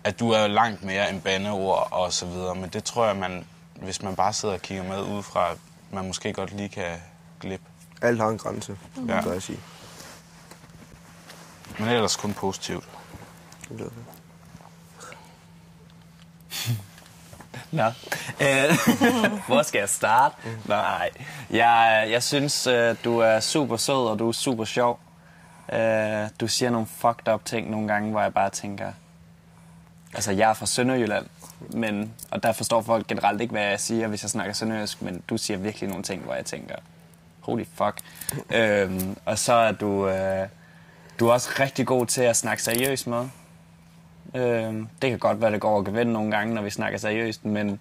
at du er langt mere end bandeord og så videre, men det tror jeg, hvis man bare sidder og kigger med udefra, man måske godt lige kan glippe. Alt har en grænse, Ja. vil jeg sige. Men ellers kun positivt. Nå. Hvor skal jeg starte? Nej. Jeg synes, du er super sød, og du er super sjov. Du siger nogle fucked up ting nogle gange, hvor jeg bare tænker... Altså, jeg er fra Sønderjylland, og der forstår folk generelt ikke, hvad jeg siger, hvis jeg snakker sønderjysk, men du siger virkelig nogle ting, hvor jeg tænker... Holy fuck. Og så er du er også rigtig god til at snakke seriøst med. Det kan godt være, det går over gevind nogle gange, når vi snakker seriøst, men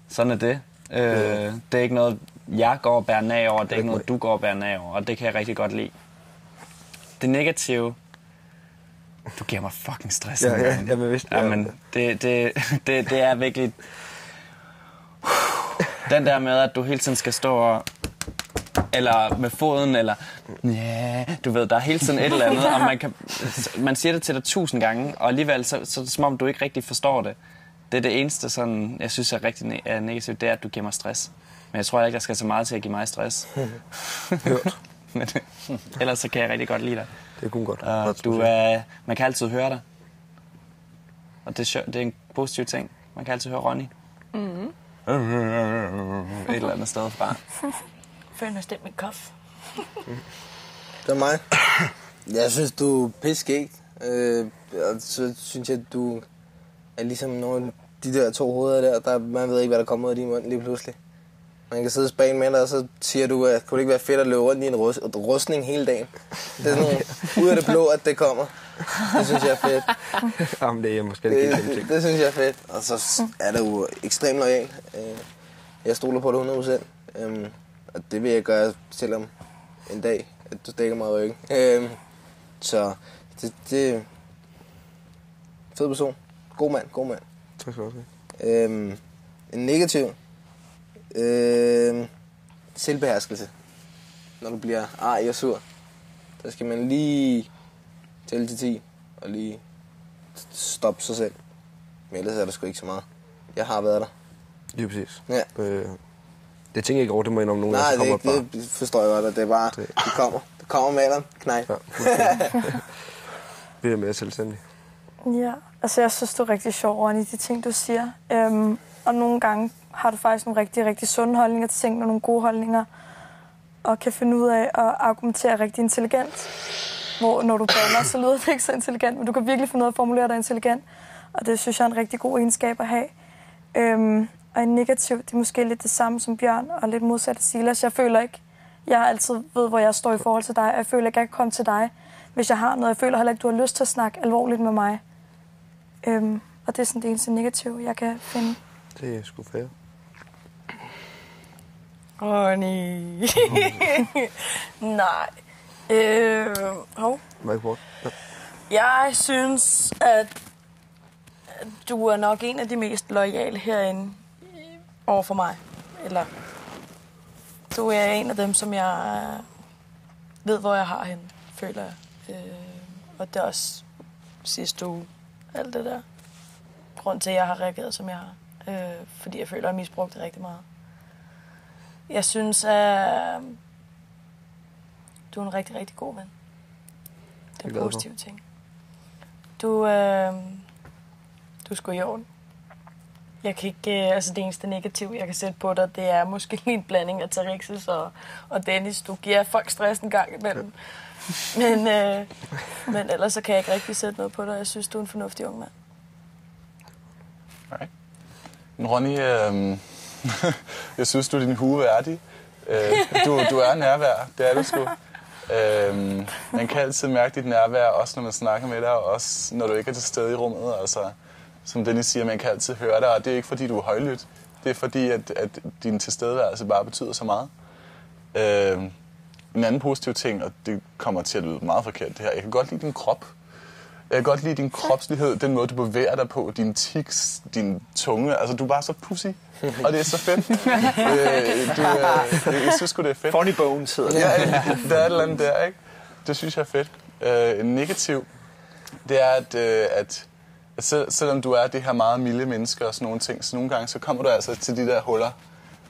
sådan er det. Det er ikke noget, jeg går og bærer nag over, det er ikke noget, du går og bærer nag over, og det kan jeg rigtig godt lide. Det negative, du giver mig fucking stress. Jamen, vidste jeg. Jamen, det er virkelig... Den der med, at du hele tiden skal stå og... Eller med foden, eller... Ja, du ved, der er hele tiden et eller andet, og man siger det til dig 1000 gange, og alligevel så er det som om, du ikke rigtig forstår det. Det er det eneste, sådan, jeg synes er rigtig negativt, det er, at du giver mig stress. Men jeg tror ikke, der skal så meget til at give mig stress. Men ellers så kan jeg rigtig godt lide dig. Det er kun godt. Man kan altid høre dig. Og det er en positiv ting. Man kan altid høre Ronny. Mm-hmm. Et eller andet sted fra. Føler mig stemt med kof. Det er mig. Jeg synes, du er piskæg. Og så synes jeg, at du er ligesom nogle af de der to hoveder der. Man ved ikke, hvad der kommer ud af din mund lige pludselig. Man kan sidde og spane med dig, og så siger du, at kunne det ikke være fedt at løbe rundt i en rustning hele dagen. Det er sådan ud af det blå, at det kommer. Det synes jeg er fedt. Jamen, det er måske ikke helt ting. Det synes jeg er fedt. Og så er det jo ekstremt loyal. Jeg stoler på det 100%. Og det vil jeg gøre, selvom en dag, at du stikker mig i ryggen. Så det fed person. God mand. Tak skal du også. En negativ selvbeherskelse. Når du bliver arg og sur, så skal man lige tælle til 10 og lige stoppe sig selv. Men ellers er der sgu ikke så meget. Jeg har været der. Lige præcis. Ja. Det tænker jeg ikke over, det må jeg om nogen Nej, gange, så kommer det forstår jeg godt, at det er bare, det kommer med alderen, knæk. Ja, bliver mere selvstændig. Ja, altså jeg synes, du er rigtig sjov, Ronny, de ting, du siger. Og nogle gange har du faktisk nogle rigtig, rigtig sunde holdninger til ting, og nogle gode holdninger, og kan finde ud af at argumentere rigtig intelligent. Hvor når du bander, så lyder det ikke så intelligent, men du kan virkelig finde ud af at formulere dig intelligent. Og det synes jeg er en rigtig god egenskab at have. Og en negativ, det er måske lidt det samme som Bjørn, og lidt modsat af Silas. Jeg føler ikke, jeg har altid ved, hvor jeg står i forhold til dig, og jeg føler ikke, jeg kan komme til dig, hvis jeg har noget. Jeg føler heller ikke, du har lyst til at snakke alvorligt med mig. Og det er sådan det eneste negative, jeg kan finde. Det er sgu fair. Ronny. Nej. Hov. Jeg synes, at du er nok en af de mest loyale herinde over for mig. Eller du er en af dem, som jeg ved, hvor jeg har hende, føler jeg. Og det er også sidste uge, alt det der. Grund til, at jeg har reageret, som jeg har. Fordi jeg føler, at jeg har misbrugt det rigtig meget. Jeg synes, at du er en rigtig, rigtig god ven. Det er en positiv ting. Du er sgu i orden. Jeg kan ikke, altså det eneste negative, jeg kan sætte på dig, det er måske en blanding af Tarixis og Dennis. Du giver folk stress en gang imellem. Men ellers så kan jeg ikke rigtig sætte noget på dig. Jeg synes, du er en fornuftig ung mand. Okay. Men Ronny, jeg synes, du er din hue værdig. Du er nærvær, det er du sgu. Man kan altid mærke dit nærvær, også når man snakker med dig, og også når du ikke er til stede i rummet. Altså, som Dennis siger, man kan altid høre dig, og det er ikke fordi, du er højlydt. Det er fordi, at din tilstedeværelse bare betyder så meget. En anden positiv ting, og det kommer til at lyde meget forkert det her, jeg kan godt lide din krop. Jeg kan godt lide din kropslighed, den måde, du bevæger dig på, dine tics, din tunge. Altså, du er bare så pussy, og det er så fedt. Jeg synes sgu, det er fedt. Funny bones hedder det. Ja, der er et eller andet der, ikke? Det synes jeg er fedt. En negativ, det er, at selvom du er det her meget milde menneske og sådan nogle ting, så nogle gange, så kommer du altså til de der huller,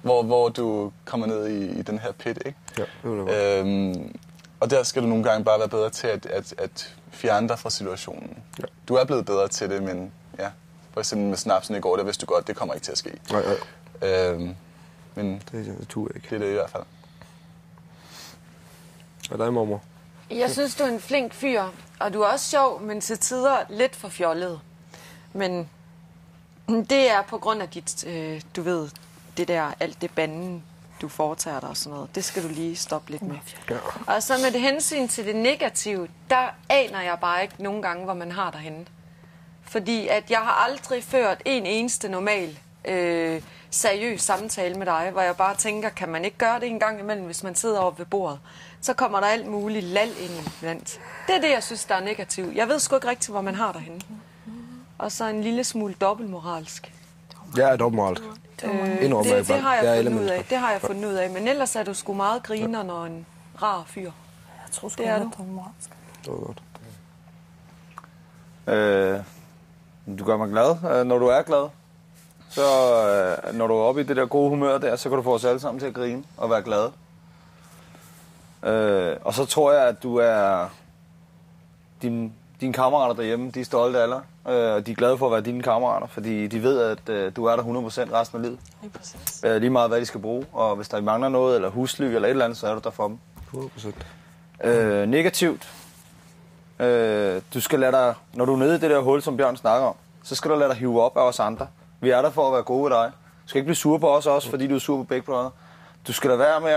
hvor du kommer ned i den her pit, ikke? Ja, det og der skal du nogle gange bare være bedre til at fjerne dig fra situationen. Ja. Du er blevet bedre til det, men ja, for eksempel med snapsen i går, der vidste du godt, det kommer ikke til at ske. Nej. Men det turde ikke. Det er det i hvert fald. Og dig, mormor? Jeg synes, du er en flink fyr, og du er også sjov, men til tider lidt for fjollet. Men det er på grund af dit, du ved, det der, alt det banden, du foretager dig og sådan noget. Det skal du lige stoppe lidt med. Ja. Og så med det hensyn til det negative, der aner jeg bare ikke nogle gange, hvor man har derhenne. Fordi at jeg har aldrig ført en eneste normal seriøs samtale med dig, hvor jeg bare tænker, kan man ikke gøre det en gang imellem, hvis man sidder oppe ved bordet? Så kommer der alt muligt lal ind iblandt. Det er det, jeg synes, der er negativt. Jeg ved sgu ikke rigtigt, hvor man har derhenne. Og så en lille smule dobbeltmoralsk. Jeg er dobbeltmoralsk. Det har jeg fundet ud af. Men ellers er du sgu meget griner og en rar fyr. Jeg tror sgu, det er dobbeltmoralsk. Det var godt. Du gør mig glad, når du er glad. Så når du er oppe i det der gode humør der, så kan du få os alle sammen til at grine og være glade. Og så tror jeg, at du er dine kammerater derhjemme, de er stolte af dig. Og de er glade for at være dine kammerater, fordi de ved, at du er der 100% resten af livet. Lige meget, hvad de skal bruge. Og hvis der mangler noget, eller husly, eller et eller andet, så er du der for dem. 100%. Negativt. Du skal lade dig, når du er nede i det der hul, som Bjørn snakker om, så skal du lade dig hive op af os andre. Vi er der for at være gode ved dig. Du skal ikke blive sur på os også, fordi du er sur på begge brødre. Du skal lade være med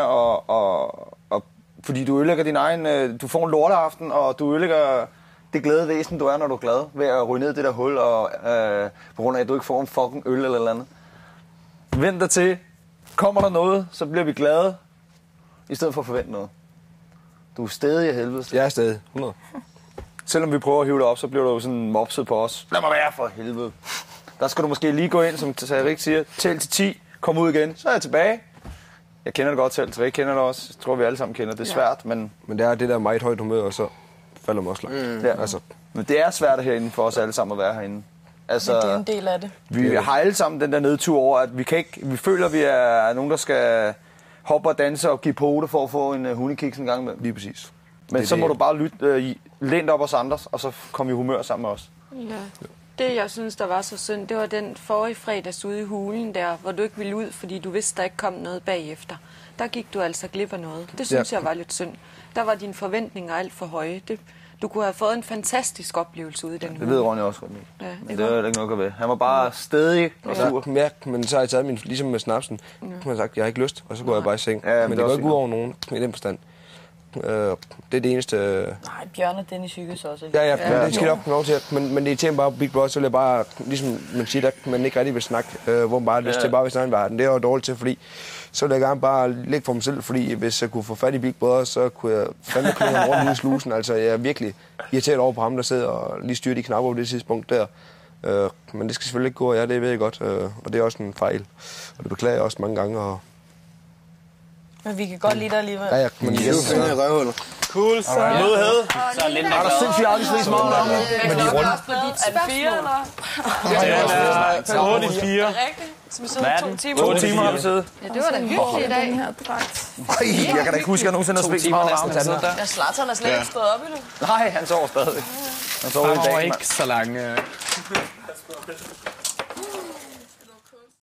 at fordi du ødelægger din egen... Du får en lorteaften, og du ødelægger det glade væsen, du er, når du er glad, ved at ryge ned i det der hul, og på grund af, at du ikke får en fucking øl eller andet. Vent dig til. Kommer der noget, så bliver vi glade, i stedet for at forvente noget. Du er stadig af helvede. Jeg er stadig. 100. Selvom vi prøver at hive dig op, så bliver du jo sådan mopset på os. Lad mig være for helvede. Der skal du måske lige gå ind, som Tarik siger, tæl til 10, kom ud igen, så er jeg tilbage. Jeg kender det godt selv, Tarik kender det også. Jeg tror, vi alle sammen kender det. Det er svært, men... Men det er det der meget højt humør, og så falder man også langt. Ja. Altså. Men det er svært herinde for os alle sammen at være herinde. Altså, det er en del af det. Vi har alle sammen den der nedtur over, at vi føler, at vi er nogen, der skal hoppe og danse og give pote for at få en hundekiks en gang med. Lige præcis. Men så må du bare læne op os andre, og så komme i humør sammen med os. Ja. Det, jeg synes, der var så synd, det var den forrige fredags ude i hulen der, hvor du ikke ville ud, fordi du vidste, der ikke kom noget bagefter. Der gik du altså glip af noget. Det synes jeg var lidt synd. Der var dine forventninger alt for høje. Du kunne have fået en fantastisk oplevelse ude i den hule. Det ved Ronny også godt. Ja, men det er ikke noget at ved. Han var bare stedig og sur. Ja, men så har jeg taget min, ligesom med snapsen, har sagt, jeg har ikke lyst, og så går jeg bare i seng. Ja, men det går ikke ud over nogen i den forstand. Det er det eneste... Nej, Bjørn og Dennis hygges også. Ja, det skal jeg nok til. Men det er til bare Big Brother, så vil jeg bare, ligesom man siger, at man ikke rigtig vil snakke, hvor man bare har lyst til, bare hvis man bare den. Det er jo dårligt til, fordi så vil jeg gerne bare ligge for mig selv, fordi hvis jeg kunne få fat i Big Brother, så kunne jeg fandme køre rundt ude i slusen. Altså, jeg er virkelig irriteret over på ham, der sidder og lige styrer de knapper på det tidspunkt der. Men det skal selvfølgelig ikke gå, det ved jeg godt, og det er også en fejl. Og det beklager jeg også mange gange. Og men vi kan godt lide dig alligevel. Ja, men det er jo sådan en røvhul. Cool, så mødehed. Så er Linda glad. Der er sindssygt afgiftsvis meget om det. Men de rundt. Er det 4, eller? Ja, det er hurtigt 4. Er det rigtigt? Så vi sidder 2 timer. 2 timer har vi siddet. Ja, det var da hyggeligt i dag. Jeg kan da ikke huske, at jeg nogensinde har spist så meget varmt. Ja, Zlatan har slet ikke stået op endnu. Nej, han sover stadig. Han sover i dag. ikke så lange.